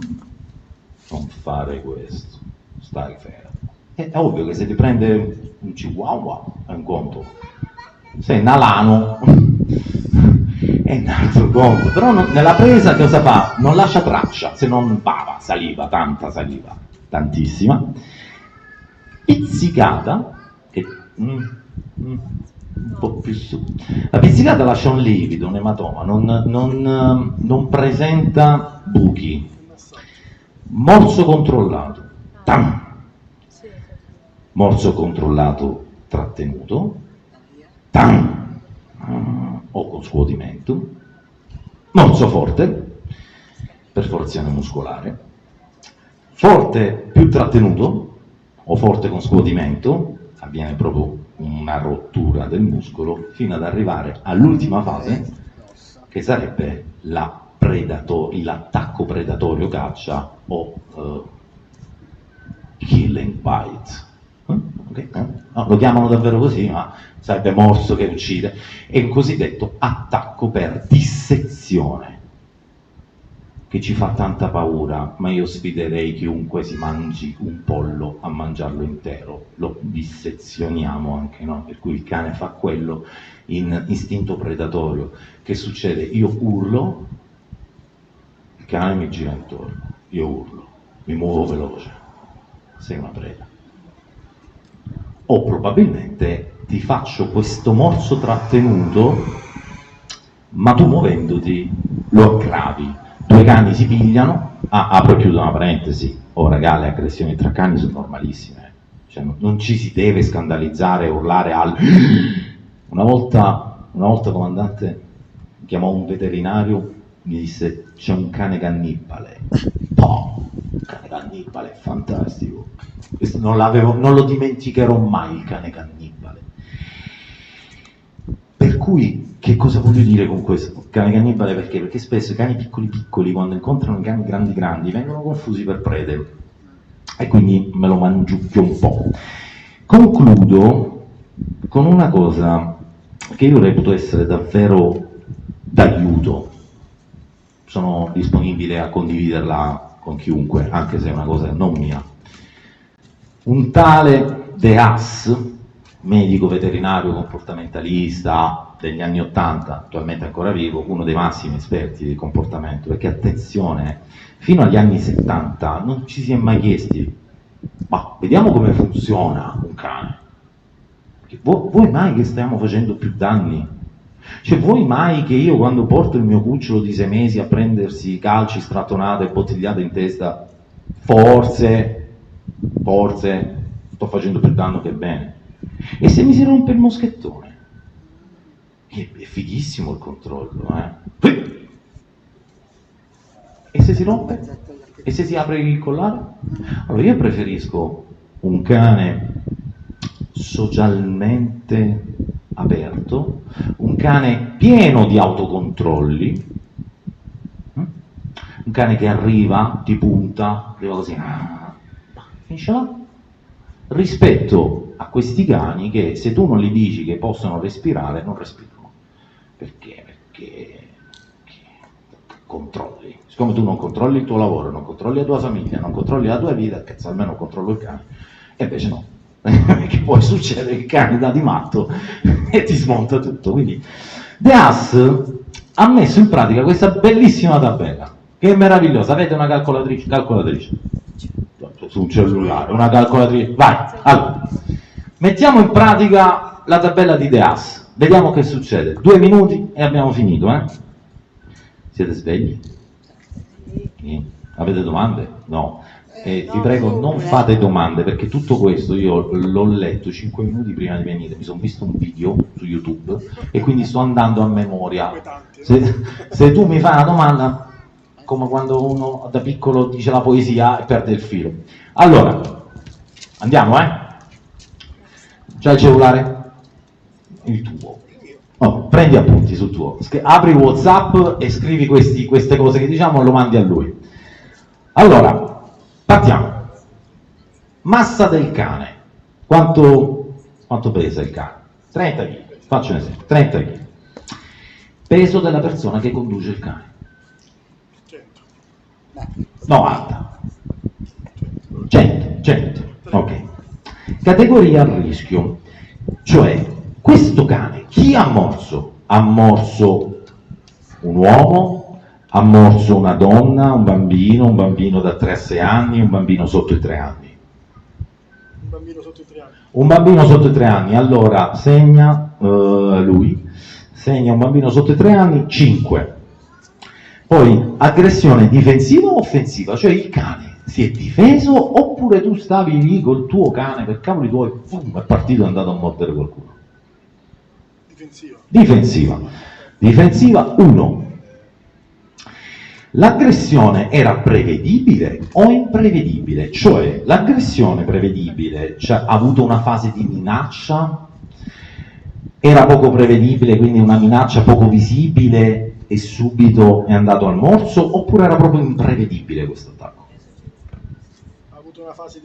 fare questo, stai fermo. È ovvio che se ti prende un chihuahua è un conto, se è un alano è un altro conto, però nella presa cosa fa? Non lascia traccia, se non bava, saliva, tanta saliva, tantissima, pizzicata, che un po' più su. La pizzicata lascia un livido, un ematoma, non presenta buchi. Morso controllato, tam. Morso controllato trattenuto, tam. O con scuotimento. Morso forte, perforazione muscolare. Forte più trattenuto o forte con scuotimento, avviene proprio una rottura del muscolo fino ad arrivare all'ultima fase che sarebbe l'attacco predatorio caccia o killing bite. Okay? No, lo chiamano davvero così, ma sarebbe morso che uccide. È un cosiddetto attacco per dissezione, che ci fa tanta paura, ma io sfiderei chiunque si mangi un pollo a mangiarlo intero, lo dissezioniamo anche, no? Per cui il cane fa quello in istinto predatorio. Che succede? Io urlo, il cane mi gira intorno, io urlo, mi muovo veloce, sei una preda. O probabilmente ti faccio questo morso trattenuto, ma tu muovendoti lo aggravi. 2 cani si pigliano, apro e chiudo una parentesi, raga, le aggressioni tra cani sono normalissime, cioè non ci si deve scandalizzare, urlare Una volta, comandante, chiamò un veterinario, mi disse: c'è un cane cannibale. Oh, un cane cannibale, fantastico. Non lo dimenticherò mai, il cane cannibale. Per cui, che cosa voglio dire con questo? Cane cannibale perché? Perché spesso i cani piccoli, quando incontrano i cani grandi, vengono confusi per prede. E quindi me lo mangiucchio un po'. Concludo con una cosa che io reputo essere davvero d'aiuto. Sono disponibile a condividerla con chiunque, anche se è una cosa non mia. Un tale De Haas, medico veterinario comportamentalista degli anni '80, attualmente ancora vivo, uno dei massimi esperti del comportamento, perché attenzione, fino agli anni '70 non ci si è mai chiesti: ma vediamo come funziona un cane. Vuoi mai che stiamo facendo più danni? Cioè, vuoi mai che io, quando porto il mio cucciolo di 6 mesi a prendersi calci, strattonate e bottigliate in testa, forse sto facendo più danno che bene? E se mi si rompe il moschettone? È fighissimo il controllo, eh? E se si rompe? E se si apre il collare? Allora io preferisco un cane socialmente aperto, un cane pieno di autocontrolli, un cane che arriva, ti punta, arriva così, finisce là, rispetto a questi cani che, se tu non gli dici che possono respirare, non respirano. Perché controlli. Siccome tu non controlli il tuo lavoro, non controlli la tua famiglia, non controlli la tua vita, cazzo, almeno controllo il cane. E invece no. Perché poi succede che il cane dà di matto e ti smonta tutto. Quindi De Haas ha messo in pratica questa bellissima tabella, che è meravigliosa. Avete una calcolatrice su un cellulare, una calcolatrice, vai. Allora, mettiamo in pratica la tabella di De Haas, vediamo che succede. 2 minuti e abbiamo finito, eh? Siete svegli? Sì. Avete domande? No. Vi prego, non fate domande, perché tutto questo io l'ho letto 5 minuti prima di venire, mi sono visto un video su YouTube e quindi sto andando a memoria. Se tu mi fai una domanda, come quando uno da piccolo dice la poesia e perde il filo. Allora, andiamo, C'hai il cellulare? Il tuo. Oh, prendi appunti sul tuo. Apri WhatsApp e scrivi queste cose che diciamo e lo mandi a lui. Allora, partiamo. Massa del cane. Quanto pesa il cane? 30 kg. Faccio un esempio. 30 kg. Peso della persona che conduce il cane. 90. 100. Ok. Categoria a rischio. Cioè, questo cane, chi ha morso? Ha morso un uomo, ha morso una donna, un bambino da 3 a 6 anni, un bambino sotto i 3 anni. Un bambino sotto i 3 anni, allora segna segna un bambino sotto i 3 anni, 5. Poi, aggressione difensiva o offensiva? Cioè il cane si è difeso oppure tu stavi lì col tuo cane, per cavoli tuoi, è partito e è andato a mordere qualcuno? Difensiva 1. L'aggressione era prevedibile o imprevedibile? Cioè, l'aggressione prevedibile, cioè, ha avuto una fase di minaccia, era poco prevedibile, quindi una minaccia poco visibile e subito è andato al morso, oppure era proprio imprevedibile questo attacco? Ha avuto una fase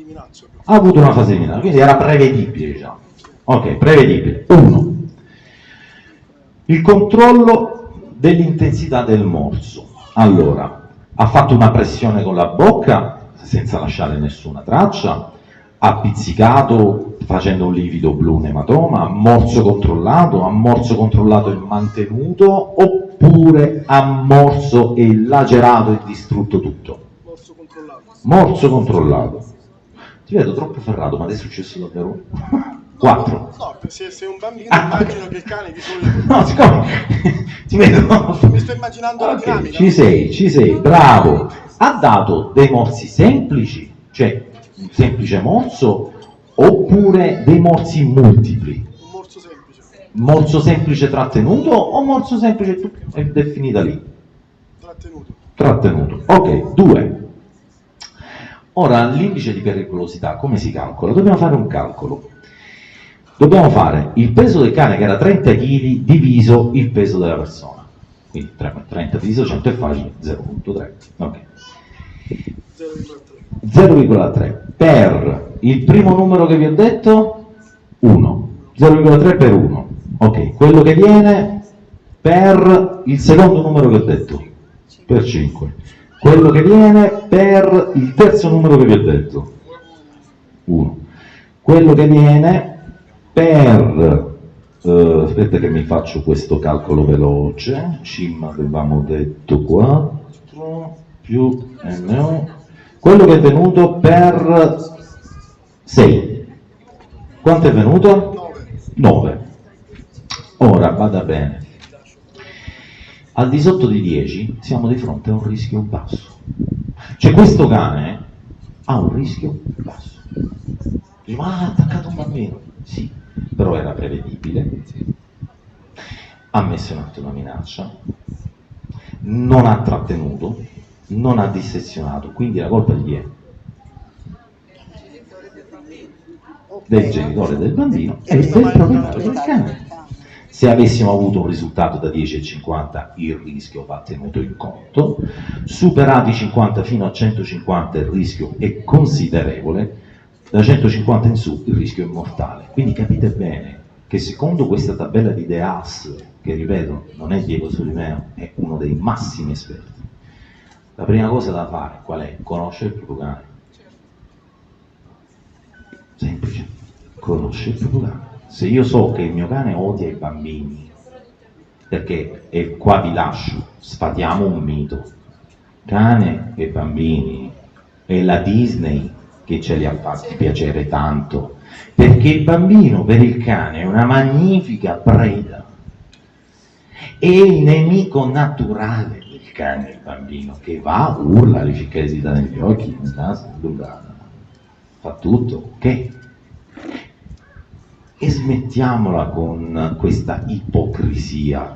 di minaccia. Quindi era prevedibile, diciamo. Ok, prevedibile. 1. Il controllo dell'intensità del morso. Allora, ha fatto una pressione con la bocca senza lasciare nessuna traccia, ha pizzicato facendo un livido blu, un ematoma, ha morso controllato e mantenuto, oppure ha morso e lacerato e distrutto tutto? Morso controllato. Ti vedo troppo ferrato, ma ti è successo davvero? 4. No, se un bambino immagino che il cane di solito... No, siccome ti vedo... Mi sto immaginando la dinamica. Ci sei, bravo. Ha dato dei morsi semplici, cioè un semplice morso, oppure dei morsi multipli? Un morso semplice. Morso semplice trattenuto o morso semplice è definita lì? Trattenuto. Trattenuto. Ok, 2. Ora, l'indice di pericolosità come si calcola? Dobbiamo fare un calcolo. Dobbiamo fare il peso del cane, che era 30 kg, diviso il peso della persona. Quindi 30 diviso 100 è facile, 0,3. Ok. 0,3 per il primo numero che vi ho detto, 1. 0,3 per 1. Ok, quello che viene per il secondo numero che ho detto, per 5. Quello che viene per il terzo numero che vi ho detto, 1. Quello che viene per, aspetta che mi faccio questo calcolo veloce, cim avevamo detto 4, più NO, quello che è venuto per 6. Quanto è venuto? 9. Ora, vada bene. Al di sotto di 10 siamo di fronte a un rischio basso. Cioè questo cane ha un rischio basso. Dice, ma ha attaccato un bambino. Sì, però era prevedibile. Ha messo in atto una minaccia, non ha trattenuto, non ha dissezionato, quindi la colpa di chi è? Del genitore del bambino e del proprietario del cane. Se avessimo avuto un risultato da 10,50 il rischio va tenuto in conto, superati 50 fino a 150 il rischio è considerevole, da 150 in su il rischio è mortale. Quindi capite bene che secondo questa tabella di De Haas, che ripeto non è Diego Solimeo, è uno dei massimi esperti, la prima cosa da fare qual è? Conoscere il proprio cane. Semplice, conoscere il proprio cane. Se io so che il mio cane odia i bambini, perché, e qua vi lascio, sfatiamo un mito, cane e bambini, è la Disney che ce li ha fatti piacere tanto, perché il bambino per il cane è una magnifica preda, è il nemico naturale del cane, il bambino, che va, urla, le ficca di dita negli occhi, nel naso, fa tutto, ok? E smettiamola con questa ipocrisia,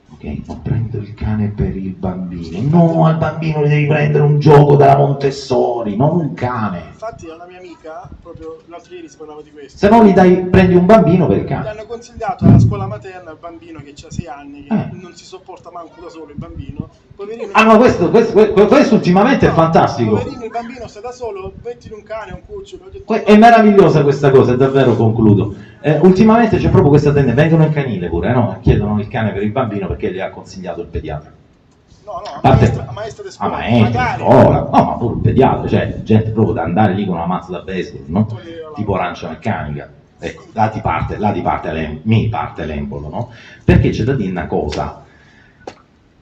ok? Non prendo il cane per il bambino, no, al bambino gli devi prendere un gioco della Montessori, non un cane. Infatti una mia amica, proprio l'altro ieri si parlava di questo. Se no prendi un bambino per il cane. Gli hanno consigliato alla scuola materna al bambino che ha 6 anni, che non si sopporta manco da solo il bambino. Poverino, ma questo ultimamente è fantastico. Poverino, il bambino sta da solo, mettili un cane, un cucciolo. È meravigliosa questa cosa, davvero, concludo. Ultimamente c'è proprio questa tendenza, vengono in canile pure, no? Chiedono il cane per il bambino perché gli ha consigliato il pediatra. No, a maestra di scuola. No, ma pure il pediatra, cioè gente proprio da andare lì con una mazza da baseball, no? Tipo arancia meccanica. Ecco, mi parte l'embolo, no? Perché c'è da dire una cosa.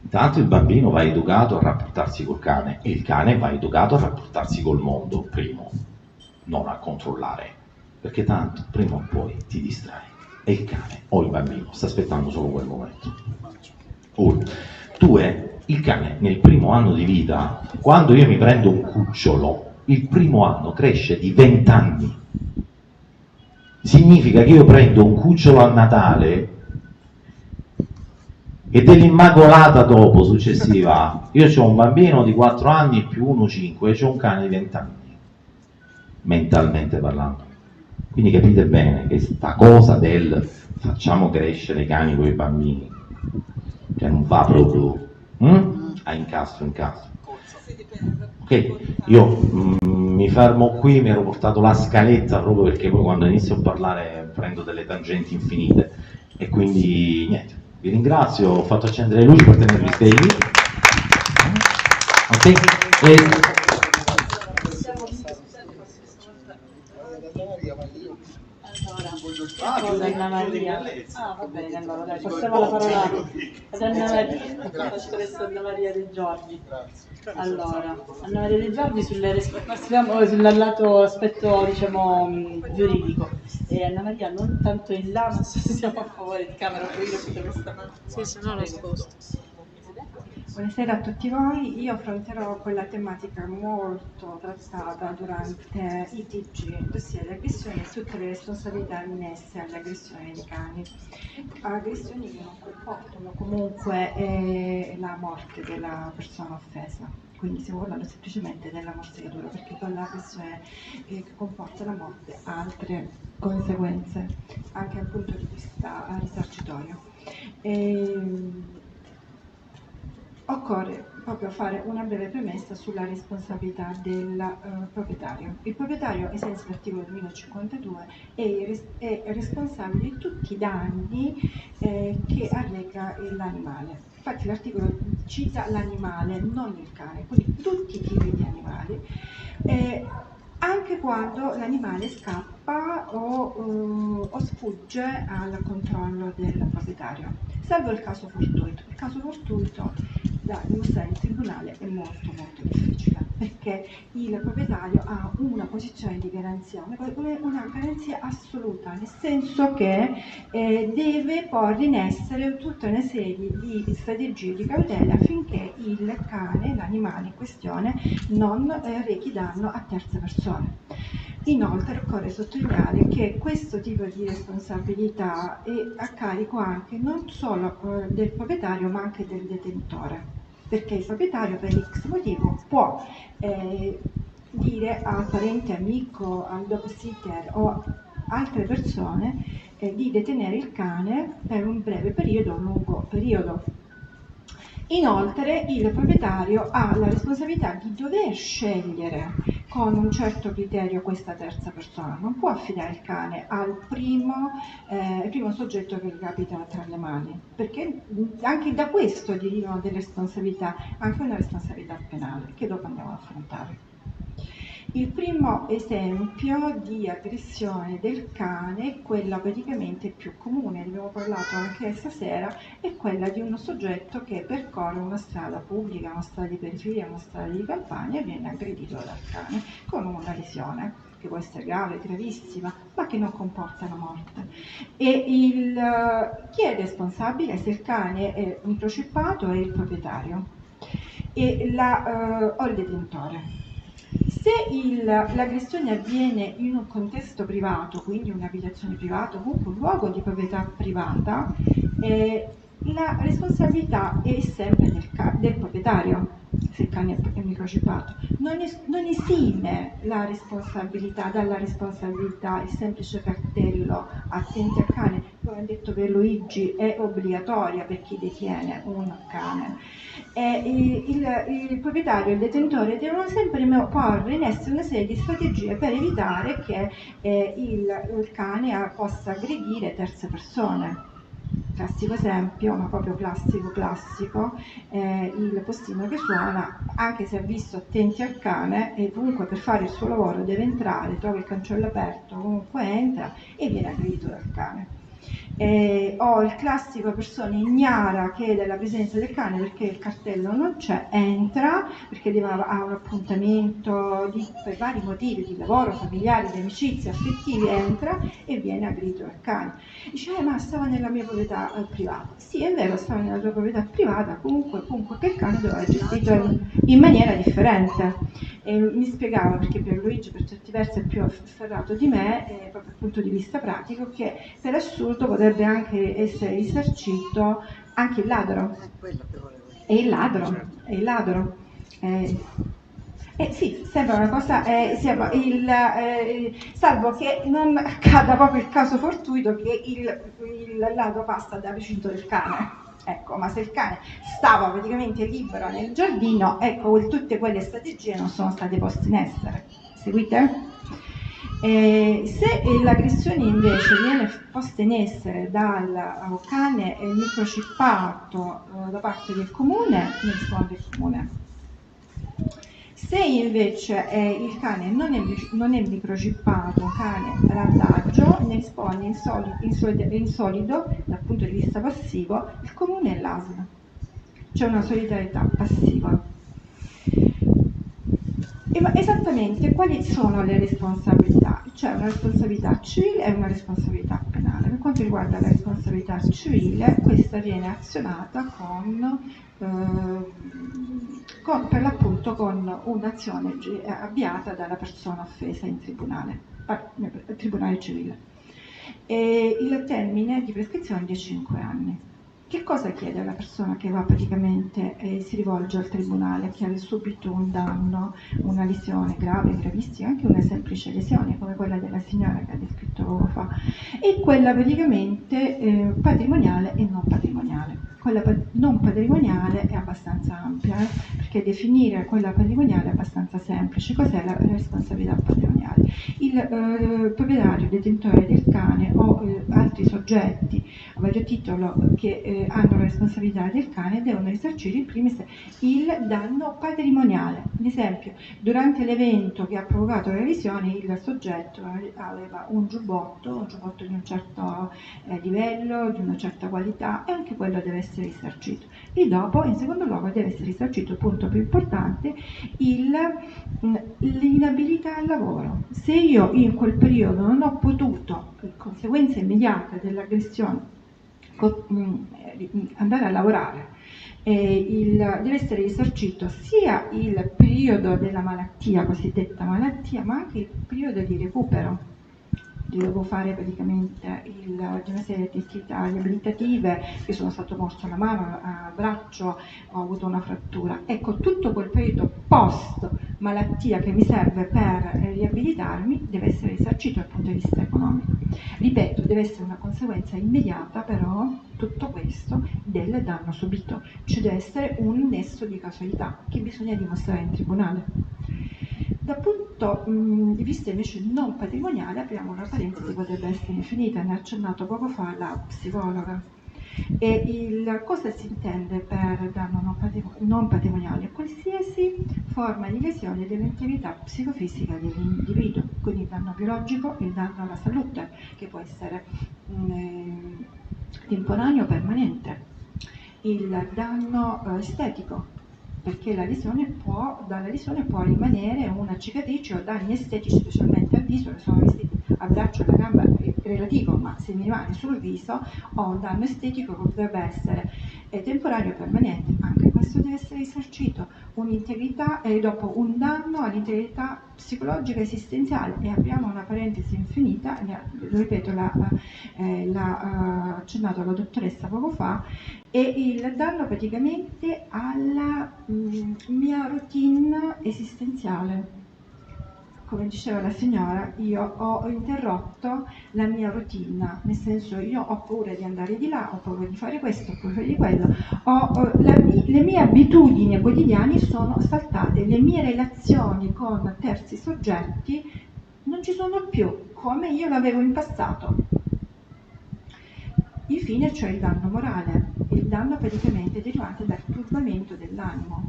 Intanto il bambino va educato a rapportarsi col cane e il cane va educato a rapportarsi col mondo, primo, non a controllare, perché tanto prima o poi ti distrai e il cane o il bambino sta aspettando solo quel momento. 1. 2. Il cane nel primo anno di vita, quando io mi prendo un cucciolo, il primo anno cresce di 20 anni. Significa che io prendo un cucciolo a Natale e dell'Immacolata dopo, successiva, io ho un bambino di 4 anni più uno 5 e ho un cane di 20 anni, mentalmente parlando. Quindi capite bene che sta cosa del facciamo crescere i cani con i bambini, cioè non va proprio a incastro. Ok, io mi fermo qui, mi ero portato la scaletta proprio perché poi quando inizio a parlare prendo delle tangenti infinite e quindi niente, vi ringrazio, ho fatto accendere le luci per tenervi svegli. Ok? Anna Maria. Va bene, allora dai, passiamo la parola ad Anna Maria, dottoressa Anna Maria De Giorgi. Allora, Anna Maria De Giorgi sul lato aspetto, diciamo, giuridico. E Anna Maria non tanto in là, non so se siamo a favore di camera, poi io questa mano. Sì, se no lo sposto. Buonasera a tutti voi, io affronterò quella tematica molto trattata durante i TG, ossia le aggressioni e tutte le responsabilità annesse alle aggressioni dei cani. Aggressioni che non comportano comunque la morte della persona offesa, quindi stiamo parlando semplicemente della morsicatura, perché con l'aggressione che comporta la morte ha altre conseguenze, anche dal punto di vista risarcitorio. Occorre proprio fare una breve premessa sulla responsabilità del proprietario. Il proprietario, ai sensi dell'articolo 2052, è responsabile di tutti i danni che arreca l'animale. Infatti l'articolo cita l'animale, non il cane, quindi tutti i tipi di animali, anche quando l'animale scappa o sfugge al controllo del proprietario, salvo il caso fortuito. Il caso fortuito da dimostrare in tribunale è molto difficile, perché il proprietario ha una posizione di garanzia, una garanzia assoluta, nel senso che deve porre in essere tutta una serie di strategie di cautela affinché il cane, l'animale in questione, non rechi danno a terze persone. Inoltre occorre sottolineare che questo tipo di responsabilità è a carico anche non solo del proprietario ma anche del detentore, perché il proprietario per X motivo può dire al parente amico, al dog sitter o altre persone di detenere il cane per un breve periodo o un lungo periodo. Inoltre il proprietario ha la responsabilità di dover scegliere con un certo criterio questa terza persona, non può affidare il cane al primo soggetto che gli capita tra le mani, perché anche da questo derivano delle responsabilità, anche una responsabilità penale, che dopo andiamo ad affrontare. Il primo esempio di aggressione del cane, quella praticamente più comune, ne abbiamo parlato anche stasera, è quella di uno soggetto che percorre una strada pubblica, una strada di periferia, una strada di campagna e viene aggredito dal cane con una lesione che può essere grave, gravissima, ma che non comporta la morte. E chi è responsabile se il cane è microchippato è il proprietario o il detentore. Se l'aggressione avviene in un contesto privato, quindi un'abitazione privata, comunque un luogo di proprietà privata, la responsabilità è sempre del proprietario, se il cane è microchippato. Non esime la responsabilità dalla responsabilità il semplice cartello attenti al cane, come ha detto Pierluigi, è obbligatoria per chi detiene un cane. Il proprietario e il detentore devono sempre porre in essere una serie di strategie per evitare che il cane possa aggredire terze persone. Classico esempio, ma proprio classico, il postino che suona, anche se ha visto attenti al cane, e comunque per fare il suo lavoro deve entrare, trova il cancello aperto, comunque entra e viene aggredito dal cane. O il classico persona ignara che è della presenza del cane perché il cartello non c'è, entra perché ha un appuntamento per vari motivi di lavoro, familiari, di amicizia, affettivi, entra e viene aggredito dal cane. Dice ma stava nella mia proprietà privata. Sì, è vero, stava nella tua proprietà privata, comunque che il cane doveva essere gestito in maniera differente. Mi spiegava, perché Pierluigi per certi versi è più afferrato di me, proprio dal punto di vista pratico, che per assurdo potrebbe anche essere risarcito anche il ladro. È il ladro. Sì, sembra una cosa, salvo che non accada proprio il caso fortuito che il ladro passa da vicino del cane. Ecco, ma se il cane stava praticamente libero nel giardino, ecco, tutte quelle strategie non sono state poste in essere. Seguite? Se l'aggressione invece viene posta in essere dal cane microchippato da parte del comune, ne risponde il comune. Se invece il cane non è microchippato, cane randagio, ne risponde in solido dal punto di vista passivo il comune e l'ASL. C'è una solidarietà passiva. Ma esattamente quali sono le responsabilità? C'è una responsabilità civile e una responsabilità penale. Per quanto riguarda la responsabilità civile, questa viene azionata con per l'appunto con un'azione avviata dalla persona offesa in tribunale, tribunale civile. E il termine di prescrizione è di 5 anni. Che cosa chiede la persona che va praticamente si rivolge al tribunale, che ha subito un danno, una lesione grave, gravissima, anche una semplice lesione come quella della signora che ha descritto poco fa, e quella praticamente patrimoniale e non patrimoniale. Quella non patrimoniale è abbastanza ampia, perché definire quella patrimoniale è abbastanza semplice. Cos'è la responsabilità patrimoniale? Il proprietario, detentore del cane o altri soggetti a vario titolo che hanno la responsabilità del cane devono risarcire in primis il danno patrimoniale. Ad esempio, durante l'evento che ha provocato la lesione, il soggetto aveva un giubbotto di un certo livello, di una certa qualità, e anche quello deve essere risarcito. E dopo, in secondo luogo, deve essere risarcito, il punto più importante, l'inabilità al lavoro. Se io in quel periodo non ho potuto, conseguenza immediata dell'aggressione, andare a lavorare, deve essere risarcito sia il periodo della malattia, cosiddetta malattia, ma anche il periodo di recupero. Devo fare praticamente di una serie di attività riabilitative, che sono stato morso alla mano, al braccio, ho avuto una frattura. Ecco, tutto quel periodo post malattia che mi serve per riabilitarmi deve essere risarcito dal punto di vista economico. Ripeto, deve essere una conseguenza immediata però tutto questo del danno subito. Ci deve essere un nesso di causalità che bisogna dimostrare in tribunale. Dal punto di vista invece non patrimoniale apriamo una parentesi, potrebbe essere infinita, ne ha accennato poco fa la psicologa. E cosa si intende per danno non patrimoniale? Qualsiasi forma di lesione dell'integrità psicofisica dell'individuo, quindi il danno biologico, il danno alla salute, che può essere temporaneo o permanente, il danno estetico, perché dalla lesione può rimanere una cicatrice o danni estetici, specialmente al viso, che sono vestiti al braccio e alla gamba relativo, ma se mi rimane sul viso ho un danno estetico che potrebbe essere temporaneo o permanente. Anche questo deve essere risarcito. Un'integrità e dopo un danno all'integrità psicologica esistenziale, e apriamo una parentesi infinita, lo ripeto, l'ha accennato la dottoressa poco fa, e il danno praticamente alla mia routine esistenziale. Come diceva la signora, io ho interrotto la mia routine, nel senso io ho paura di andare di là, ho paura di fare questo, ho paura di quello, le mie abitudini quotidiane sono saltate, le mie relazioni con terzi soggetti non ci sono più come io l'avevo in passato. Infine c'è il danno morale, il danno praticamente derivante dal turbamento dell'animo,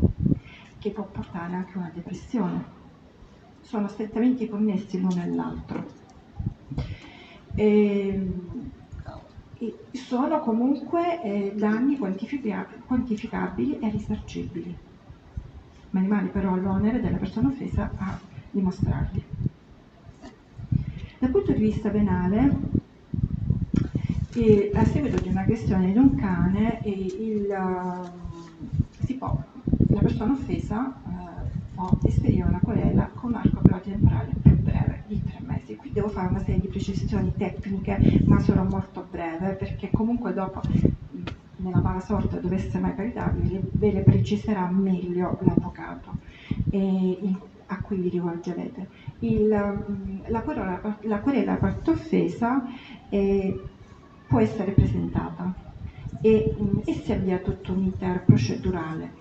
che può portare anche a una depressione. Sono strettamente connessi l'uno e l'altro. Sono comunque danni quantificabili e risarcibili, ma rimane però l'onere della persona offesa a dimostrarli. Dal punto di vista penale, a seguito di un'aggressione di un cane, la persona offesa può esperire una querela con arco però temporale più breve di 3 mesi. Qui devo fare una serie di precisazioni tecniche, ma sarò molto breve, perché comunque dopo, nella mala sorte dovesse mai capitarvi, ve le preciserà meglio l'avvocato a cui vi rivolgerete. La querela a parte offesa può essere presentata e si avvia tutto un iter procedurale.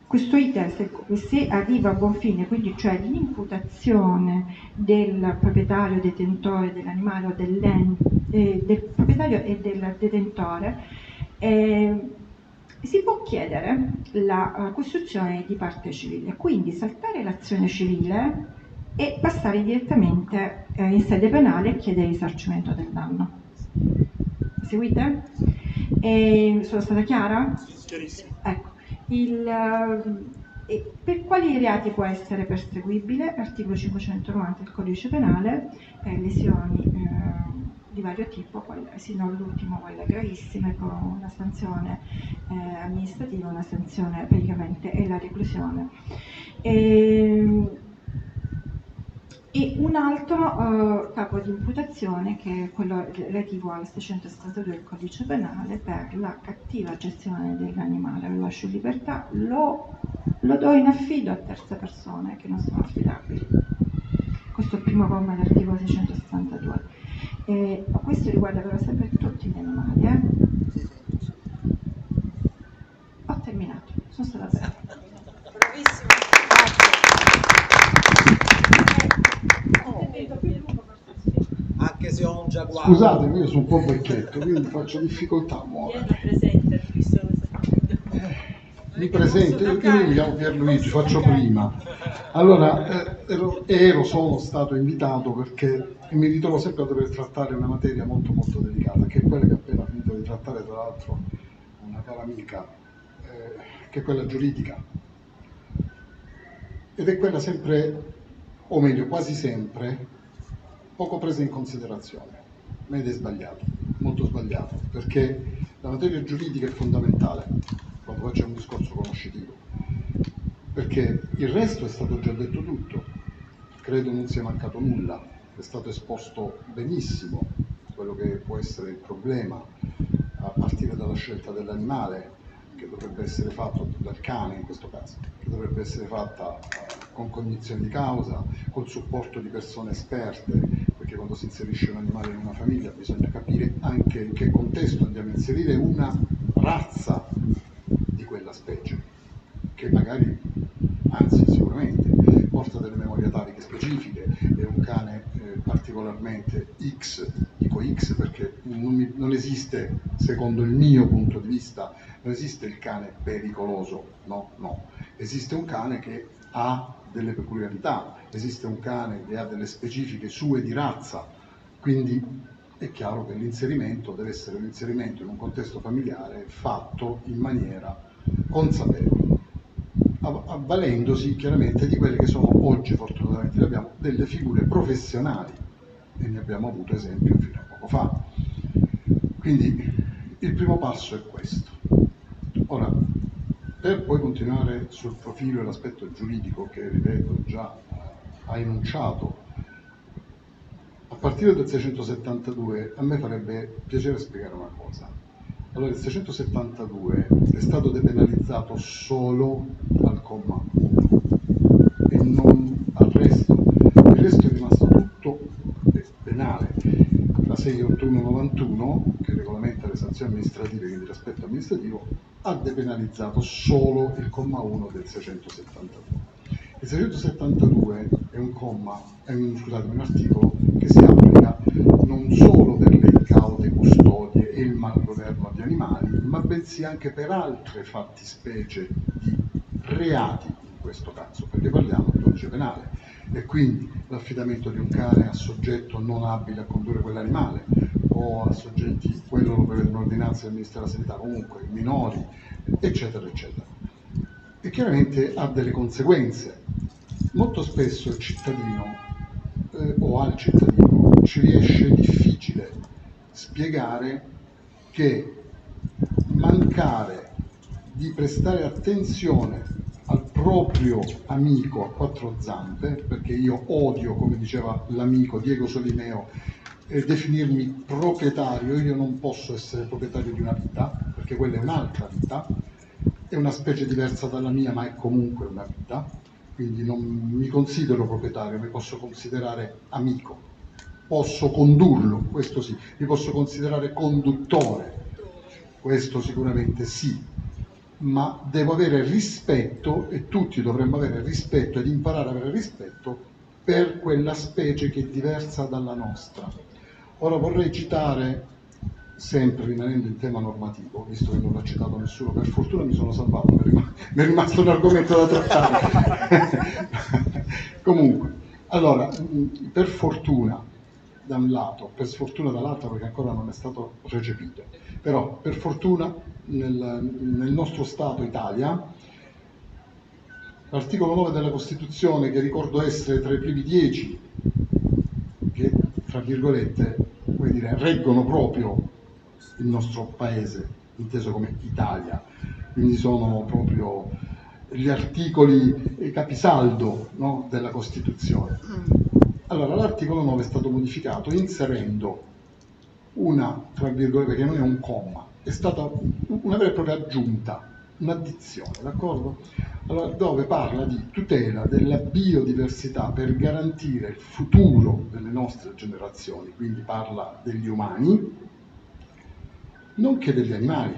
Questo iter, se arriva a buon fine, quindi cioè l'imputazione del proprietario detentore dell'animale o del proprietario e del detentore, si può chiedere la costituzione di parte civile, quindi saltare l'azione civile e passare direttamente in sede penale e chiedere il risarcimento del danno. Seguite? Sono stata chiara? Chiarissimo. Ecco. Per quali reati può essere perseguibile? Articolo 590 del Codice Penale, lesioni di vario tipo, sino all'ultimo, quella gravissima, con una sanzione amministrativa, una sanzione praticamente è la reclusione. E un altro capo di imputazione, che è quello relativo al 672 del codice penale, per la cattiva gestione dell'animale. Lo lascio in libertà, lo do in affido a terze persone che non sono affidabili. Questo è il primo comma dell'articolo 672. Questo riguarda però sempre tutti gli animali. Ho terminato, sono stata brava. Bravissima. Anche se ho un giaguaro. Scusatemi, io sono un po' vecchietto, quindi faccio difficoltà a muovere. Mi presento, io mi chiamo Pierluigi, faccio prima. Allora, sono stato invitato perché mi ritrovo sempre a dover trattare una materia molto molto delicata, che è quella che ho appena finito di trattare, tra l'altro, una cara amica, che è quella giuridica. Ed è quella sempre, o meglio, quasi sempre, poco presa in considerazione. Ed è sbagliato, molto sbagliato, perché la materia giuridica è fondamentale quando facciamo un discorso conoscitivo, perché il resto è stato già detto tutto, credo non sia mancato nulla, è stato esposto benissimo quello che può essere il problema, a partire dalla scelta dell'animale, che dovrebbe essere fatto dal cane in questo caso, che dovrebbe essere fatta con cognizione di causa, col supporto di persone esperte, perché quando si inserisce un animale in una famiglia bisogna capire anche in che contesto andiamo a inserire una razza di quella specie, che magari, anzi sicuramente, porta delle memorie ataviche specifiche, è un cane particolarmente X, dico X perché non esiste, secondo il mio punto di vista, non esiste il cane pericoloso, no, esiste un cane che ha delle peculiarità, esiste un cane che ha delle specifiche sue di razza, quindi è chiaro che l'inserimento deve essere un inserimento in un contesto familiare fatto in maniera consapevole, avvalendosi chiaramente di quelle che sono oggi, fortunatamente abbiamo, delle figure professionali, e ne abbiamo avuto esempio fino a poco fa. Quindi il primo passo è questo. Ora, per poi continuare sul profilo e l'aspetto giuridico che, ripeto, già ha enunciato, a partire dal 672 a me farebbe piacere spiegare una cosa. Allora, il 672 è stato depenalizzato solo al comma 1 e non al resto. Il resto è rimasto tutto penale. La 68191, che regolamenta le sanzioni amministrative, quindi l'aspetto amministrativo, ha depenalizzato solo il comma 1 del 672. Il 672 è un articolo che si applica non solo per le incaute custodie e il malgoverno di animali, ma bensì anche per altre fattispecie di reati in questo caso, perché parliamo di codice penale, e quindi l'affidamento di un cane a soggetto non abile a condurre quell'animale, o a soggetti, quello lo prevede un'ordinanza del Ministero della Sanità, comunque minori, eccetera, eccetera. E chiaramente ha delle conseguenze. Molto spesso il cittadino o al cittadino ci riesce difficile spiegare che mancare di prestare attenzione al proprio amico a quattro zampe, perché io odio, come diceva l'amico Diego Solimeo, definirmi proprietario. Io non posso essere proprietario di una vita, perché quella è un'altra vita, è una specie diversa dalla mia, ma è comunque una vita, quindi non mi considero proprietario, mi posso considerare amico, posso condurlo, questo sì, mi posso considerare conduttore, questo sicuramente sì, ma devo avere rispetto, e tutti dovremmo avere rispetto ed imparare ad avere rispetto per quella specie che è diversa dalla nostra. Ora vorrei citare, sempre rimanendo in tema normativo, visto che non l'ha citato nessuno, per fortuna mi sono salvato, mi è rimasto un argomento da trattare. Comunque, allora, per fortuna da un lato, per sfortuna dall'altro, perché ancora non è stato recepito, però per fortuna nel nostro Stato Italia, l'articolo 9 della Costituzione, che ricordo essere tra i primi 10, che, fra virgolette, come dire, reggono proprio il nostro paese, inteso come Italia, quindi sono proprio gli articoli capisaldo, no, della Costituzione. Allora, l'articolo 9 è stato modificato inserendo una, tra virgolette, perché non è un comma, è stata una vera e propria aggiunta, un'addizione, d'accordo? Allora, dove parla di tutela della biodiversità per garantire il futuro delle nostre generazioni, quindi parla degli umani, nonché degli animali.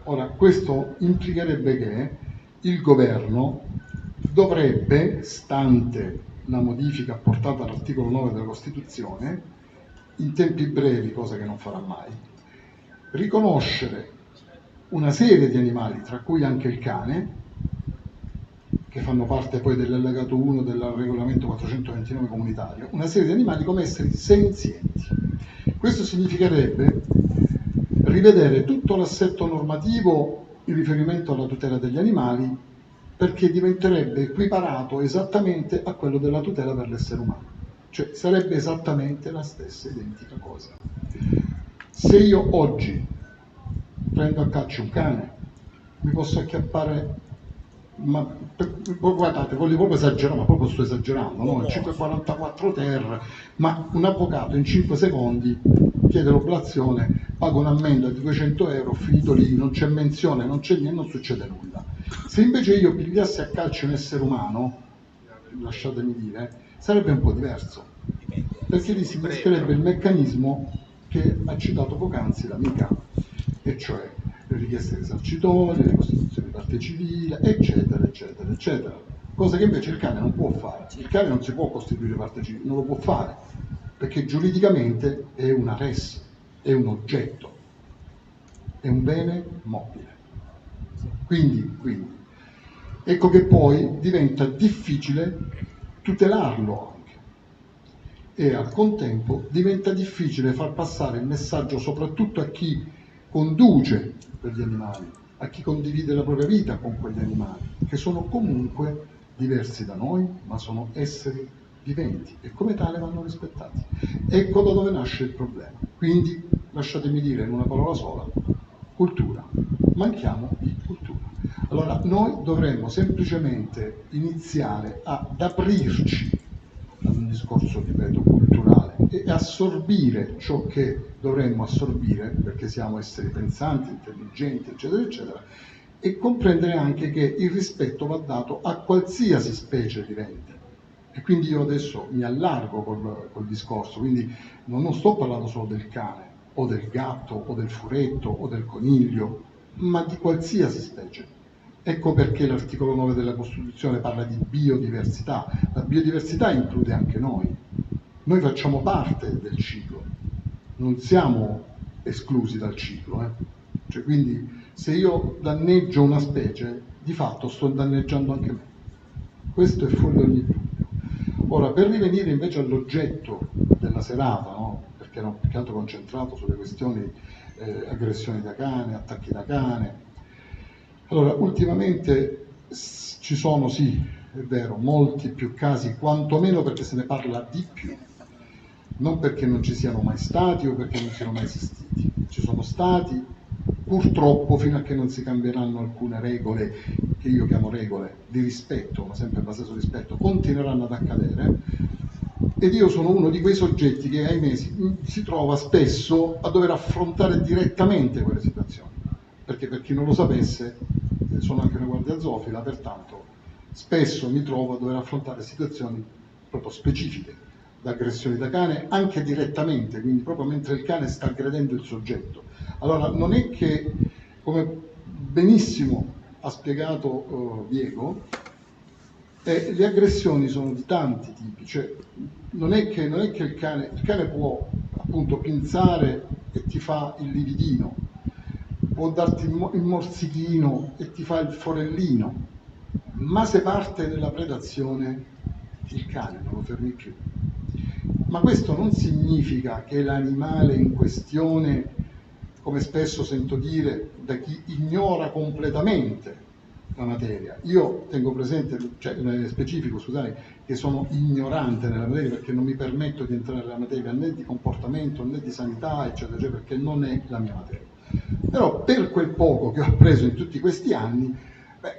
Ora, questo implicherebbe che il governo dovrebbe, stante la modifica apportata all'articolo 9 della Costituzione, in tempi brevi, cosa che non farà mai, riconoscere una serie di animali, tra cui anche il cane, che fanno parte poi dell'allegato 1 del regolamento 429 comunitario, una serie di animali come esseri senzienti. Questo significherebbe rivedere tutto l'assetto normativo in riferimento alla tutela degli animali, perché diventerebbe equiparato esattamente a quello della tutela per l'essere umano, cioè sarebbe esattamente la stessa identica cosa. Se io oggi prendo a calcio un cane, mi posso acchiappare, ma guardate, voglio proprio esagerare, ma proprio sto esagerando, no? Il 544 ter, ma un avvocato in 5 secondi chiede l'oblazione, paga un'ammenda di 200 euro, finito lì, non c'è menzione, non c'è niente, non succede nulla. Se invece io pigliassi a calcio un essere umano, lasciatemi dire, sarebbe un po' diverso, perché lì si innescherebbe il meccanismo che ha citato poc'anzi l'amica, e cioè le richieste risarcitorie, le costituzioni di parte civile, eccetera, eccetera, eccetera. Cosa che invece il cane non può fare. Il cane non si può costituire parte civile, non lo può fare, perché giuridicamente è una res, è un oggetto, è un bene mobile. Quindi, ecco che poi diventa difficile tutelarlo anche, e al contempo diventa difficile far passare il messaggio soprattutto a chi conduce per gli animali, a chi condivide la propria vita con quegli animali, che sono comunque diversi da noi, ma sono esseri viventi e come tale vanno rispettati. Ecco da dove nasce il problema. Quindi, lasciatemi dire in una parola sola, cultura. Manchiamo di cultura. Allora, noi dovremmo semplicemente iniziare ad aprirci ad un discorso, ripeto, culturale e assorbire ciò che dovremmo assorbire, perché siamo esseri pensanti, intelligenti, eccetera, eccetera, e comprendere anche che il rispetto va dato a qualsiasi specie vivente. E quindi io adesso mi allargo col discorso, quindi non sto parlando solo del cane, o del gatto, o del furetto, o del coniglio, ma di qualsiasi specie. Ecco perché l'articolo 9 della Costituzione parla di biodiversità. La biodiversità include anche noi. Noi facciamo parte del ciclo, non siamo esclusi dal ciclo. Cioè, quindi se io danneggio una specie, di fatto sto danneggiando anche me. Questo è fuori da ogni dubbio. Ora, per rivenire invece all'oggetto della serata, no? Perché ero più che altro concentrato sulle questioni aggressioni da cane, attacchi da cane. Allora, ultimamente ci sono, sì, è vero, molti più casi, quantomeno perché se ne parla di più, non perché non ci siano mai stati o perché non siano mai esistiti. Ci sono stati, purtroppo, fino a che non si cambieranno alcune regole, che io chiamo regole di rispetto, ma sempre basate sul rispetto, continueranno ad accadere, ed io sono uno di quei soggetti che, ahimè, si trova spesso a dover affrontare direttamente quelle situazioni. Perché per chi non lo sapesse, sono anche una guardia zoofila, pertanto spesso mi trovo a dover affrontare situazioni proprio specifiche, da aggressioni da cane, anche direttamente, quindi proprio mentre il cane sta aggredendo il soggetto. Allora, non è che, come benissimo ha spiegato Diego, le aggressioni sono di tanti tipi, cioè non è che il cane può appunto pinzare e ti fa il lividino, può darti il morsichino e ti fa il forellino, ma se parte nella predazione il cane non lo fermi più. Ma questo non significa che l'animale in questione, come spesso sento dire da chi ignora completamente la materia. Io tengo presente, cioè specifico, scusate, che sono ignorante nella materia perché non mi permetto di entrare nella materia né di comportamento né di sanità, eccetera, eccetera, perché non è la mia materia. Però per quel poco che ho appreso in tutti questi anni,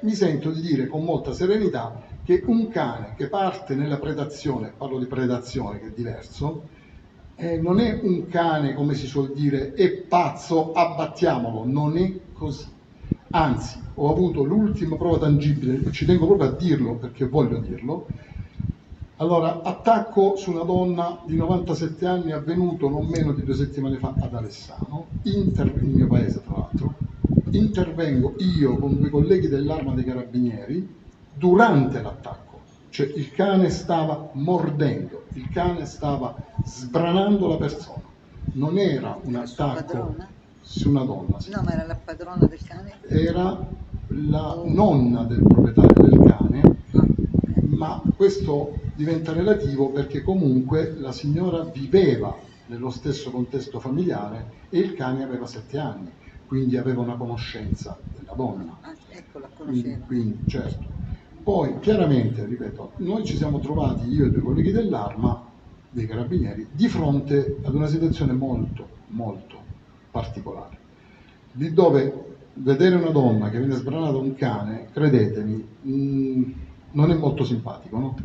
mi sento di dire con molta serenità che un cane che parte nella predazione, parlo di predazione che è diverso, non è un cane, come si suol dire, è pazzo, abbattiamolo, non è così. Anzi, ho avuto l'ultima prova tangibile, ci tengo proprio a dirlo perché voglio dirlo. Allora, attacco su una donna di 97 anni avvenuto non meno di 2 settimane fa ad Alessano, il mio paese tra l'altro. Intervengo io con 2 colleghi dell'Arma dei Carabinieri durante l'attacco, cioè il cane stava mordendo, il cane stava sbranando la persona, non era un attacco su una donna. Sì. No, ma era la padrona del cane? Era la nonna del proprietario del cane, ma questo diventa relativo perché comunque la signora viveva nello stesso contesto familiare e il cane aveva 7 anni, quindi aveva una conoscenza della donna. Ah, ecco la conoscenza. Quindi, certo. Poi, chiaramente, ripeto, noi ci siamo trovati, io e 2 colleghi dell'Arma, dei Carabinieri, di fronte ad una situazione molto, molto particolare, lì dove vedere una donna che viene sbranata da un cane, credetemi, non è molto simpatico, no?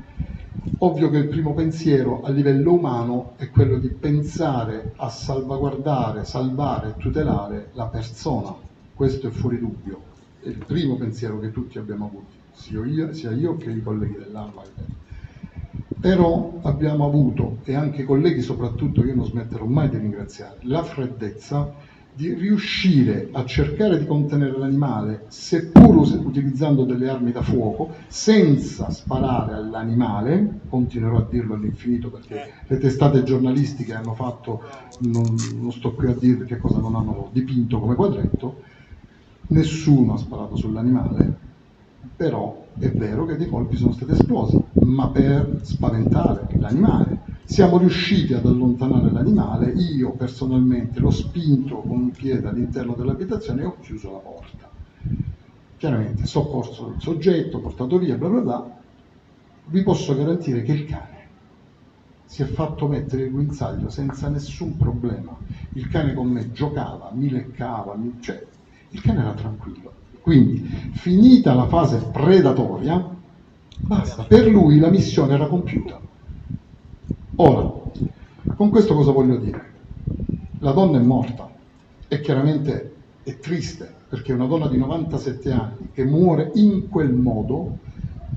Ovvio che il primo pensiero a livello umano è quello di pensare a salvaguardare, salvare, tutelare la persona. Questo è fuori dubbio, è il primo pensiero che tutti abbiamo avuto, sia io che i colleghi dell'Arma. Però abbiamo avuto, e anche i colleghi soprattutto, io non smetterò mai di ringraziare, la freddezza di riuscire a cercare di contenere l'animale, seppur utilizzando delle armi da fuoco, senza sparare all'animale. Continuerò a dirlo all'infinito perché le testate giornalistiche hanno fatto, non sto qui a dire che cosa non hanno dipinto come quadretto, nessuno ha sparato sull'animale, però è vero che dei colpi sono stati esplosi, ma per spaventare l'animale. Siamo riusciti ad allontanare l'animale, io personalmente l'ho spinto con un piede all'interno dell'abitazione e ho chiuso la porta. Chiaramente soccorso il soggetto, portato via, bla bla bla. Vi posso garantire che il cane si è fatto mettere il guinzaglio senza nessun problema. Il cane con me giocava, mi leccava, cioè il cane era tranquillo. Quindi, finita la fase predatoria, basta, per lui la missione era compiuta. Ora, con questo cosa voglio dire? La donna è morta e chiaramente è triste, perché una donna di 97 anni che muore in quel modo,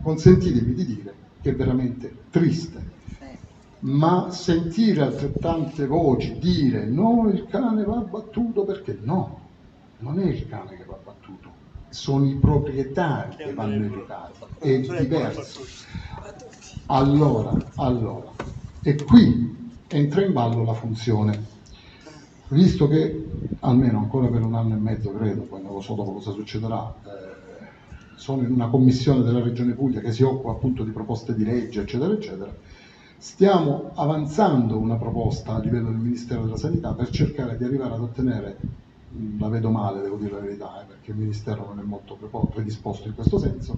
consentitemi di dire che è veramente triste. Ma sentire altrettante voci dire no, il cane va abbattuto, perché no, non è il cane che va abbattuto, sono i proprietari che vanno educati, è diverso. Allora, e qui entra in ballo la funzione, visto che almeno ancora per 1 anno e mezzo, credo, poi non lo so dopo cosa succederà, sono in una commissione della Regione Puglia che si occupa appunto di proposte di legge, eccetera, eccetera. Stiamo avanzando una proposta a livello del Ministero della Sanità per cercare di arrivare ad ottenere, la vedo male, devo dire la verità, perché il Ministero non è molto predisposto in questo senso,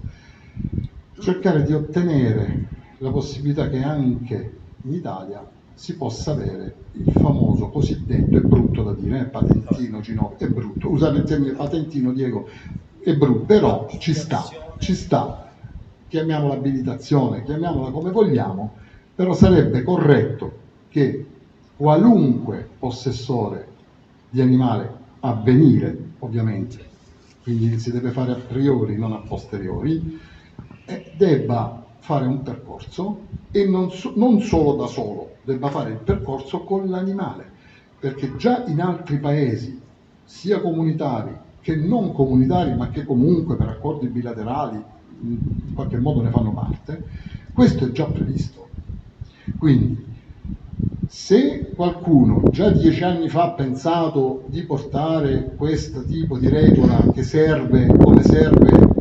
cercare di ottenere la possibilità che anche in Italia si possa avere il famoso cosiddetto, è brutto da dire, patentino Ginocchio, è brutto, usare il termine patentino, Diego, è brutto, però ci sta, chiamiamola abilitazione, chiamiamola come vogliamo, però sarebbe corretto che qualunque possessore di animale a venire, ovviamente, quindi si deve fare a priori, non a posteriori, debba fare un percorso e non solo da solo, debba fare il percorso con l'animale, perché già in altri paesi, sia comunitari che non comunitari, ma che comunque per accordi bilaterali in qualche modo ne fanno parte, questo è già previsto. Quindi, se qualcuno già 10 anni fa ha pensato di portare questo tipo di regola che serve, come serve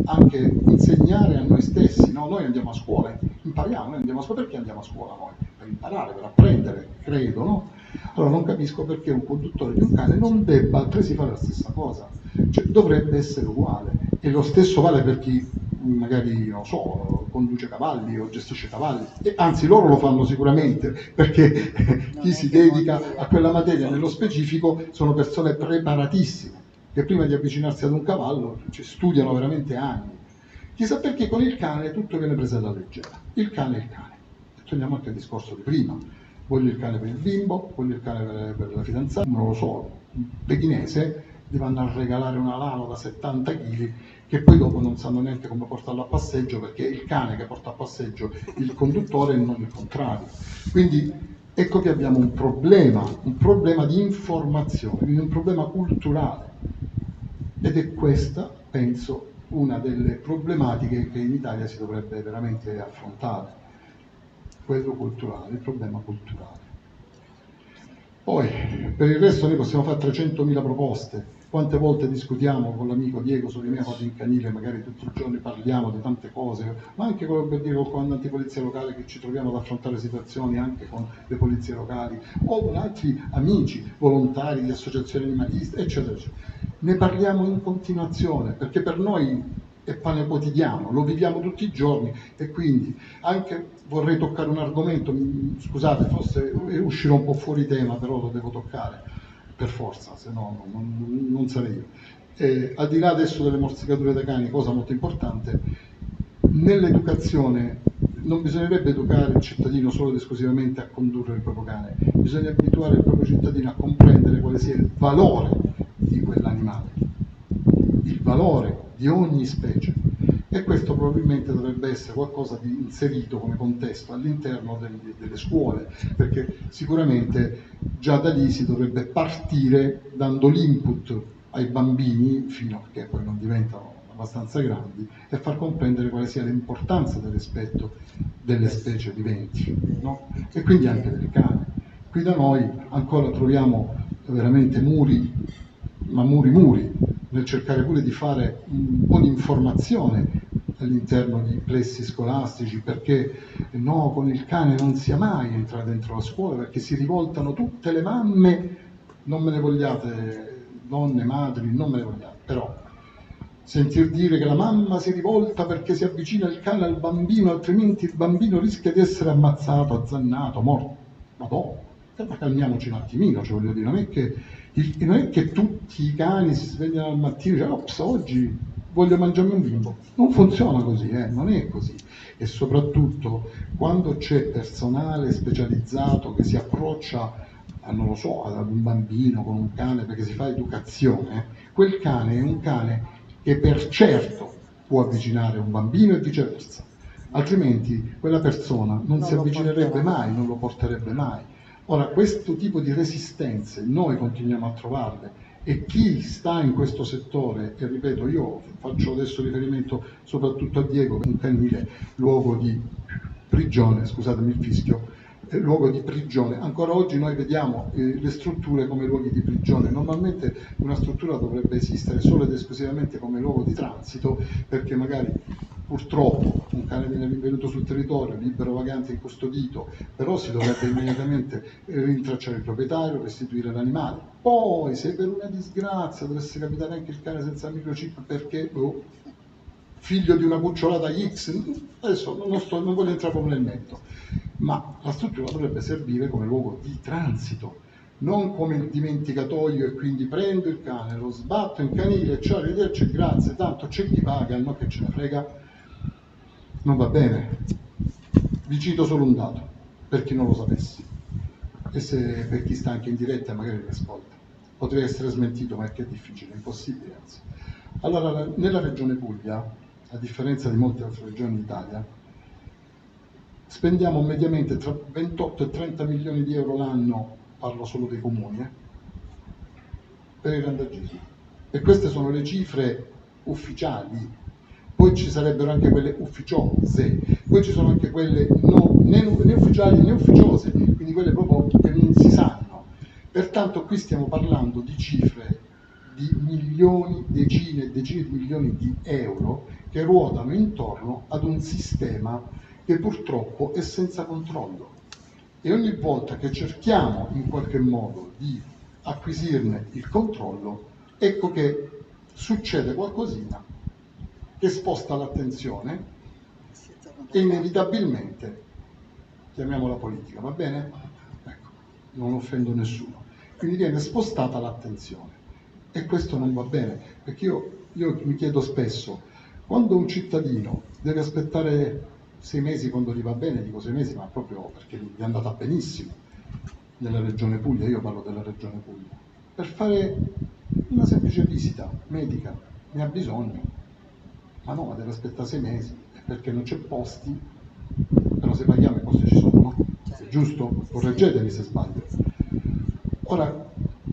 anche insegnare a noi stessi, no? Noi andiamo a scuola, impariamo, noi andiamo a scuola, perché andiamo a scuola noi? Per imparare, per apprendere, credo, no? Allora non capisco perché un conduttore di un cane non debba altresì fare la stessa cosa, cioè dovrebbe essere uguale. E lo stesso vale per chi magari, non so, conduce cavalli o gestisce cavalli, e anzi loro lo fanno sicuramente, perché chi si dedica a quella materia nello specifico sono persone preparatissime, che prima di avvicinarsi ad un cavallo studiano veramente anni. Chissà perché con il cane tutto viene preso alla leggera. Il cane è il cane. E torniamo anche al discorso di prima. Voglio il cane per il bimbo, voglio il cane per la fidanzata, non lo so, un pechinese gli vanno a regalare una lana da 70 kg che poi dopo non sanno neanche come portarlo a passeggio, perché è il cane che porta a passeggio il conduttore e non il contrario. Quindi ecco che abbiamo un problema di informazione, quindi un problema culturale. Ed è questa, penso, una delle problematiche che in Italia si dovrebbe veramente affrontare, quello culturale, il problema culturale. Poi, per il resto noi possiamo fare 300.000 proposte. Quante volte discutiamo con l'amico Diego sulle mie cose in canile, magari tutti i giorni parliamo di tante cose, ma anche quello per dire col comandante di polizia locale, che ci troviamo ad affrontare situazioni anche con le polizie locali, o con altri amici, volontari di associazioni animaliste, eccetera, eccetera. Ne parliamo in continuazione, perché per noi è pane quotidiano, lo viviamo tutti i giorni, e quindi anche vorrei toccare un argomento, scusate, forse uscirò un po' fuori tema, però lo devo toccare per forza, se no non sarei io. Al di là adesso delle morsicature da cani, cosa molto importante, nell'educazione non bisognerebbe educare il cittadino solo ed esclusivamente a condurre il proprio cane, bisogna abituare il proprio cittadino a comprendere quale sia il valore di quell'animale, il valore di ogni specie, e questo probabilmente dovrebbe essere qualcosa di inserito come contesto all'interno delle scuole, perché sicuramente già da lì si dovrebbe partire dando l'input ai bambini fino a che poi non diventano abbastanza grandi, e far comprendere quale sia l'importanza del rispetto delle specie viventi, no? E quindi anche del cane. Qui da noi ancora troviamo veramente muri, ma muri, nel cercare pure di fare un po' di informazione all'interno di plessi scolastici, perché no, con il cane non sia mai entrare dentro la scuola, perché si rivoltano tutte le mamme, non me ne vogliate, donne, madri, non me ne vogliate, però sentir dire che la mamma si rivolta perché si avvicina il cane al bambino, altrimenti il bambino rischia di essere ammazzato, azzannato, morto. Madonna, ma calmiamoci un attimino, cioè voglio dire, non è che tutti i cani si svegliano al mattino e dicono ops, oggi voglio mangiarmi un bimbo. Non funziona così, non è così. E soprattutto quando c'è personale specializzato che si approccia non lo so, ad un bambino con un cane perché si fa educazione, quel cane è un cane che per certo può avvicinare un bambino e viceversa, altrimenti quella persona non si avvicinerebbe mai, non lo porterebbe mai. Ora, questo tipo di resistenze noi continuiamo a trovarle, e chi sta in questo settore, e ripeto, io faccio adesso riferimento soprattutto a Diego, un canile, luogo di prigione, scusatemi il fischio, luogo di prigione. Ancora oggi noi vediamo le strutture come luoghi di prigione. Normalmente una struttura dovrebbe esistere solo ed esclusivamente come luogo di transito, perché magari purtroppo un cane viene rinvenuto sul territorio, libero vagante, incustodito, però si dovrebbe immediatamente rintracciare il proprietario, restituire l'animale. Poi se per una disgrazia dovesse capitare anche il cane senza microchip perché figlio di una cucciolata X, adesso non voglio entrare proprio nel merito, ma la struttura dovrebbe servire come luogo di transito, non come il dimenticatoio, e quindi prendo il cane, lo sbatto in canile, ciao, arrivederci, grazie, tanto c'è chi paga, no che ce ne frega. Non va bene. Vi cito solo un dato, per chi non lo sapesse, e se per chi sta anche in diretta magari mi ascolta. Potrei essere smentito, ma è che è difficile, è impossibile anzi. Allora, nella regione Puglia, a differenza di molte altre regioni d'Italia, spendiamo mediamente tra 28 e 30 milioni di euro l'anno, parlo solo dei comuni, per il randagismo. E queste sono le cifre ufficiali. Poi ci sarebbero anche quelle ufficiose, poi ci sono anche quelle né ufficiali né ufficiose, quindi quelle proprio che non si sanno. Pertanto qui stiamo parlando di cifre di milioni, decine e decine di milioni di euro che ruotano intorno ad un sistema che purtroppo è senza controllo. E ogni volta che cerchiamo in qualche modo di acquisirne il controllo, ecco che succede qualcosina che sposta l'attenzione e inevitabilmente, chiamiamola politica, va bene? Ecco, non offendo nessuno. Quindi viene spostata l'attenzione e questo non va bene, perché io mi chiedo spesso, quando un cittadino deve aspettare 6 mesi quando gli va bene, dico 6 mesi, ma proprio perché gli è andata benissimo nella regione Puglia, io parlo della regione Puglia, per fare una semplice visita medica, ne ha bisogno, ma no, ma deve aspettare 6 mesi, perché non c'è posti, però se paghiamo i posti ci sono, no? È giusto? Correggetemi se sbaglio. Ora,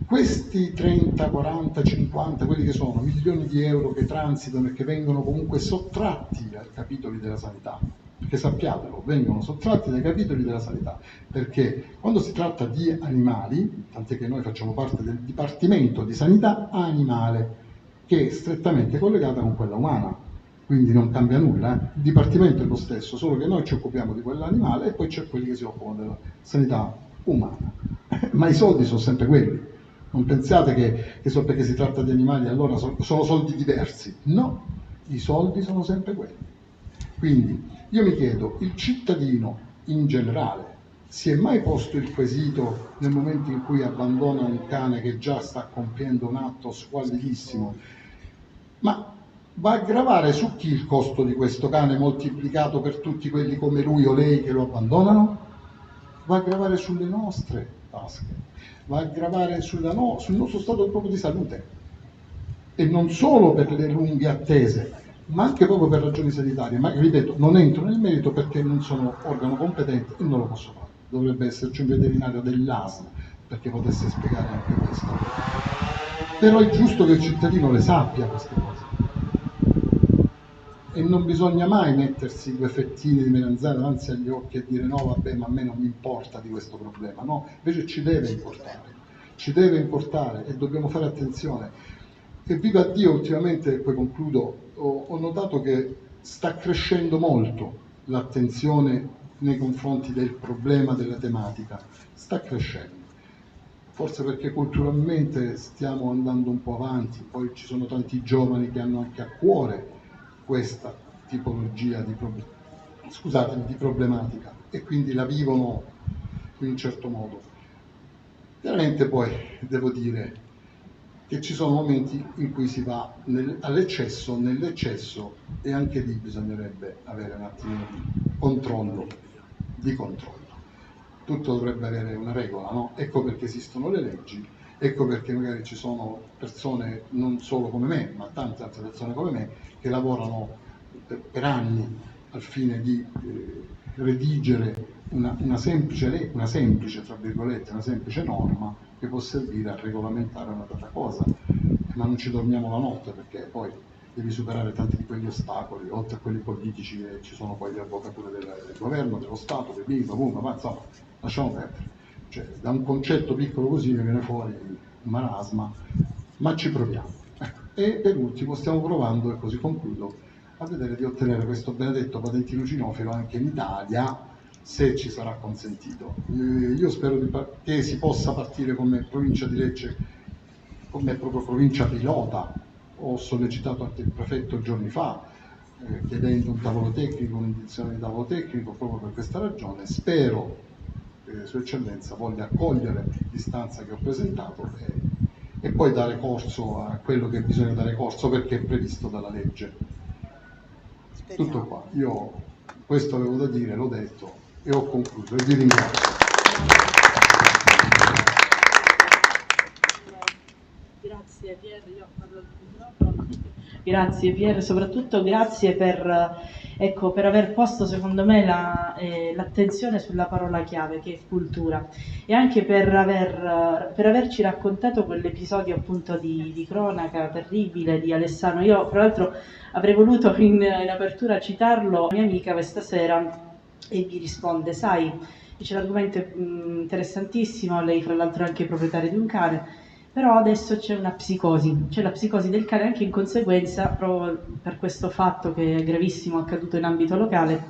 questi 30, 40, 50, quelli che sono milioni di euro che transitano e che vengono comunque sottratti dai capitoli della sanità, perché sappiatelo, vengono sottratti dai capitoli della sanità, perché quando si tratta di animali, tant'è che noi facciamo parte del Dipartimento di Sanità Animale, che è strettamente collegata con quella umana, quindi non cambia nulla, il Dipartimento è lo stesso, solo che noi ci occupiamo di quell'animale e poi c'è quelli che si occupano della sanità umana, ma i soldi sono sempre quelli. Non pensiate che so perché si tratta di animali allora sono soldi diversi, no, i soldi sono sempre quelli. Quindi io mi chiedo, il cittadino in generale si è mai posto il quesito nel momento in cui abbandona un cane che già sta compiendo un atto squallidissimo, ma va a gravare su chi il costo di questo cane moltiplicato per tutti quelli come lui o lei che lo abbandonano? Va a gravare sulle nostre tasche, va a gravare sul nostro stato proprio di salute, e non solo per le lunghe attese, ma anche proprio per ragioni sanitarie. Ma ripeto, non entro nel merito perché non sono organo competente e non lo posso fare. Dovrebbe esserci un veterinario dell'ASL perché potesse spiegare anche questo. Però è giusto che il cittadino le sappia queste cose. E non bisogna mai mettersi 2 fettine di melanzane davanti agli occhi e dire no vabbè, ma a me non mi importa di questo problema, no, invece ci deve importare e dobbiamo fare attenzione. E viva Dio, ultimamente, e poi concludo, ho notato che sta crescendo molto l'attenzione nei confronti del problema della tematica, sta crescendo, forse perché culturalmente stiamo andando un po' avanti, poi ci sono tanti giovani che hanno anche a cuore questa tipologia di problematica e quindi la vivono in un certo modo. Chiaramente poi devo dire che ci sono momenti in cui si va all'eccesso, nell'eccesso, e anche lì bisognerebbe avere un attimo di controllo. Tutto dovrebbe avere una regola, no? Ecco perché esistono le leggi, ecco perché magari ci sono persone, non solo come me, ma tante altre persone come me, che lavorano per anni al fine di redigere una semplice, tra virgolette, una semplice norma che può servire a regolamentare una data cosa, ma non ci dormiamo la notte perché poi devi superare tanti di quegli ostacoli, oltre a quelli politici che ci sono poi le avvocature del governo, dello Stato, del BIM, ma insomma, lasciamo perdere. Cioè, da un concetto piccolo così ne viene fuori un marasma, ma ci proviamo. Ecco. E per ultimo stiamo provando, e così concludo, a vedere di ottenere questo benedetto patentino cinofilo anche in Italia, se ci sarà consentito. Io spero che si possa partire come provincia di Lecce, come proprio provincia pilota. Ho sollecitato anche il prefetto giorni fa, chiedendo un tavolo tecnico, un'indizione di tavolo tecnico, proprio per questa ragione. Spero che Sua Eccellenza voglia accogliere l'istanza che ho presentato e poi dare corso a quello che bisogna dare corso perché è previsto dalla legge. Tutto qua. Io questo avevo da dire, l'ho detto e ho concluso e vi ringrazio. Grazie Pier, io parlo al microfono. Grazie Pier, soprattutto grazie per aver posto secondo me l'attenzione sulla parola chiave che è cultura e anche per averci raccontato quell'episodio appunto di cronaca terribile di Alessano. Io tra l'altro avrei voluto in apertura citarlo, mia amica questa sera, e mi risponde, sai, dice l'argomento è interessantissimo, lei fra l'altro è anche proprietaria di un cane, però adesso c'è la psicosi del cane anche in conseguenza, proprio per questo fatto che è gravissimo, accaduto in ambito locale,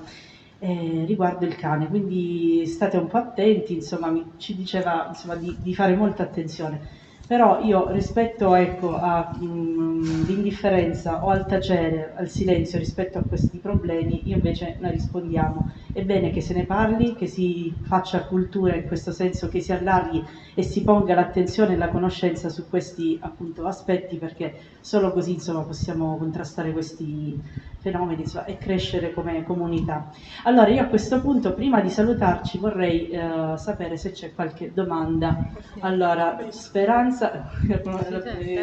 riguardo il cane, quindi state un po' attenti, insomma, ci diceva insomma, di fare molta attenzione. Però io rispetto all'indifferenza o al tacere, al silenzio rispetto a questi problemi, io invece noi rispondiamo. È bene che se ne parli, che si faccia cultura in questo senso, che si allarghi e si ponga l'attenzione e la conoscenza su questi appunto aspetti, perché solo così insomma possiamo contrastare questi fenomeni insomma, e crescere come comunità. Allora io a questo punto, prima di salutarci, vorrei sapere se c'è qualche domanda. Allora, Speranza,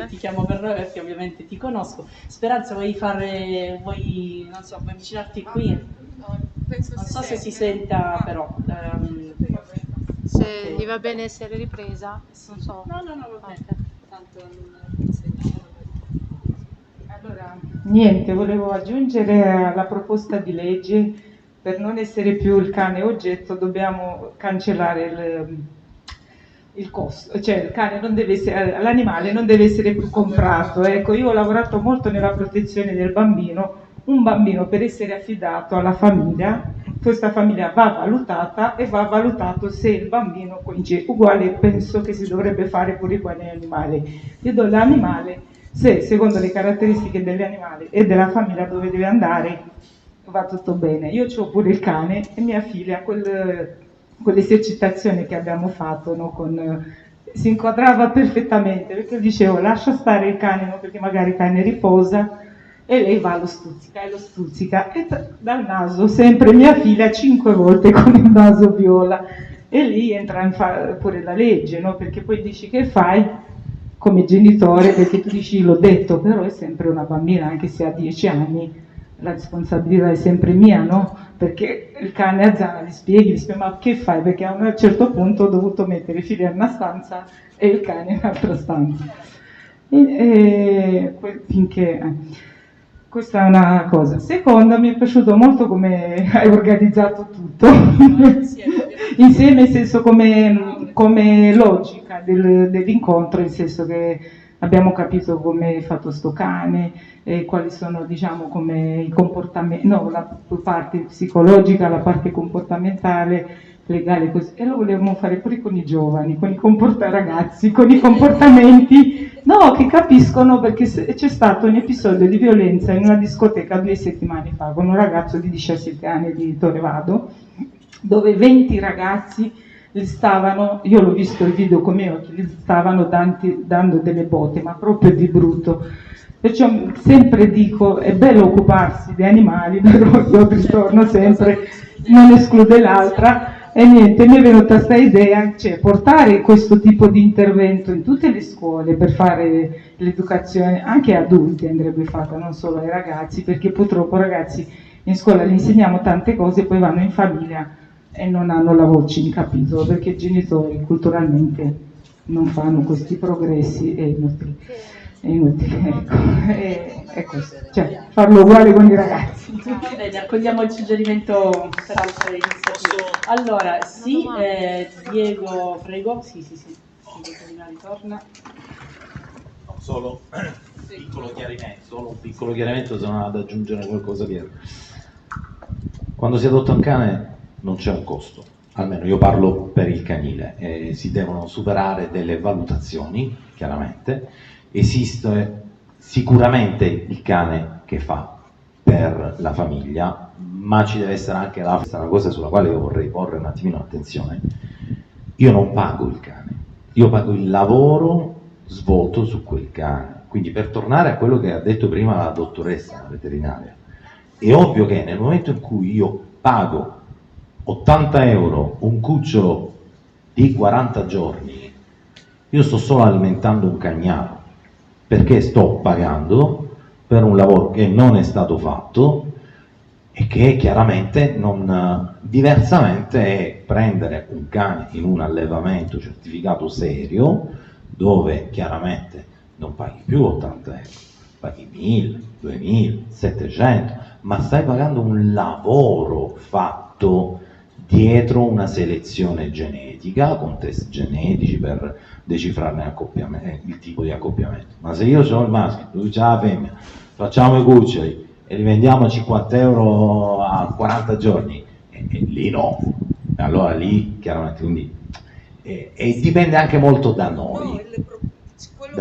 ti chiamo per nome perché ovviamente ti conosco. Speranza, vuoi non so, vuoi avvicinarti qui? Non so se si senta però. Se gli va bene essere ripresa? Non so. No, va bene. Tanto non insegno. Allora, niente, volevo aggiungere alla proposta di legge, per non essere più il cane oggetto dobbiamo cancellare il costo, cioè il cane non deve essere, l'animale non deve essere più comprato. Ecco, io ho lavorato molto nella protezione del bambino. Un bambino per essere affidato alla famiglia, questa famiglia va valutata e va valutato se il bambino coincide. Uguale penso che si dovrebbe fare pure con gli animali. Io do l'animale se secondo le caratteristiche dell'animale e della famiglia dove deve andare va tutto bene. Io ho pure il cane e mia figlia quell'esercitazione che abbiamo fatto, no, si inquadrava perfettamente, perché dicevo lascia stare il cane, no, perché magari il cane riposa e lei va lo stuzzica e dal naso sempre mia figlia 5 volte con il naso viola, e lì entra pure la legge, no, perché poi dici che fai come genitore, perché tu dici l'ho detto, però è sempre una bambina, anche se ha 10 anni, la responsabilità è sempre mia, no? Perché il cane a Zana gli spieghi, ma che fai? Perché a un certo punto ho dovuto mettere i figli in una stanza e il cane in un'altra stanza. Questa è una cosa. Seconda, mi è piaciuto molto come hai organizzato tutto, insieme, nel senso come logica dell'incontro, nel senso che abbiamo capito come è fatto sto cane, e quali sono, diciamo, come i comportamenti, no, la parte psicologica, la parte comportamentale, legale, così. E lo volevamo fare pure con i giovani, con i ragazzi, con i comportamenti, no, che capiscono, perché c'è stato un episodio di violenza in una discoteca 2 settimane fa con un ragazzo di 17 anni di Torrevado, dove 20 ragazzi gli stavano, io l'ho visto il video con i miei occhi, gli stavano dando delle botte, ma proprio di brutto. Perciò sempre dico, è bello occuparsi di animali, però io ritorno sempre, non esclude l'altra, e niente, mi è venuta questa idea, cioè portare questo tipo di intervento in tutte le scuole per fare l'educazione, anche adulti andrebbe fatta, non solo ai ragazzi, perché purtroppo ragazzi in scuola gli insegniamo tante cose, poi vanno in famiglia e non hanno la voce in capitolo, perché i genitori culturalmente non fanno questi progressi, è inutile, ecco, è questo, cioè farlo uguale con i ragazzi. Bene, accogliamo il suggerimento per altre iniziative. Allora, sì, Diego, prego, sì, ritorna. Solo un piccolo chiarimento, se non ha da aggiungere qualcosa dietro. Quando si adotta un cane non c'è un costo, almeno io parlo per il canile, si devono superare delle valutazioni, chiaramente. Esiste sicuramente il cane che fa per la famiglia, ma ci deve essere anche questa è una cosa sulla quale io vorrei porre un attimino attenzione. Io non pago il cane, io pago il lavoro svolto su quel cane. Quindi, per tornare a quello che ha detto prima la dottoressa veterinaria, è ovvio che nel momento in cui io pago 80 euro un cucciolo di 40 giorni, io sto solo alimentando un cagnaro, perché sto pagando per un lavoro che non è stato fatto e che chiaramente diversamente è prendere un cane in un allevamento certificato serio, dove chiaramente non paghi più 80 euro, paghi 1000, 2000, 700, ma stai pagando un lavoro fatto dietro una selezione genetica, con test genetici per decifrarne il tipo di accoppiamento. Ma se io ho il maschio, lui c'ha la femmina, facciamo i cuccioli e li vendiamo a 50 euro a 40 giorni, e lì no. Allora lì chiaramente, quindi, e dipende anche molto da noi.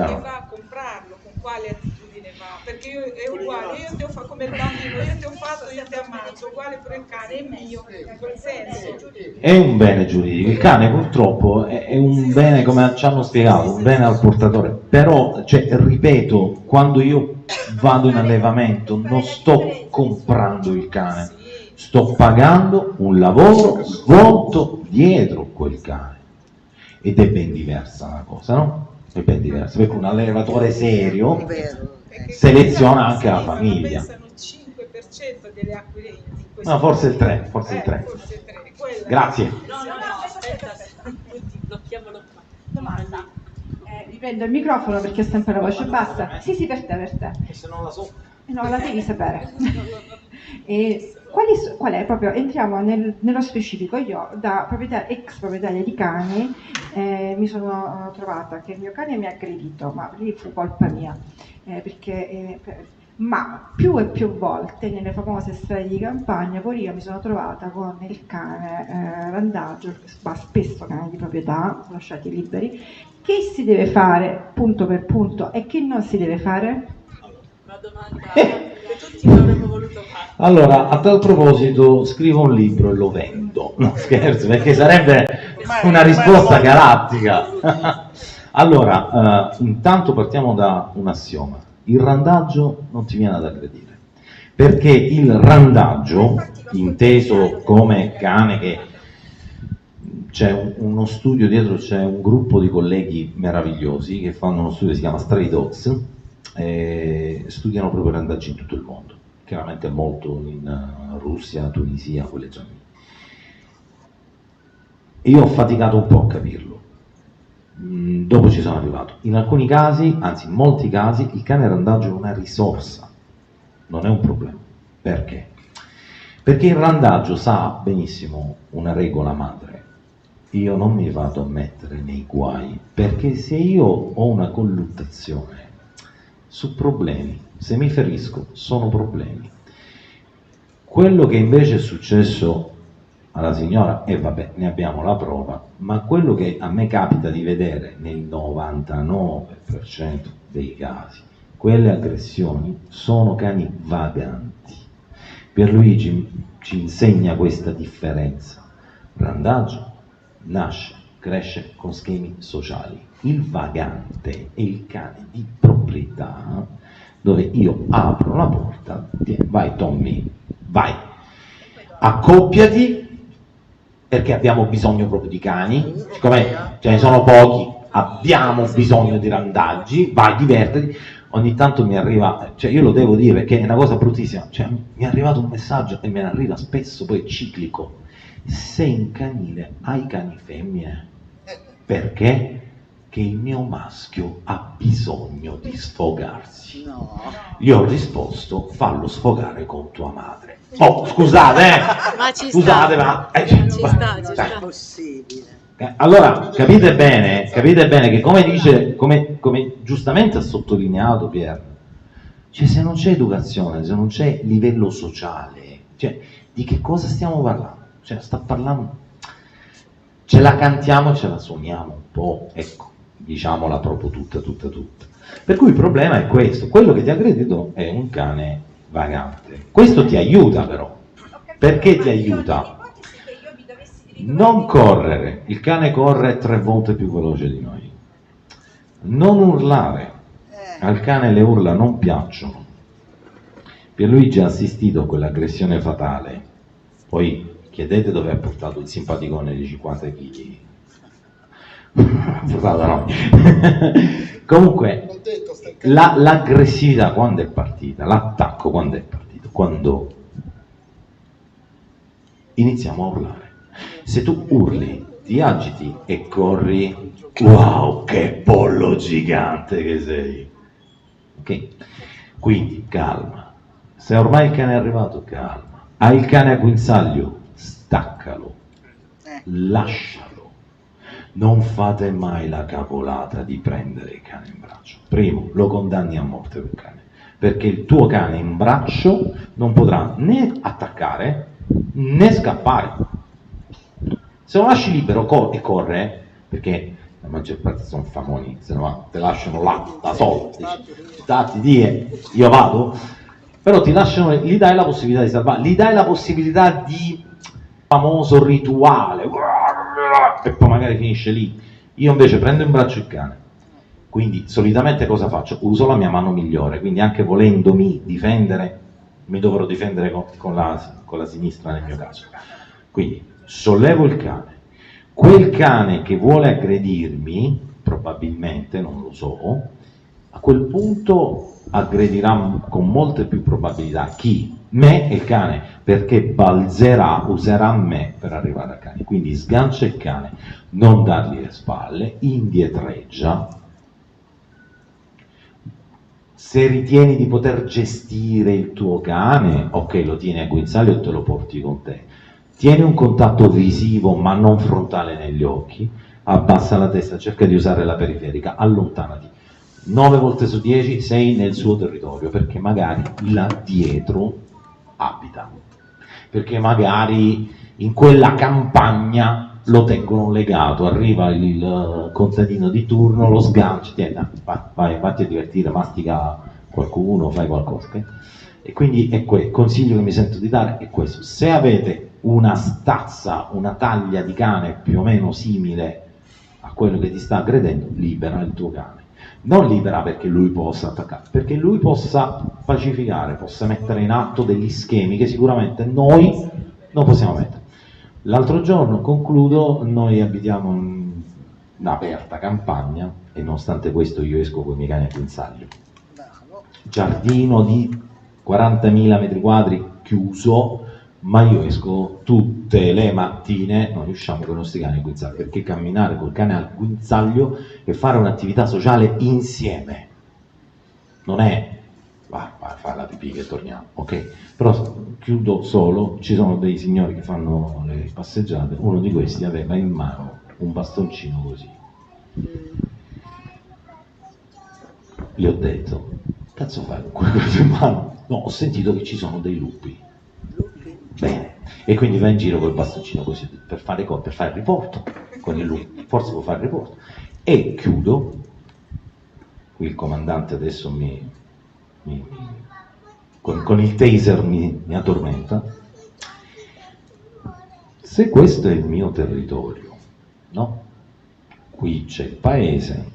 che va a comprarlo, con quale attitudine va, perché è uguale, io ti ho fatto come il bambino, io ti ho fatto, io ti ammazzo, uguale per il cane, è mio, in quel senso. È un bene giuridico, il cane purtroppo è un bene, come ci hanno spiegato, un bene al portatore, però, cioè, ripeto, quando io vado in allevamento non sto comprando il cane, sto pagando un lavoro svolto dietro quel cane, ed è ben diversa la cosa, no? È ben diversa, perché un allevatore serio seleziona anche la famiglia. Pensano il 5% delle acquirenti. No, forse il 3, forse il 3. Grazie. No, aspetta, blocchiamolo qua. Domanda. Riprendo il microfono perché ho sempre la voce bassa. Sì, per te. E se non la so? No, la devi sapere. E qual è proprio, entriamo nello specifico. Io da ex proprietaria di cani mi sono trovata che il mio cane mi ha aggredito, ma lì fu colpa mia, ma più e più volte nelle famose strade di campagna pure io mi sono trovata con il cane randagio, ma spesso cani di proprietà lasciati liberi. Che si deve fare punto per punto e che non si deve fare? Una domanda che tutti avremmo voluto fare. Allora, a tal proposito, scrivo un libro e lo vendo. No, scherzo, perché sarebbe una risposta galattica. Allora, intanto partiamo da un assioma. Il randaggio non ti viene ad aggredire, perché il randaggio, inteso come cane che c'è uno studio dietro, c'è un gruppo di colleghi meravigliosi che fanno uno studio che si chiama Stray Dogs, studiano proprio randaggi in tutto il mondo, chiaramente molto in Russia, Tunisia, quelle zone lì. Io ho faticato un po' a capirlo, dopo ci sono arrivato. In alcuni casi, anzi in molti casi, il cane randaggio è una risorsa, non è un problema. Perché? Perché il randaggio sa benissimo una regola madre: io non mi vado a mettere nei guai, perché se io ho una colluttazione su problemi, se mi ferisco sono problemi. Quello che invece è successo alla signora, e vabbè, ne abbiamo la prova, ma quello che a me capita di vedere nel 99% dei casi, quelle aggressioni sono cani vaganti. Pierluigi ci insegna questa differenza. Randaggio nasce, cresce con schemi sociali. Il vagante è il cane di proprietà, dove io apro la porta, vai Tommy, vai, accoppiati, perché abbiamo bisogno proprio di cani, siccome ce ne sono pochi, abbiamo bisogno di randaggi, vai, divertiti. Ogni tanto mi arriva, cioè io lo devo dire perché è una cosa bruttissima, cioè mi è arrivato un messaggio e me ne arriva spesso, poi è ciclico: sei in canile, hai cani femmine, perché? Che il mio maschio ha bisogno di sfogarsi. No. Gli ho risposto: fallo sfogare con tua madre. Oh, scusate, Ma ci scusate, sta. ma Ci sta. È possibile. allora capite bene che come giustamente ha sottolineato Pier, cioè se non c'è educazione, se non c'è livello sociale, cioè di che cosa stiamo parlando? Cioè sta parlando, ce la cantiamo e ce la suoniamo un po', ecco, diciamola proprio tutta. Per cui il problema è questo: quello che ti ha aggredito è un cane vagante. Questo ti aiuta però. Perché ti aiuta? Non correre, il cane corre 3 volte più veloce di noi. Non urlare, al cane le urla non piacciono. Pierluigi ha assistito a quell'aggressione fatale, poi chiedete dove ha portato il simpaticone di 50 kg. Portato no. Comunque, l'aggressività quando è partita, l'attacco quando è partito? Quando iniziamo a urlare. Se tu urli, ti agiti e corri, wow, che pollo gigante che sei. Ok? Quindi calma. Se ormai il cane è arrivato, calma. Hai il cane a guinzaglio, staccalo, lascialo. Non fate mai la cavolata di prendere il cane in braccio. Primo, lo condanni a morte quel cane, perché il tuo cane in braccio non potrà né attaccare né scappare. Se lo lasci libero e corre, perché la maggior parte sono famoni, se no te lasciano là da solo, dici, die, io vado, però ti lasciano, gli dai la possibilità di salvare, gli dai la possibilità di famoso rituale, e poi magari finisce lì. Io invece prendo in braccio il cane, quindi solitamente cosa faccio? Uso la mia mano migliore, quindi anche volendomi difendere, mi dovrò difendere con la sinistra nel mio caso. Quindi sollevo il cane, quel cane che vuole aggredirmi, probabilmente, non lo so, a quel punto aggredirà con molte più probabilità chi? Me e il cane, perché balzerà, userà me per arrivare al cane. Quindi sgancia il cane, non dargli le spalle, indietreggia. Se ritieni di poter gestire il tuo cane, ok, lo tieni a guinzaglio e te lo porti con te. Tieni un contatto visivo ma non frontale negli occhi, abbassa la testa, cerca di usare la periferica, allontanati. 9 volte su 10 sei nel suo territorio, perché magari là dietro abita, perché magari in quella campagna lo tengono legato, arriva il contadino di turno, lo sgancia, vai, vatti a divertire, mastica qualcuno, fai qualcosa. Okay? E quindi il consiglio che mi sento di dare è questo: se avete una stazza, una taglia di cane più o meno simile a quello che ti sta aggredendo, libera il tuo cane. Non libera perché lui possa attaccare, perché lui possa pacificare, possa mettere in atto degli schemi che sicuramente noi non possiamo mettere. L'altro giorno, concludo, noi abitiamo in un'aperta campagna e nonostante questo io esco con i miei cani a guinzaglio. Giardino di 40.000 metri quadri chiuso, ma io esco tutte le mattine, noi usciamo con i nostri cani a guinzaglio, perché camminare col cane al guinzaglio e fare un'attività sociale insieme, non è vai a fare la pipì che torniamo, ok? Però chiudo solo, ci sono dei signori che fanno le passeggiate, uno di questi aveva in mano un bastoncino così. Gli ho detto, cazzo fai con quel coso in mano? No, ho sentito che ci sono dei lupi. Bene, e quindi va in giro col bastoncino così per fare il riporto con il lupo, forse può fare il riporto. E chiudo, qui il comandante adesso con il taser mi addormenta. Se questo è il mio territorio, no? Qui c'è il paese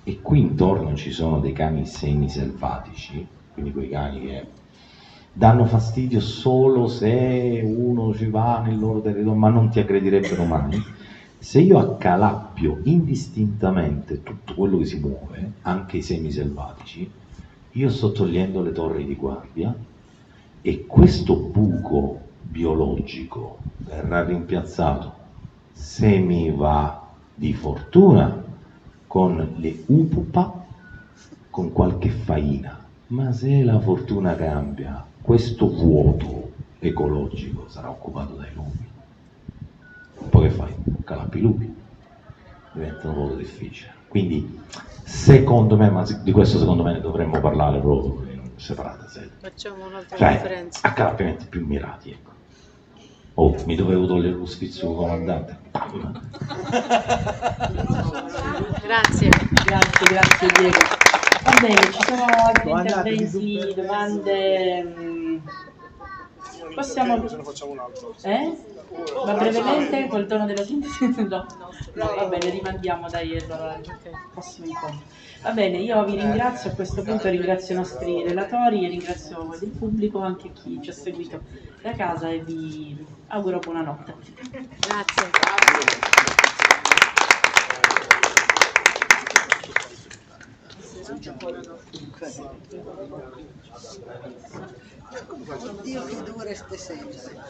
e qui intorno ci sono dei cani semiselvatici, quindi quei cani che danno fastidio solo se uno ci va nel loro territorio, ma non ti aggredirebbero mai. Se io accalappio indistintamente tutto quello che si muove, anche i semiselvatici, io sto togliendo le torri di guardia e questo buco biologico verrà rimpiazzato, se mi va di fortuna, con le upupa, con qualche faina. Ma se la fortuna cambia, questo vuoto ecologico sarà occupato dai lupi. Poi che fai? Calappi i lupi. Diventa un po' difficile. Quindi, secondo me, ma di questo secondo me ne dovremmo parlare proprio in separata sede. Facciamo un'altra Cioè, conferenza. accalappiamenti più mirati, ecco. Oh, mi dovevo togliere lo sfizio comandante. Pam! Grazie. Grazie Diego. Va bene, ci sono altri interventi, domande? Possiamo... Se ne facciamo un altro. Ma brevemente col tono della sintesi? No, va bene, rimandiamo dai allora al prossimo incontro. Va bene, io vi ringrazio, a questo punto ringrazio i nostri relatori e ringrazio voi del pubblico, anche chi ci ha seguito da casa e vi auguro buonanotte. Grazie. Oddio che dure ste seggiole.